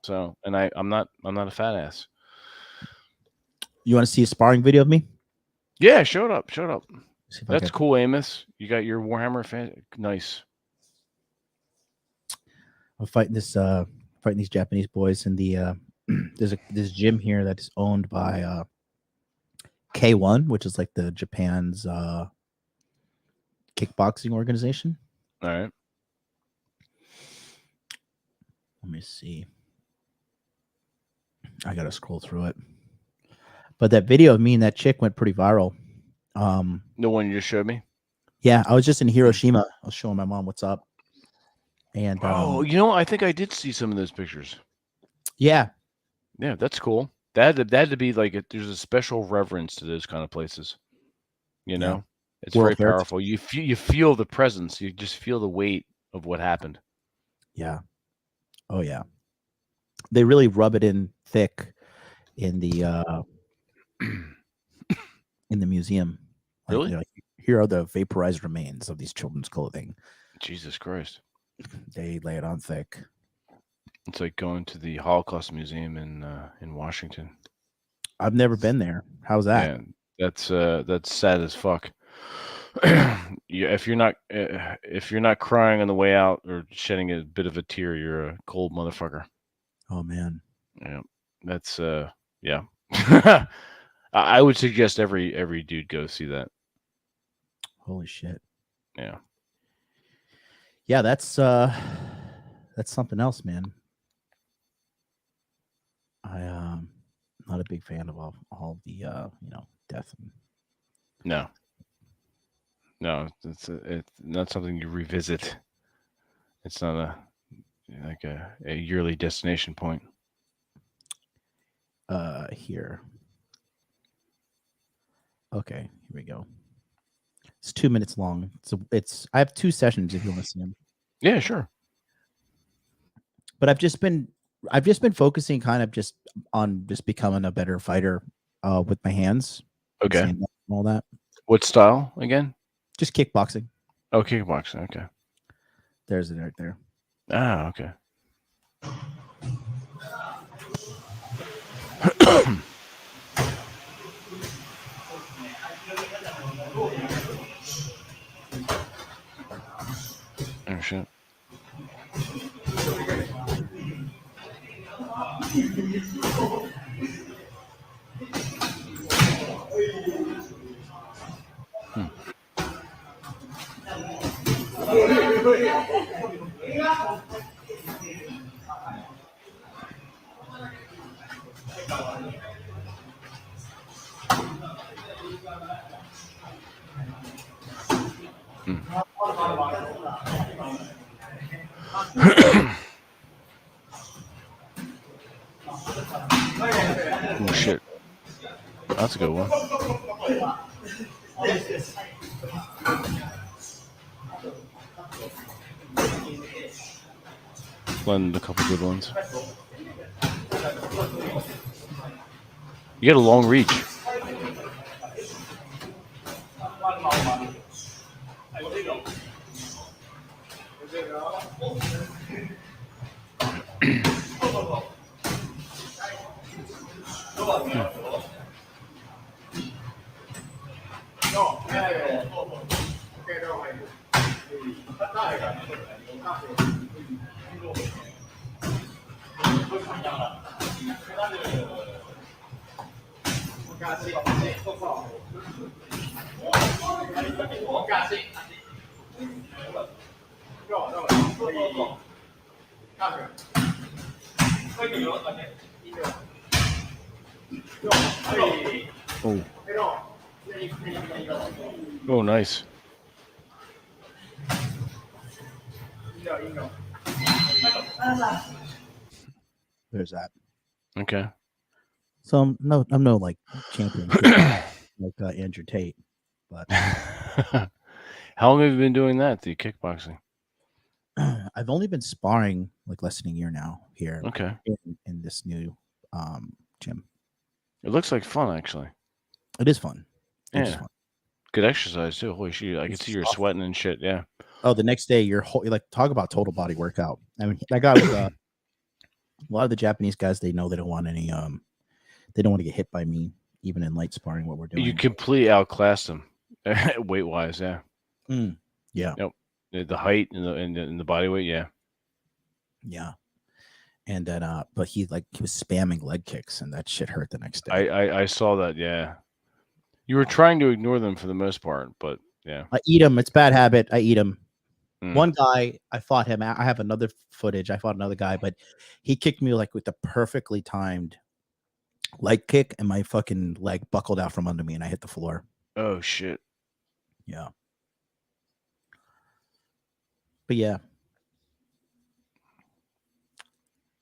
So, and I'm not a fat ass. You want to see a sparring video of me? Yeah, show it up. That's cool, Amos. You got your Warhammer fan. Nice. I'm fighting these Japanese boys in the there's this gym here that is owned by K1, which is like the Japan's kickboxing organization. All right. Let me see. I gotta scroll through it. But that video of me and that chick went pretty viral. The one you just showed me? Yeah, I was just in Hiroshima. I was showing my mom what's up. And I think I did see some of those pictures. Yeah. Yeah, that's cool. That had to be like there's a special reverence to those kind of places. You know? It's very powerful. You feel the presence. You just feel the weight of what happened. Yeah. Oh yeah. They really rub it in thick in the in the museum. Really? Here are the vaporized remains of these children's clothing. Jesus Christ. They lay it on thick. It's like going to the Holocaust Museum in Washington. I've never been there. How's that? Yeah, that's sad as fuck. If you're not crying on the way out or shedding a bit of a tear, you're a cold motherfucker. Oh man. Yeah. That's yeah. I would suggest every dude go see that. Holy shit. Yeah. Yeah, that's something else, man. I'm not a big fan of all the death. No, it's not something you revisit. It's not a yearly destination point. Here. Okay, here we go. It's 2 minutes long. I have 2 sessions if you want to see them. Yeah, sure. But I've just been focusing kind of just on just becoming a better fighter with my hands. Okay. And all that. What style again? Just kickboxing. Oh, kickboxing. Okay. There's it right there. Ah, okay. Oh shit. That's a good one. Blend a couple good ones. You got a long reach. Oh, nice. There's that. Okay. So I'm no like champion like Andrew Tate, but How long have you been doing that? The kickboxing? I've only been sparring like less than a year now here. Okay. In this new gym. It looks like fun, actually. It is fun. Yeah. It's fun. Good exercise too. Holy shit! I can see you're sweating and shit. Yeah. Oh, the next day you're like, talk about total body workout. I mean, that guy was a lot of the Japanese guys. They know they don't want any they don't want to get hit by me, even in light sparring. What we're doing, You completely outclassed them, weight wise. Yeah. Yeah. Yep. The height and the body weight. Yeah. Yeah. And then but he was spamming leg kicks, and that shit hurt the next day. I saw that. Yeah. You were trying to ignore them for the most part, but yeah. I eat them. It's bad habit. I eat them. Mm. One guy, I fought him. I have another footage. I fought another guy, but he kicked me like with the perfectly timed leg kick, and my fucking leg buckled out from under me, and I hit the floor. Oh shit. Yeah. But yeah.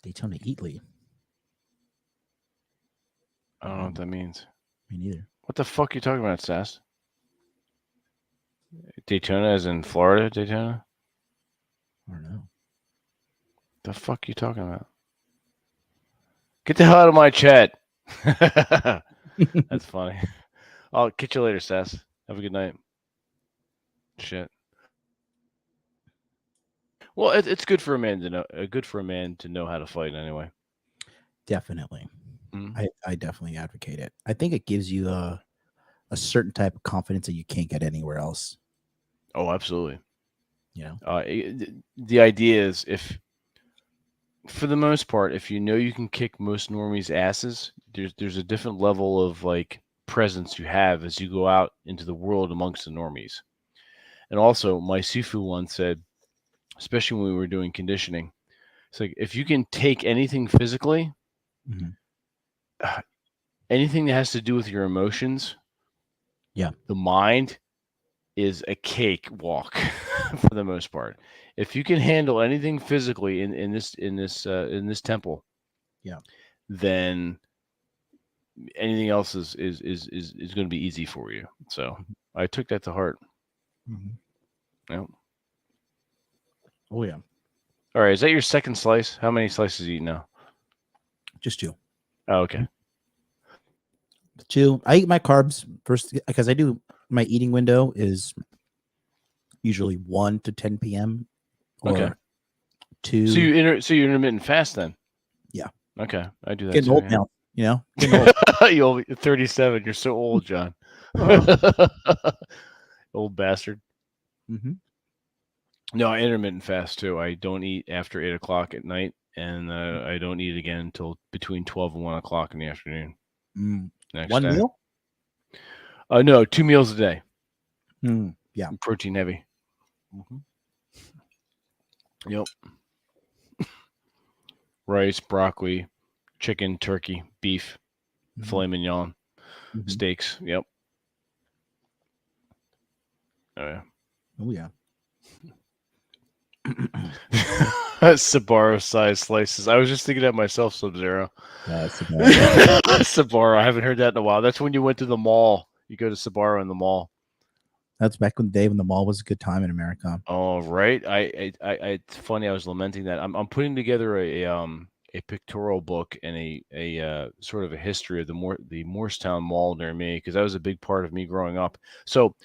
Daytona Eatley. I don't know what that means. Me neither. What the fuck are you talking about, Sass? Daytona as in Florida, Daytona? I don't know. The fuck you talking about? Get the hell out of my chat. That's funny. I'll catch you later, Sass. Have a good night. Shit. Well, it's good for a man to know. Good for a man to know how to fight anyway. Definitely. Mm. I definitely advocate it. I think it gives you a certain type of confidence that you can't get anywhere else. Oh, absolutely. You know, the idea is, if, for the most part, if you know you can kick most normies' asses, there's a different level of like presence you have as you go out into the world amongst the normies. And also, my Sifu once said, especially when we were doing conditioning, it's like, if you can take anything physically, anything that has to do with your emotions, the mind is a cakewalk for the most part. If you can handle anything physically in this temple, then anything else is going to be easy for you. So I took that to heart. Yep. Oh yeah. All right, is that your second slice? How many slices you eat now? Just 2. Oh, okay. 2. I eat my carbs first because I do. My eating window is usually 1 to 10 p.m. or Okay. 2. So you intermittent fast then? Yeah. Okay, I do that. Getting too, old now, you know. Getting old. You're 37. You're so old, John. Old bastard. No, I intermittent fast too. I don't eat after 8 o'clock at night, and I don't eat again until between 12 and 1 o'clock in the afternoon. Next One day. meal? No, 2 meals a day. Yeah. Protein heavy. Yep. Rice, broccoli, chicken, turkey, beef, filet mignon, steaks. Yep. Oh yeah. Oh yeah. Sbarro size slices. I was just thinking that myself, Sub-Zero. Sbarro. I haven't heard that in a while. That's when you went to the mall. You go to Sbarro in the mall. That's back when the day when the mall was a good time in America. Oh, right. It's funny. I was lamenting that. I'm putting together a pictorial book and a sort of a history of the Morristown Mall near me, because that was a big part of me growing up. So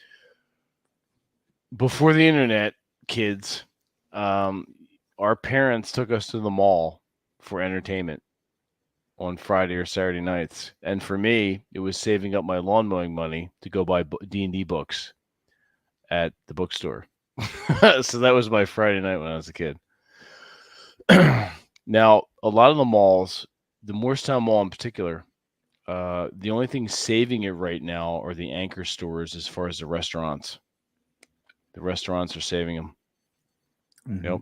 before the internet, kids, our parents took us to the mall for entertainment on Friday or Saturday nights, and for me, it was saving up my lawn mowing money to go buy D&D books at the bookstore. So that was my Friday night when I was a kid. Now, a lot of the malls, the Morristown Mall in particular, the only thing saving it right now are the anchor stores as far as the restaurants. The restaurants are saving them. Mhm. Yep.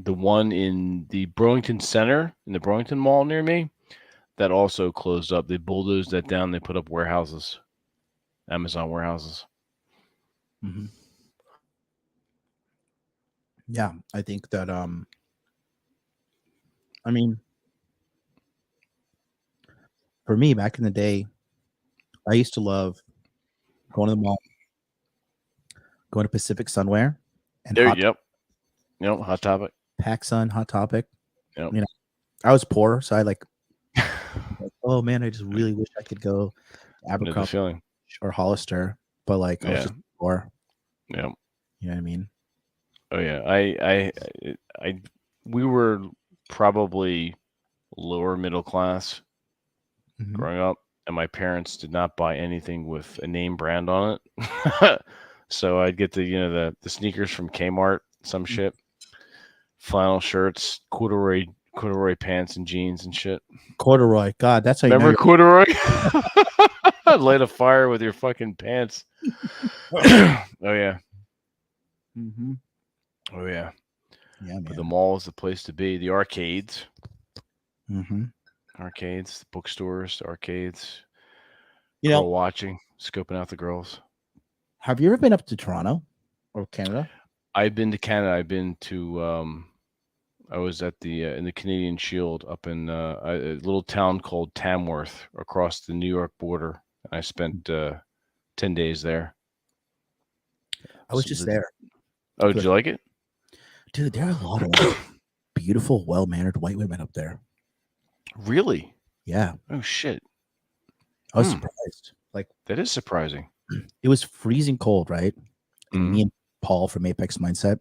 The one in the Burlington Center, in the Burlington Mall near me, that also closed up. They bulldozed that down. They put up warehouses, Amazon warehouses. Mhm. Yeah, I think that I mean, for me back in the day, I used to love going to the mall, going to Pacific Sunwear and There, yep, Hot Topic. PacSun, Hot Topic. Yep. You know, I was poor, so I like, oh man, I just really wish I could go to I know the Abercrombie feeling. or Hollister, but like I was Yeah. just poor. Yep. You know what I mean? Oh yeah, we were probably lower middle class Mhm. growing up, and my parents did not buy anything with a name brand on it. So I'd get the sneakers from Kmart, some shit, flannel shirts, corduroy pants and jeans and shit. Corduroy, God, that's how you know Remember corduroy? Light a fire with your fucking pants. Oh yeah. Mm-hmm. Oh yeah. Yeah, But man. the mall is the place to be. The arcades. Mm-hmm. Arcades, bookstores, arcades. You Girl know, watching, scoping out the girls. have you ever been up to Toronto or Canada? I've been to Canada. I've been to I was at the in the Canadian Shield up in a little town called Tamworth across the New York border. I spent 10 days there. I was So just there. Oh, did you like it? Dude, there are a lot of like, beautiful, well-mannered white women up there. Really? Yeah. Oh shit. I was surprised. Like, that is surprising. It was freezing cold, right? And me and Paul from Apex Mindset.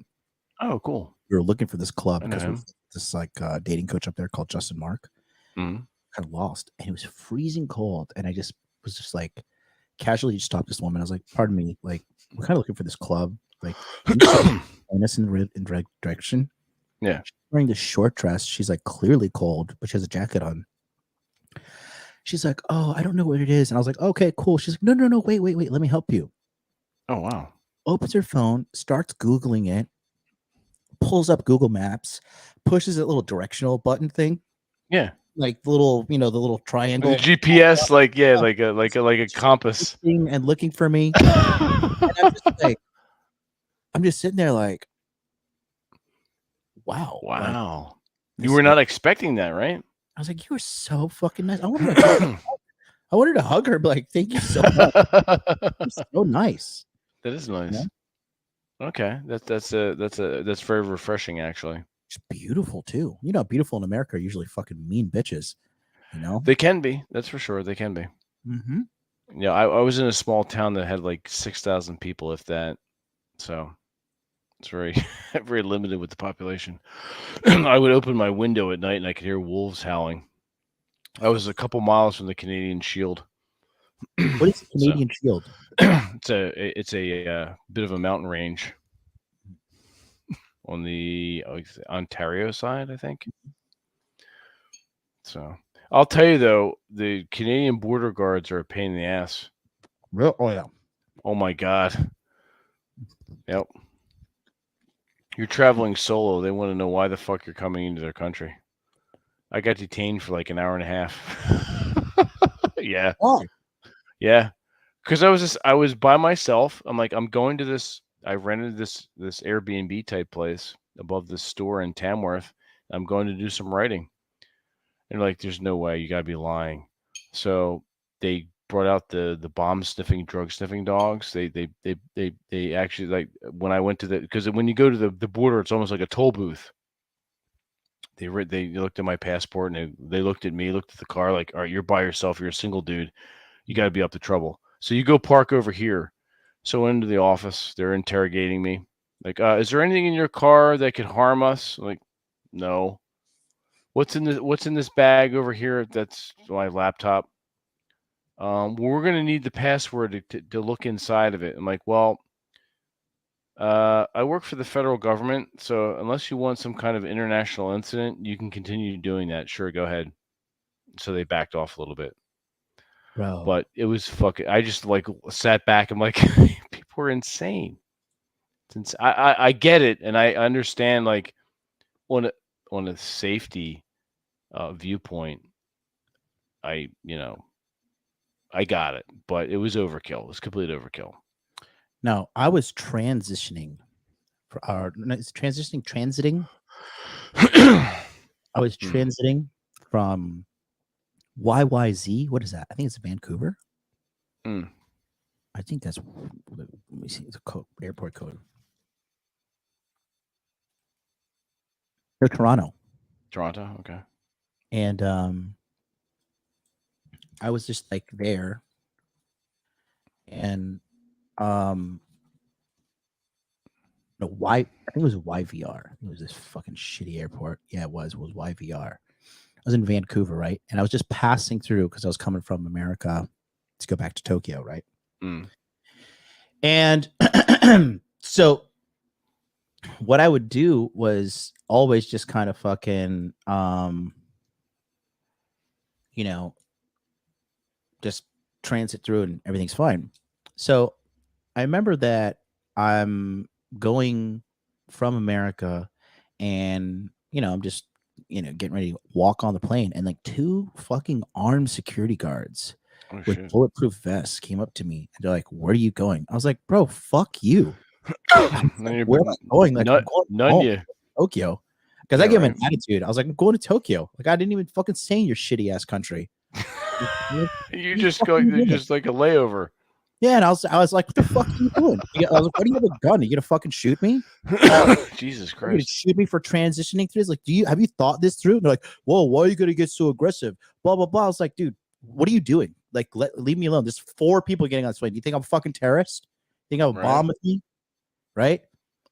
Oh, cool. We were looking for this club I know because him. this like dating coach up there called Justin Mark. Kind of lost, and it was freezing cold, and I just was just like casually just stopped this woman. I was like, "Pardon me, like we're kind of looking for this club. Like, can you point us in the direction?" Yeah. She's wearing this short dress. She's like clearly cold, but she has a jacket on. She's like, "Oh, I don't know what it is," and I was like, "Okay, cool." She's like, "No, wait, let me help you." Oh wow. Opens her phone, starts Googling it, pulls up Google Maps, pushes that little directional button thing. Yeah. Like the little, the little triangle. The GPS, like a compass. And looking for me. And I'm just sitting there like, wow. Wow. Like, You were not expecting that, right? I was like, you were so fucking nice. I wanted to hug her, but like, thank you so much. So nice. That is nice. Yeah. Okay. That's very refreshing, actually. It's beautiful too. You know, beautiful in America are usually fucking mean bitches. You know, They can be. That's for sure. They can be. mm-hmm. Yeah, I was in a small town that had like 6,000 people, if that. So it's very, very limited with the population. I would open my window at night and I could hear wolves howling. I was a couple miles from the Canadian Shield. What is the Canadian Shield? It's a bit of a mountain range on the Ontario side, I think. So I'll tell you though, the Canadian border guards are a pain in the ass. Oh yeah. Oh my god. Yep. You're traveling solo. They want to know why the fuck you're coming into their country. I got detained for like an hour and a half. Yeah. Why? Yeah. Because I was by myself. I'm like, I'm going to this I rented this Airbnb type place above the store in Tamworth. I'm going to do some writing. And like, there's no way, you gotta be lying. So they brought out the bomb sniffing, drug sniffing dogs. They actually, like, when I went to because when you go to the border, it's almost like a toll booth. They looked at my passport and they looked at me, looked at the car, like, all right, you're by yourself, you're a single dude, you got to be up to trouble. So you go park over here. So I went into the office, they're interrogating me, like, is there anything in your car that could harm us? I'm like, no. What's in this bag over here? That's my laptop. Well, we're gonna need the password to look inside of it. I'm like, well, I work for the federal government, so unless you want some kind of international incident, you can continue doing that. Sure, go ahead. So they backed off a little bit. Bro. But it was fucking. I just like sat back. I'm like, people are insane. Since I get it, and I understand, like, on a safety viewpoint, I got it, but it was overkill. It was complete overkill. No, I was transitioning. Transiting. I was transiting from YYZ. What is that? I think it's Vancouver. I think that's. Let me see the code, airport code. No, Toronto. Toronto, okay. And I was just like there, and no, I think it was YVR. It was this fucking shitty airport. Yeah, it was YVR. I was in Vancouver, right? And I was just passing through because I was coming from America to go back to Tokyo, right? And so what I would do was always just kind of fucking just transit through and everything's fine. So I remember that I'm going from America and, I'm just, getting ready to walk on the plane, and like 2 fucking armed security guards with bulletproof vests came up to me and they're like, "Where are you going?" I was like, "Bro, fuck you." Where am I going? Like, I'm going to Tokyo. Because I give him an attitude. I was like, "I'm going to Tokyo." Like, I didn't even fucking say in your shitty ass country. You just like a layover. Yeah, and I was like, "What the fuck are you doing?" I was like, "Why do you have a gun? Are you gonna fucking shoot me?" Jesus Are you gonna Christ! shoot me for transitioning through this? Like, have you thought this through? And they're like, "Whoa, why are you gonna get so aggressive?" Blah blah blah. I was like, "Dude, what are you doing? Like, leave me alone." There's 4 people getting on this plane. Do you think I'm a fucking terrorist? You think I have a bomb with me? Right?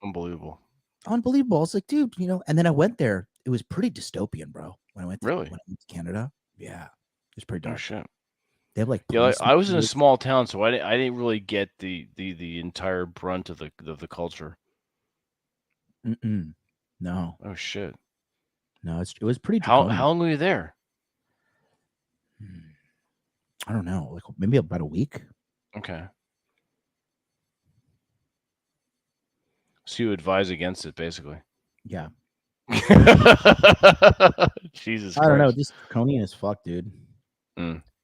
Unbelievable. I was like, dude, and then I went there. It was pretty dystopian, bro. When I went to Canada. Yeah. It was pretty dark. Oh shit. They have like I was in a small town, so I didn't really get the entire brunt of the culture. No. Oh shit. No, it was pretty How draconian. long were you there? I don't know, like maybe about a week. Okay. So you advise against it, basically. Yeah. Jesus Christ. I don't know, just draconian as fuck, dude.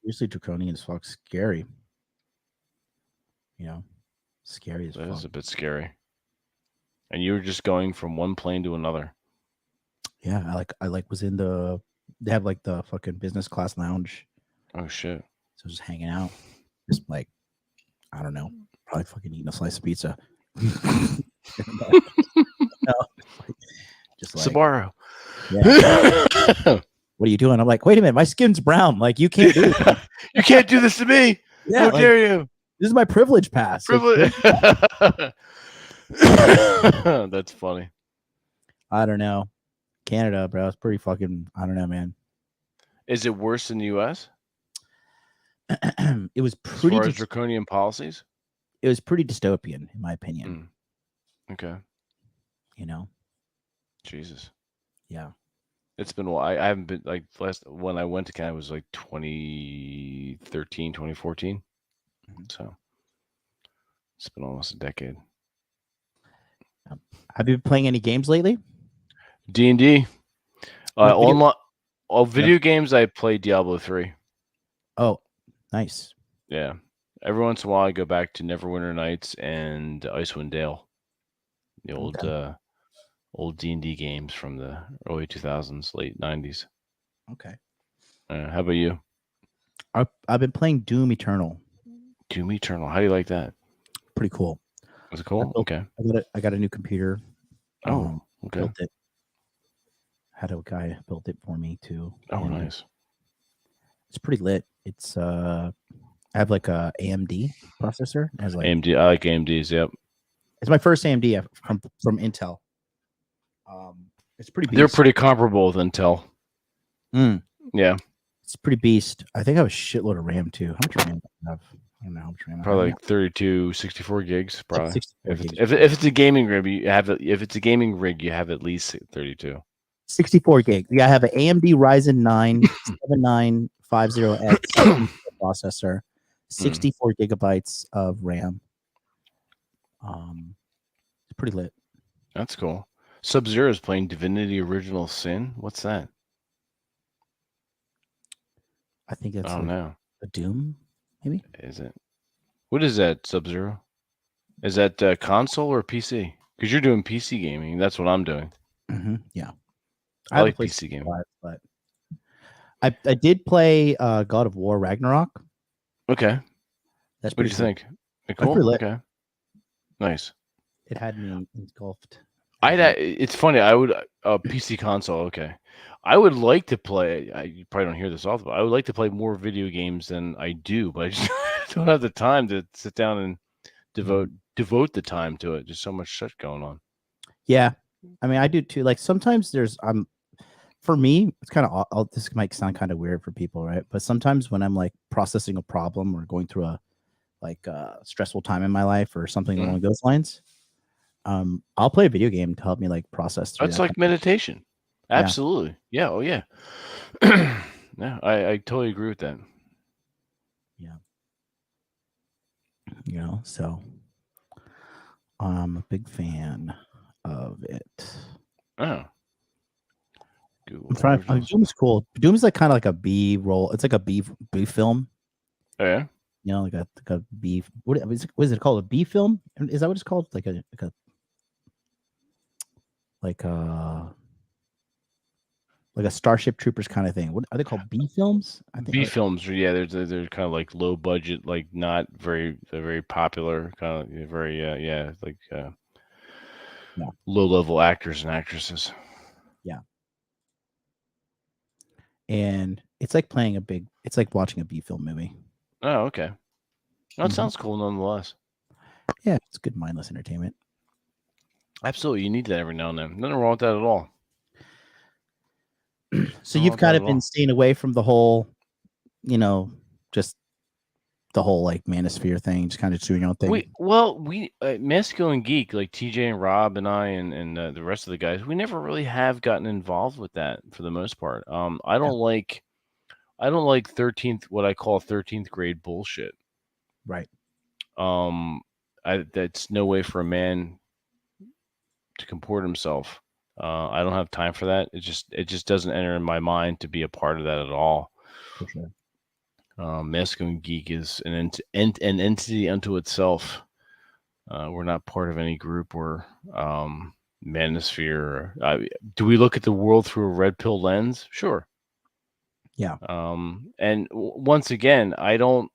Seriously, draconian as fuck. Scary. Scary as fuck. That is a bit scary. And you were just going from one plane to another. Yeah, I was in they have like the fucking business class lounge. Oh shit. So just hanging out. Just like, I don't know, probably fucking eating a slice of pizza. Just like Sbarro. Yeah. What are you doing? I'm like, wait a minute, my skin's brown. Like, you can't do this. You can't do this to me. Yeah, How dare you? This is my privilege pass. Privilege. That's funny. I don't know. Canada, bro. It's pretty fucking, I don't know, man. Is it worse than the US? It was pretty as far as draconian policies? It was pretty dystopian, in my opinion. Okay. Jesus. Yeah. It's been a while. I haven't been, like, when I went to Canada was like 2013, 2014. So it's been almost a decade. Have you been playing any games lately? D&D. Online video games, I play Diablo 3. Oh, nice. Yeah. Every once in a while I go back to Neverwinter Nights and Icewind Dale. The old D&D games from the early 2000s, late 90s. Okay. How about you? I've been playing Doom Eternal. Doom Eternal. How do you like that? Pretty cool. Was it cool? Okay. I got a new computer. Oh, okay. Built it. Had a guy built it for me too. Oh, and nice. It's pretty lit. It's I have like a AMD processor. It has like AMD. I like AMDs. Yep. It's my first AMD from Intel. It's pretty. They're pretty comparable with Intel. Yeah. It's pretty beast. I think I have a shitload of RAM too. How much RAM do I have? I don't know how much RAM. Probably like 32, 64 gigs. Probably. Like 64 gigs. If it's a gaming rig, you have it. If it's a gaming rig, you have at least 32. 64 gigs. Yeah, I have an AMD Ryzen 9 7950X processor, 64 gigabytes of RAM. It's pretty lit. That's cool. Sub-Zero is playing Divinity Original Sin. What's that? I think that's I don't know. A Doom, maybe? Is it? What is that, Sub-Zero? Is that console or PC? Because you're doing PC gaming. That's what I'm doing. Yeah. I like PC gaming. But I did play God of War Ragnarok. Okay. That's what do you think? Cool? Okay. Nice. It had me engulfed. It's funny. I would PC console. Okay. I would like to play. You probably don't hear this often, but I would like to play more video games than I do, but I just don't have the time to sit down and devote the time to it. There's so much shit going on. Yeah, I mean, I do too. Like sometimes there's for me, it's kind of this might sound kind of weird for people, right? But sometimes when I'm like processing a problem or going through a stressful time in my life or something along those lines, I'll play a video game to help me like process through. That's like meditation. Absolutely. Yeah. Oh yeah. Yeah, I totally agree with that. Yeah. So I'm a big fan of it. Oh. Doom's cool. Doom's like kind of like a B roll. It's like a B film. Oh, yeah. You know, like a B. What is it called? A B film? Is that what it's called? Like a Starship Troopers kind of thing. What are they called? B films? I think B films. Yeah, they're kind of like low budget, like not very popular, kind of very low level actors and actresses. Yeah. And it's like it's like watching a B film movie. Oh, okay. That sounds cool nonetheless. Yeah, it's good mindless entertainment. Absolutely. You need that every now and then. Nothing wrong with that at all. So you've kind of been staying away from the whole, just the whole like manosphere thing, just kind of doing your own thing. We Masco and Geek, like TJ and Rob and I and the rest of the guys, we never really have gotten involved with that for the most part. I don't like 13th, what I call 13th grade bullshit. Right. That's no way for a man to comport himself. I don't have time for that. It just doesn't enter in my mind to be a part of that at all. For sure. Masco and Geek is an entity unto itself. We're not part of any group or manosphere. Do we look at the world through a red pill lens? Sure. Yeah. And once again, I know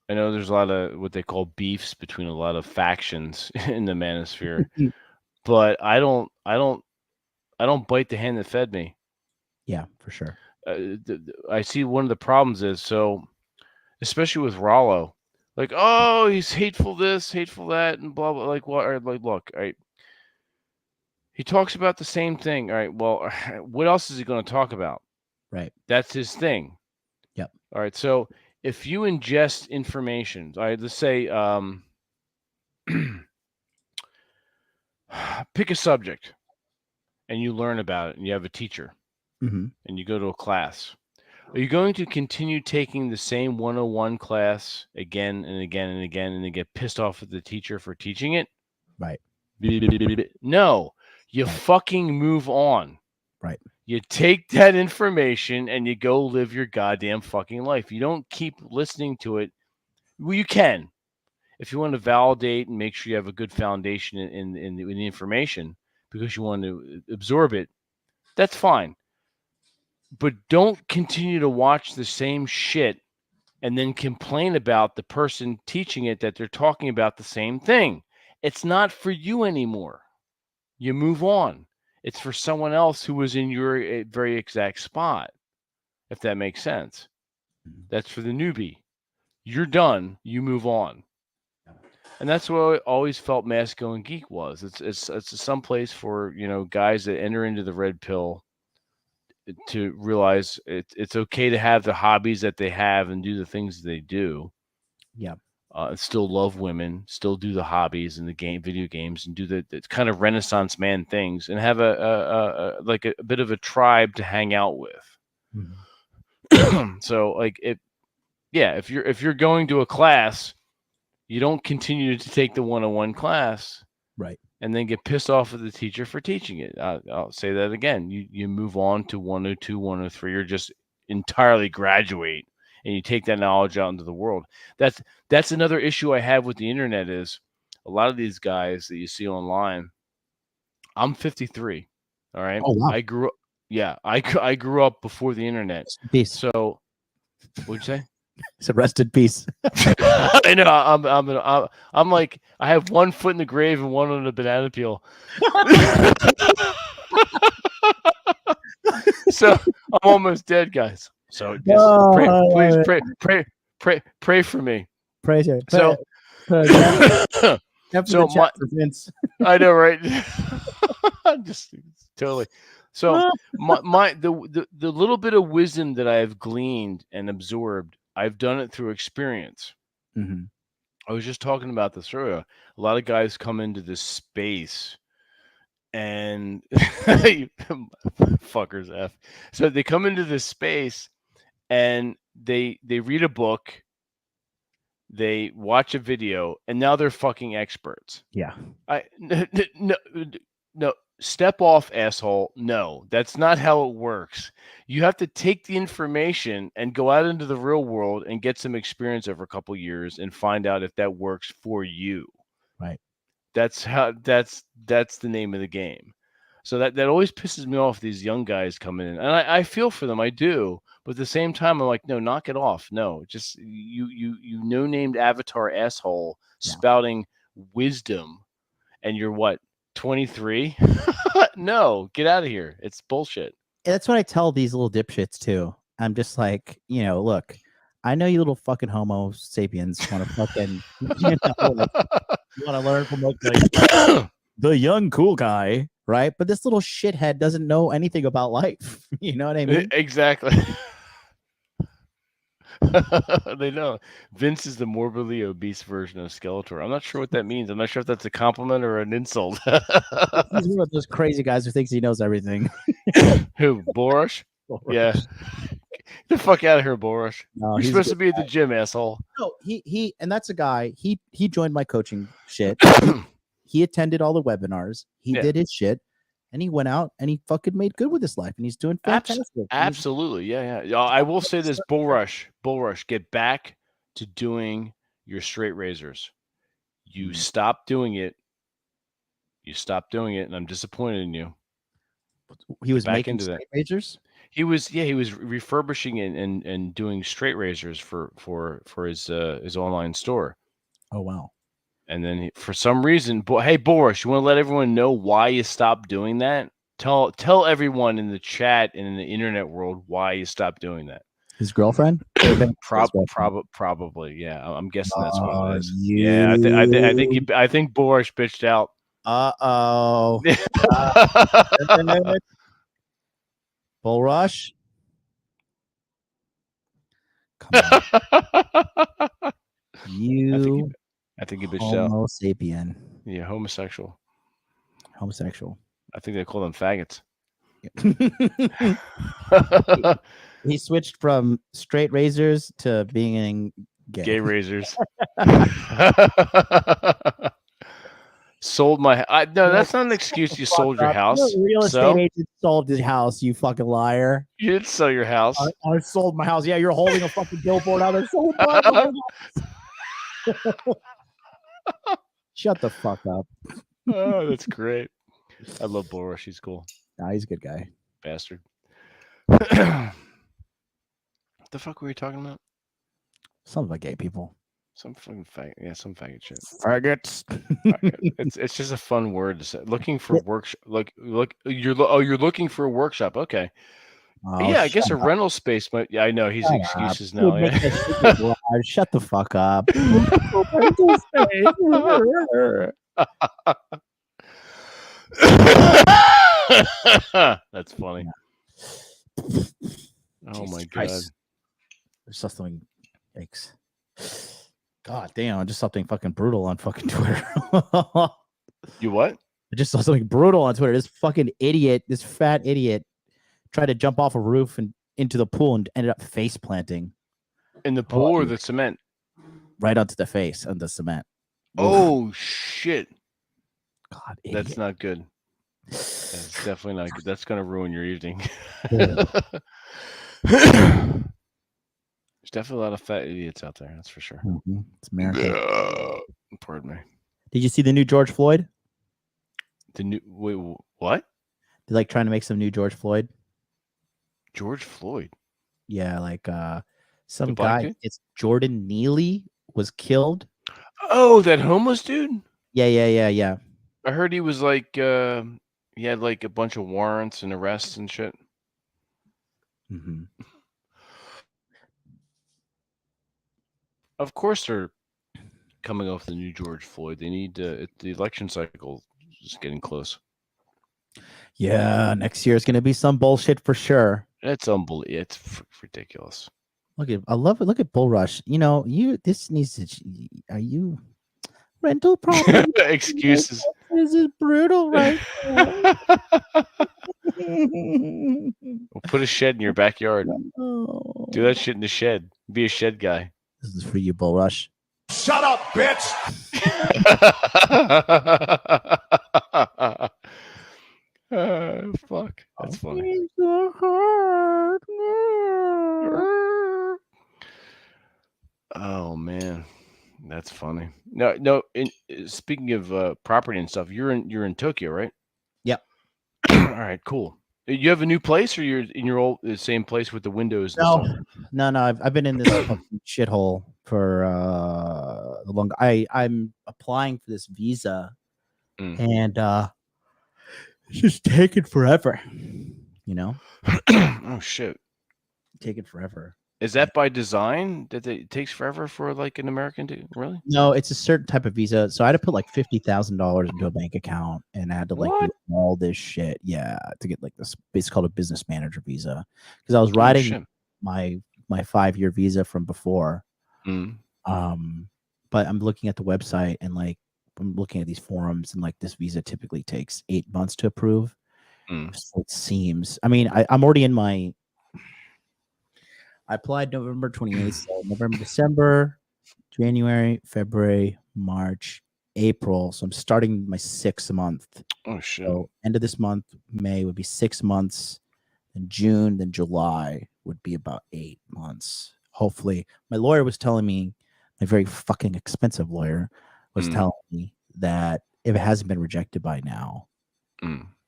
there's a lot of what they call beefs between a lot of factions in the manosphere, but I don't bite the hand that fed me. Yeah, for sure. I see one of the problems is, so especially with Rollo, like, oh, he's hateful this, hateful that, and blah blah. Like, what? Like, look, all right. He talks about the same thing. All right. Well, what else is he going to talk about? Right. That's his thing. Yep. All right. So if you ingest information, all right, let's say, pick a subject and you learn about it and you have a teacher and you go to a class. Are you going to continue taking the same 101 class again and again and again and then get pissed off at the teacher for teaching it? Right. No, you fucking move on. Right. You take that information and you go live your goddamn fucking life. You don't keep listening to it. Well, you can. if you want to validate and make sure you have a good foundation in the information because you want to absorb it, that's fine. But don't continue to watch the same shit and then complain about the person teaching it that they're talking about the same thing. It's not for you anymore. You move on. It's for someone else who was in your very exact spot, if that makes sense. That's for the newbie. You're done. You move on. And that's what I always felt Masco and Geek was. It's some place for, guys that enter into the red pill to realize it's okay to have the hobbies that they have and do the things they do. Yeah. Still love women, still do the hobbies and the video games, and do the kind of Renaissance man things, and have a bit of a tribe to hang out with. Mm-hmm. So if you're going to a class, you don't continue to take the 101 class, right, and then get pissed off at the teacher for teaching it. I'll say that again. You move on to 102, 103, or just entirely graduate, and you take that knowledge out into the world. That's another issue I have with the internet is a lot of these guys that you see online. I'm 53. All right. Oh, wow. I grew up before the internet. Peace. So what'd you say? So rest in peace. I know. I'm like, I have one foot in the grave and one on a banana peel. So I'm almost dead, guys. So just pray for me. Pray for so Vince. I know, right? Just totally. So the little bit of wisdom that I have gleaned and absorbed, I've done it through experience. Mm-hmm. I was just talking about this earlier. A lot of guys come into this space and fuckers F. So they come into this space and they read a book, they watch a video, and now they're fucking experts. Yeah. No, step off, asshole. No, that's not how it works. You have to take the information and go out into the real world and get some experience over a couple years and find out if that works for you. Right. That's the name of the game. So that always pisses me off, these young guys coming in. And I feel for them, I do. But at the same time, I'm like, no, knock it off. No, just you no-named avatar asshole spouting wisdom, and you're what, 23? No, get out of here. It's bullshit. That's what I tell these little dipshits too. I'm just like, look, I know you little fucking Homo sapiens want to fucking, you want to learn from like the young cool guy, right? But this little shithead doesn't know anything about life. You know what I mean? Exactly. They know. Vince is the morbidly obese version of Skeletor. I'm not sure what that means. I'm not sure if that's a compliment or an insult. He's one of those crazy guys who thinks he knows everything. Who, Borush? Yeah. Get the fuck out of here, Borush. No, you're supposed to be at the gym, asshole. No, he and that's a guy. He joined my coaching shit. He attended all the webinars. He did his shit. And he went out and he fucking made good with his life, and he's doing fantastic. Absolutely, yeah. I will say this, Bullrush, get back to doing your straight razors. You stopped doing it. And I'm disappointed in you. He was making straight razors. He was refurbishing and doing straight razors for his online store. Oh wow. And then for some reason, hey, Boris, you want to let everyone know why you stopped doing that? Tell everyone in the chat and in the internet world why you stopped doing that. His girlfriend? Probably, yeah. I'm guessing that's what it is. Yeah, I think Boris bitched out. Uh-oh. Bull Rush? Come on. I think he bitched out. Homo sapien. Yeah, homosexual. I think they call them faggots. He switched from straight razors to being gay. Gay razors. Sold my. No, that's not an excuse. You sold your house. Real estate agent sold his house. You fucking liar. You didn't sell your house. I sold my house. Yeah, you're holding a fucking billboard out there. Sold my house. Shut the fuck up. Oh, that's great. I love Bull Rush. He's cool. Nah, he's a good guy. Bastard. What the fuck were we talking about? Something about gay people. Some fucking faggot. Yeah, some faggot shit. Faggots. It's just a fun word to say. Looking for workshop. You're looking for a workshop. Okay. Oh, yeah, I guess a shut rental space. But yeah, I know he's Shut excuses up. now. Dude, Yeah. make that stupid garage. Shut the fuck up. That's funny. Oh Jesus my Christ. There's something. Yikes. God damn! I just saw something fucking brutal on fucking Twitter. You what? I just saw something brutal on Twitter. This fucking idiot, this fat idiot, tried to jump off a roof and into the pool and ended up face planting. In the pool or the cement? Right onto the face on the cement. Oh shit! God, idiot. That's not good. That's definitely not good. That's gonna ruin your evening. There's definitely a lot of fat idiots out there. That's for sure. Mm-hmm. It's American. Pardon me. Did you see the new George Floyd? The new what? They're like trying to make some new George Floyd. George Floyd. Yeah, like some The black guy. dude? It's Jordan Neely was killed. Oh, that homeless dude. Yeah. I heard he was like he had like a bunch of warrants and arrests and shit. Mm-hmm. Of course, they're coming off the new George Floyd. They need the election cycle is getting close. Yeah, next year is gonna be some bullshit for sure. It's unbelievable. It's ridiculous. I love it. Look at Bull Rush. You know, this needs to. Are you rental property? Excuses. This is brutal, right? We'll put a shed in your backyard. Do that shit in the shed. Be a shed guy. This is for you, Bull Rush. Shut up, bitch. Fuck. That's funny. Oh man, that's funny. No. Speaking of property and stuff, you're in Tokyo, right? Yep. All right, cool. You have a new place, or you're in your the same place with the windows? And No. I've been in this shithole for a long. I'm applying for this visa, and it's just taking forever. You know? Oh shit! Taking forever. Is that by design that it takes forever for like an American to really? No, it's a certain type of visa. So I had to put like $50,000 into a bank account, and I had to like do all this shit. Yeah, to get like this. It's called a business manager visa because I was riding my 5-year visa from before. Mm. But I'm looking at the website and like I'm looking at these forums, and like this visa typically takes 8 months to approve. So it seems. I mean, I'm already in my. I applied November 28th, so November, December, January, February, March, April. So I'm starting my 6th month. Oh shit! So end of this month, May would be 6 months, and June, then July would be about 8 months. Hopefully, my lawyer was telling me, my very fucking expensive lawyer was telling me that if it hasn't been rejected by now,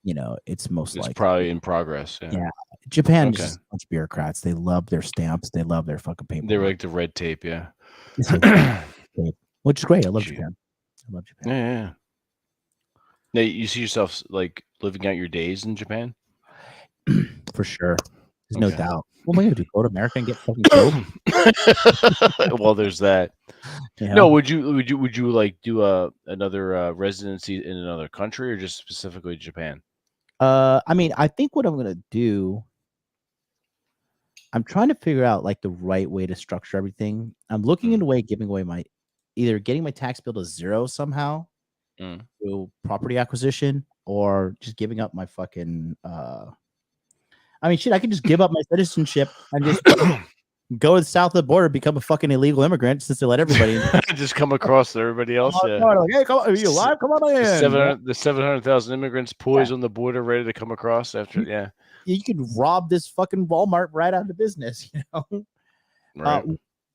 you know, it's probably in progress. Yeah. Japan is just a bunch of bureaucrats. They love their stamps. They love their fucking paper. They're like the red tape. Yeah. Which is great. I love Japan. Yeah. Now you see yourself like living out your days in Japan? For sure. There's no doubt. What am I going to do? Go to America and get fucking killed? Well, there's that. Yeah. No, would you like do another residency in another country or just specifically Japan? I mean, I think what I'm going to do, I'm trying to figure out like the right way to structure everything. I'm looking into giving away either getting my tax bill to 0 somehow through property acquisition, or just giving up my fucking I mean, shit, I could just give up my citizenship and just go to the south of the border, become a fucking illegal immigrant since they let everybody just come across to everybody else. Like, hey, come on, are you alive? Come on in. The 700,000 immigrants poised on the border, ready to come across after. Yeah, you could rob this fucking Walmart right out of business. You know, right.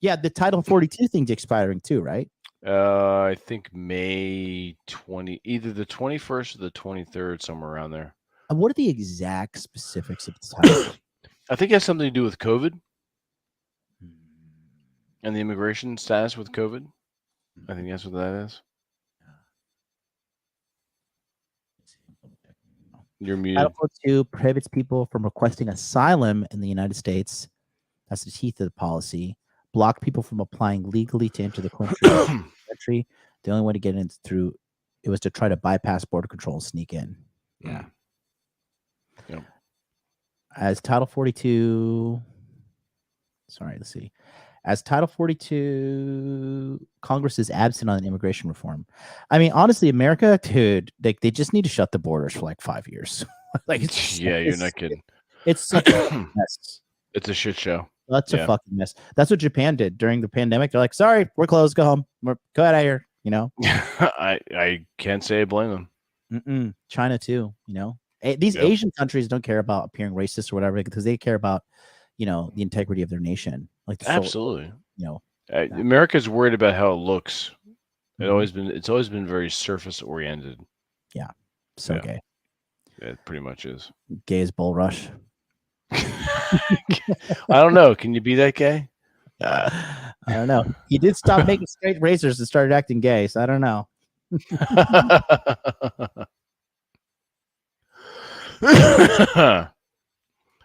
Yeah, the Title 42 thing's expiring too, right? I think May 20, either the 21st or the 23rd, somewhere around there. And what are the exact specifics of the title? I think it has something to do with COVID and the immigration status with COVID. I think that's what that is. You're muted. Title 42 prohibits people from requesting asylum in the United States. That's the teeth of the policy. Block people from applying legally to enter the country. The only way to get in through it was to try to bypass border control and sneak in. Yeah. Yep. As Title 42, sorry, let's see. As Title 42, Congress is absent on immigration reform. I mean, honestly, America, dude, they just need to shut the borders for like 5 years. Like, you're not kidding. It's such a mess. It's a shit show. That's a fucking mess. That's what Japan did during the pandemic. They're like, sorry, we're closed. Go home. Go out of here. You know. I can't say I blame them. China too. You know, these Asian countries don't care about appearing racist or whatever because they care about, you know, the integrity of their nation. Like absolutely. You know, America's worried about how it looks. It's always been very surface oriented. Yeah. So gay. Yeah, it pretty much is. Gay as Bull Rush. I don't know. Can you be that gay? I don't know. He did stop making straight razors and started acting gay, so I don't know.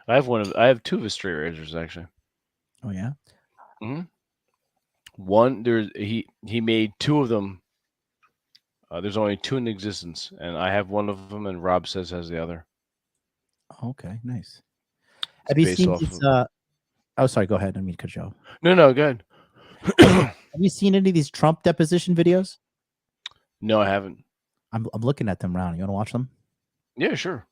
I have two of his straight razors actually. Oh yeah. Mm-hmm. One he made two of them. There's only two in existence, and I have one of them, and Rob says has the other. Okay, nice. Have you seen this? Oh, sorry. Go ahead. I mean, cut you off. No, go ahead. Have you seen any of these Trump deposition videos? No, I haven't. I'm looking at them around. You want to watch them? Yeah, sure.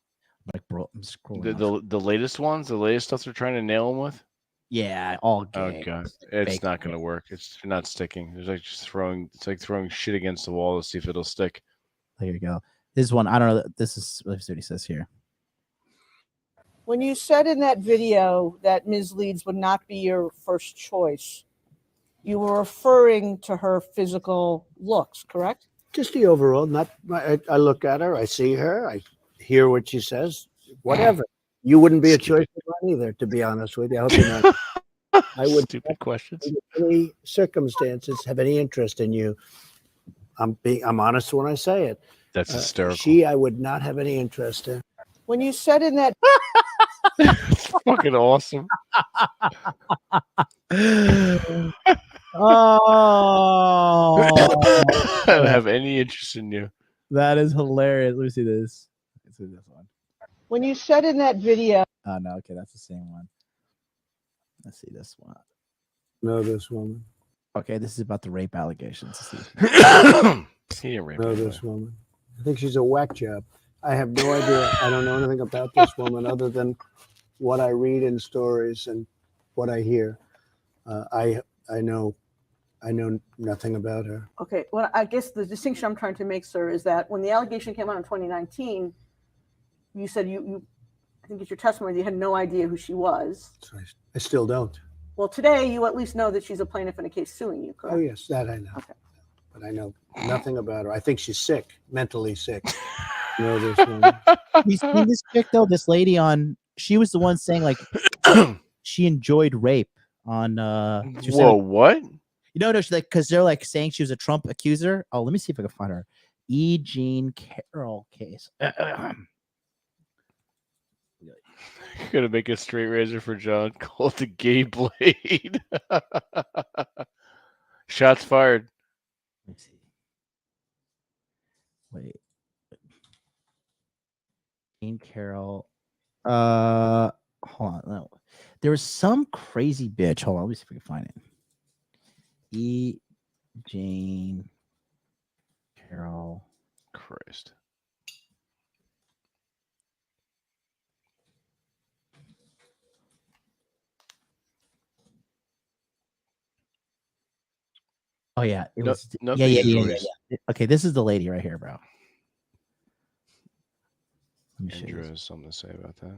Like, bro, I'm scrolling. The latest ones, the latest stuff they're trying to nail him with. Yeah, all gay. Oh god, it's not going to work. It's not sticking. It's like throwing shit against the wall to see if it'll stick. There you go. This one, I don't know. This is what he says here. When you said in that video that Ms. Leeds would not be your first choice, you were referring to her physical looks, correct? Just the overall. I look at her, I see her, I hear what she says, whatever. You wouldn't be a choice of mine either, to be honest with you. I hope you're not. I would stupid questions. In any circumstances have any interest in you. I'm honest when I say it. That's hysterical. I would not have any interest in. When you said in that it's fucking awesome. Oh, I don't have any interest in you. That is hilarious. Let me see this. Let's see this one. When you said in that video. Oh no, okay, that's the same one. Let's see this one. No, this woman. Okay, this is about the rape allegations. No, this woman. I think she's a whack job. I have no idea. I don't know anything about this woman other than what I read in stories and what I hear. I know nothing about her. Okay, well, I guess the distinction I'm trying to make, sir, is that when the allegation came out in 2019, you said you I think it's your testimony, you had no idea who she was. I still don't. Well, today you at least know that she's a plaintiff in a case suing you, correct? Oh, yes, that I know. Okay. But I know nothing about her. I think she's sick, mentally sick. No, this woman. You seen this chick though? This lady she was the one saying like she enjoyed rape on. Whoa, what? No, she's like because they're like saying she was a Trump accuser. Oh, let me see if I can find her. E. Jean Carroll case. You're gonna make a straight razor for John called the gay blade. Shots fired. Let me see. Wait. Jean Carroll. Hold on. No. There was some crazy bitch. Hold on. Let me see if we can find it. E. Jean Carroll. Christ. Oh yeah, it was. No, yeah. Okay, this is the lady right here, bro. Andrew has something to say about that.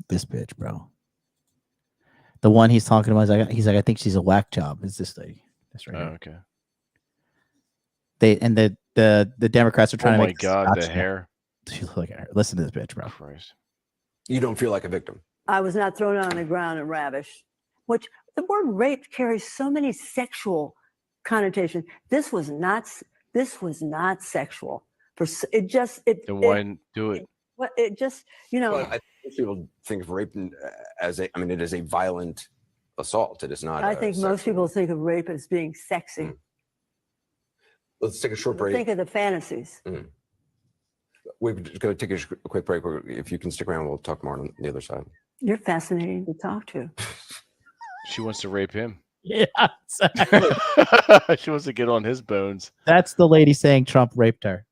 This bitch, bro. The one he's talking about is he's like, I think she's a whack job. Is this lady? That's right. Oh, okay. The Democrats are trying to Oh my make. God, the hair. Look at her. Listen to this bitch, bro. Christ. You don't feel like a victim. I was not thrown on the ground and ravished, which the word rape carries so many sexual connotations. This was not sexual. Then why do it? What it just, Well, I think people think of rape as it is a violent assault. It is not. I think most people think of rape as being sexy. Let's take a short break. Think of the fantasies. We're going to take a quick break. If you can stick around, we'll talk more on the other side. You're fascinating to talk to. She wants to rape him. Yeah, exactly. She wants to get on his bones. That's the lady saying Trump raped her.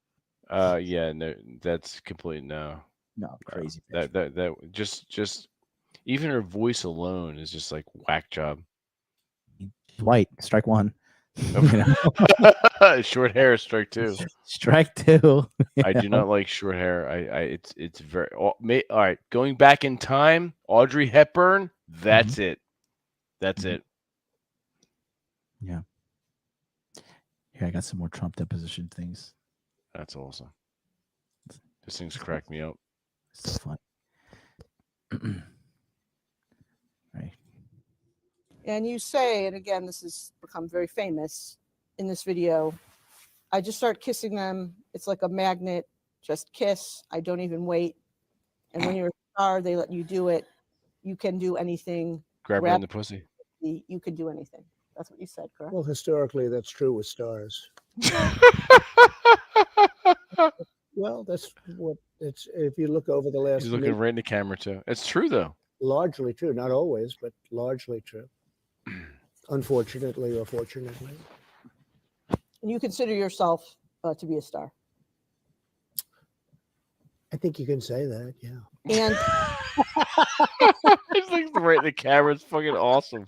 Yeah, no, that's complete no. No, crazy. That just even her voice alone is just like whack job. White, strike one. Short hair, strike two. Strike two. I do not like short hair. It's very all right. Going back in time, Audrey Hepburn. That's it. That's it. Yeah. Here, I got some more Trump deposition things. That's awesome. These things crack me up. So fun. Right. And you say, and again, this has become very famous in this video, I just start kissing them. It's like a magnet. Just kiss. I don't even wait. And when you're a star, they let you do it. You can do anything. Grab her in the pussy. You can do anything. That's what you said, correct? Well, historically, that's true with stars. Well, that's what it's. If you look over the last, He's looking right in the camera too. It's true though. Largely true, not always, but largely true. Unfortunately or fortunately. And you consider yourself to be a star. I think you can say that, yeah. And He's like right in the camera. It's fucking awesome.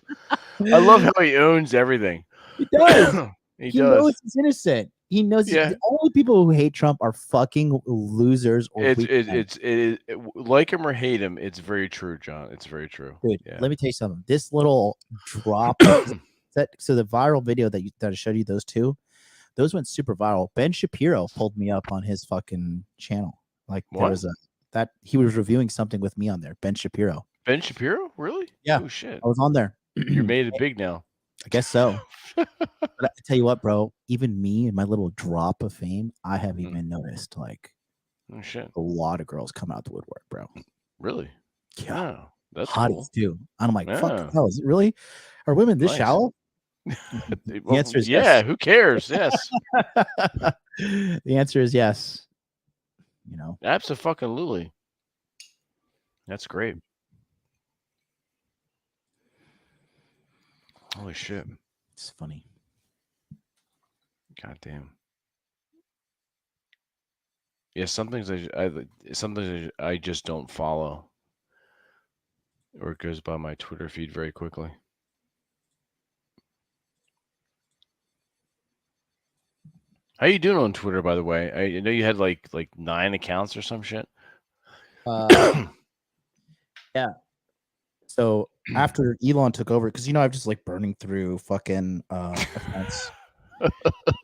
I love how he owns everything. He does. He He does. knows he's innocent. He knows. Yeah. The only people who hate Trump are fucking losers. Or It's like him or hate him. It's very true, John. It's very true. Dude, Yeah. let me tell you something. This little drop. So the viral video that I showed you, those went super viral. Ben Shapiro pulled me up on his fucking channel. Like there was he was reviewing something with me on there. Ben Shapiro. Ben Shapiro? Really? Yeah. Oh shit. I was on there. You're made it big now. I guess so. But I tell you what, bro, even me and my little drop of fame, I have even noticed like Oh shit. a lot of girls come out the woodwork, bro. Really? Yeah. Oh, that's Hotties cool. too. And I'm like, Yeah. fuck, hell, is it really? Are women this Nice. shallow? The answer is yeah. yes. Who cares? Yes. The answer is yes. You know, Absolutely. That's great. Holy shit. it's funny. God damn. Yeah, some things I just don't follow, or it goes by my Twitter feed very quickly. How you doing on Twitter, by the way? I know you had like 9 accounts or some shit. Yeah. So after Elon took over, because I'm just like burning through fucking accounts.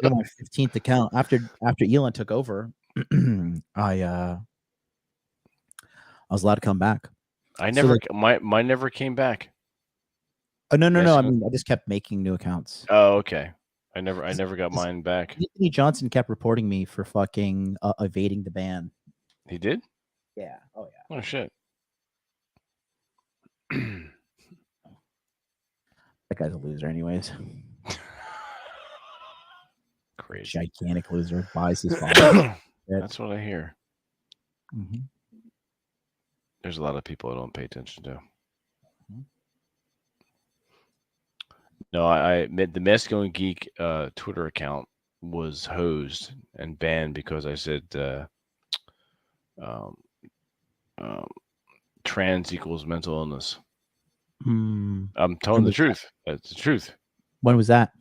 My 15th account after Elon took over, I was allowed to come back. I So, never like- mine never came back. Oh no. Yes, I no. mean, I just kept making new accounts. Oh, okay. I never got mine back. Anthony Johnson kept reporting me for fucking evading the ban. He did? Yeah. Oh yeah. Oh shit. That guy's a loser, anyways. Crazy. Gigantic loser. Buys his phone. That's what I hear. Mm-hmm. There's a lot of people I don't pay attention to. No, I admit the Masculine Geek Twitter account was hosed and banned because I said trans equals mental illness. I'm telling the truth. That's the truth. When was that?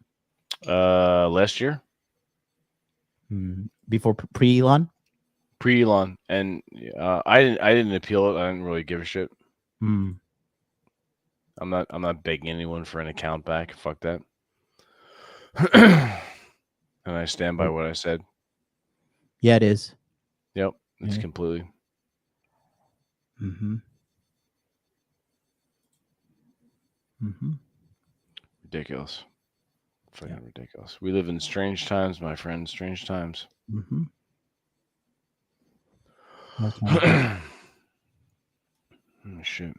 Last year. Before pre-Elon? Pre-Elon, and I didn't appeal it. I didn't really give a shit. I'm not begging anyone for an account back. Fuck that. And I stand by what I said. Yeah, it is. Yep. It's Yeah. completely. Mm-hmm. Mm-hmm. Ridiculous. Fucking ridiculous. We live in strange times, my friend. Strange times. Mm-hmm. Oh, shit.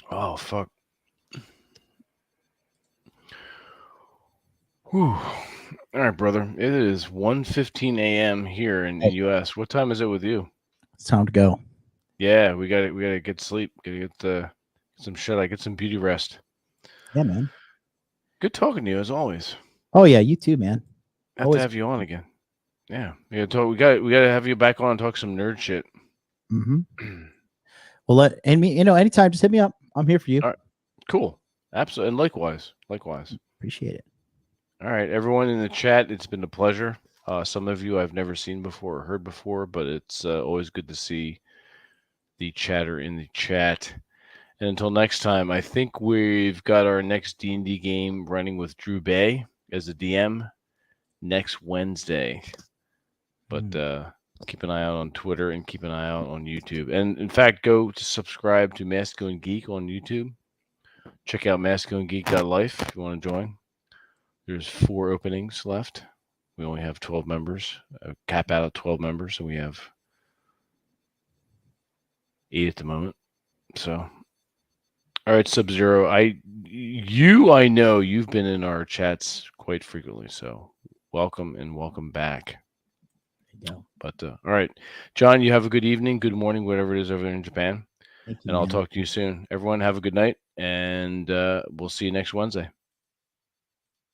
Oh, fuck. Whew. All right, brother. It is 1:15 a.m. here in the U.S. What time is it with you? It's time to go. Yeah, we gotta get sleep. Gotta get some shut eye. Get some beauty rest. Yeah, man. Good talking to you as always. Oh yeah, you too, man. Have Always. to have you on again. Yeah, we gotta have you back on and talk some nerd shit. Mm-hmm. Well, anytime, just hit me up. I'm here for you. All right, cool, absolutely, and likewise. Appreciate it. All right, everyone in the chat, it's been a pleasure. Some of you I've never seen before or heard before, but it's always good to see the chatter in the chat. And until next time, I think we've got our next D&D game running with Drew Bay as a DM next Wednesday. But keep an eye out on Twitter and keep an eye out on YouTube. And in fact, go to subscribe to Masculine Geek on YouTube. Check out masculinegeek.life if you want to join. There's 4 openings left. We only have 12 members. Cap out at 12 members, so we have 8 at the moment. So, all right, Sub-Zero. I know you've been in our chats quite frequently, so welcome and welcome back. But all right, John, you have a good evening, good morning, whatever it is over there in Japan. Thank you, and I'll man. talk to you soon. Everyone have a good night, and we'll see you next Wednesday.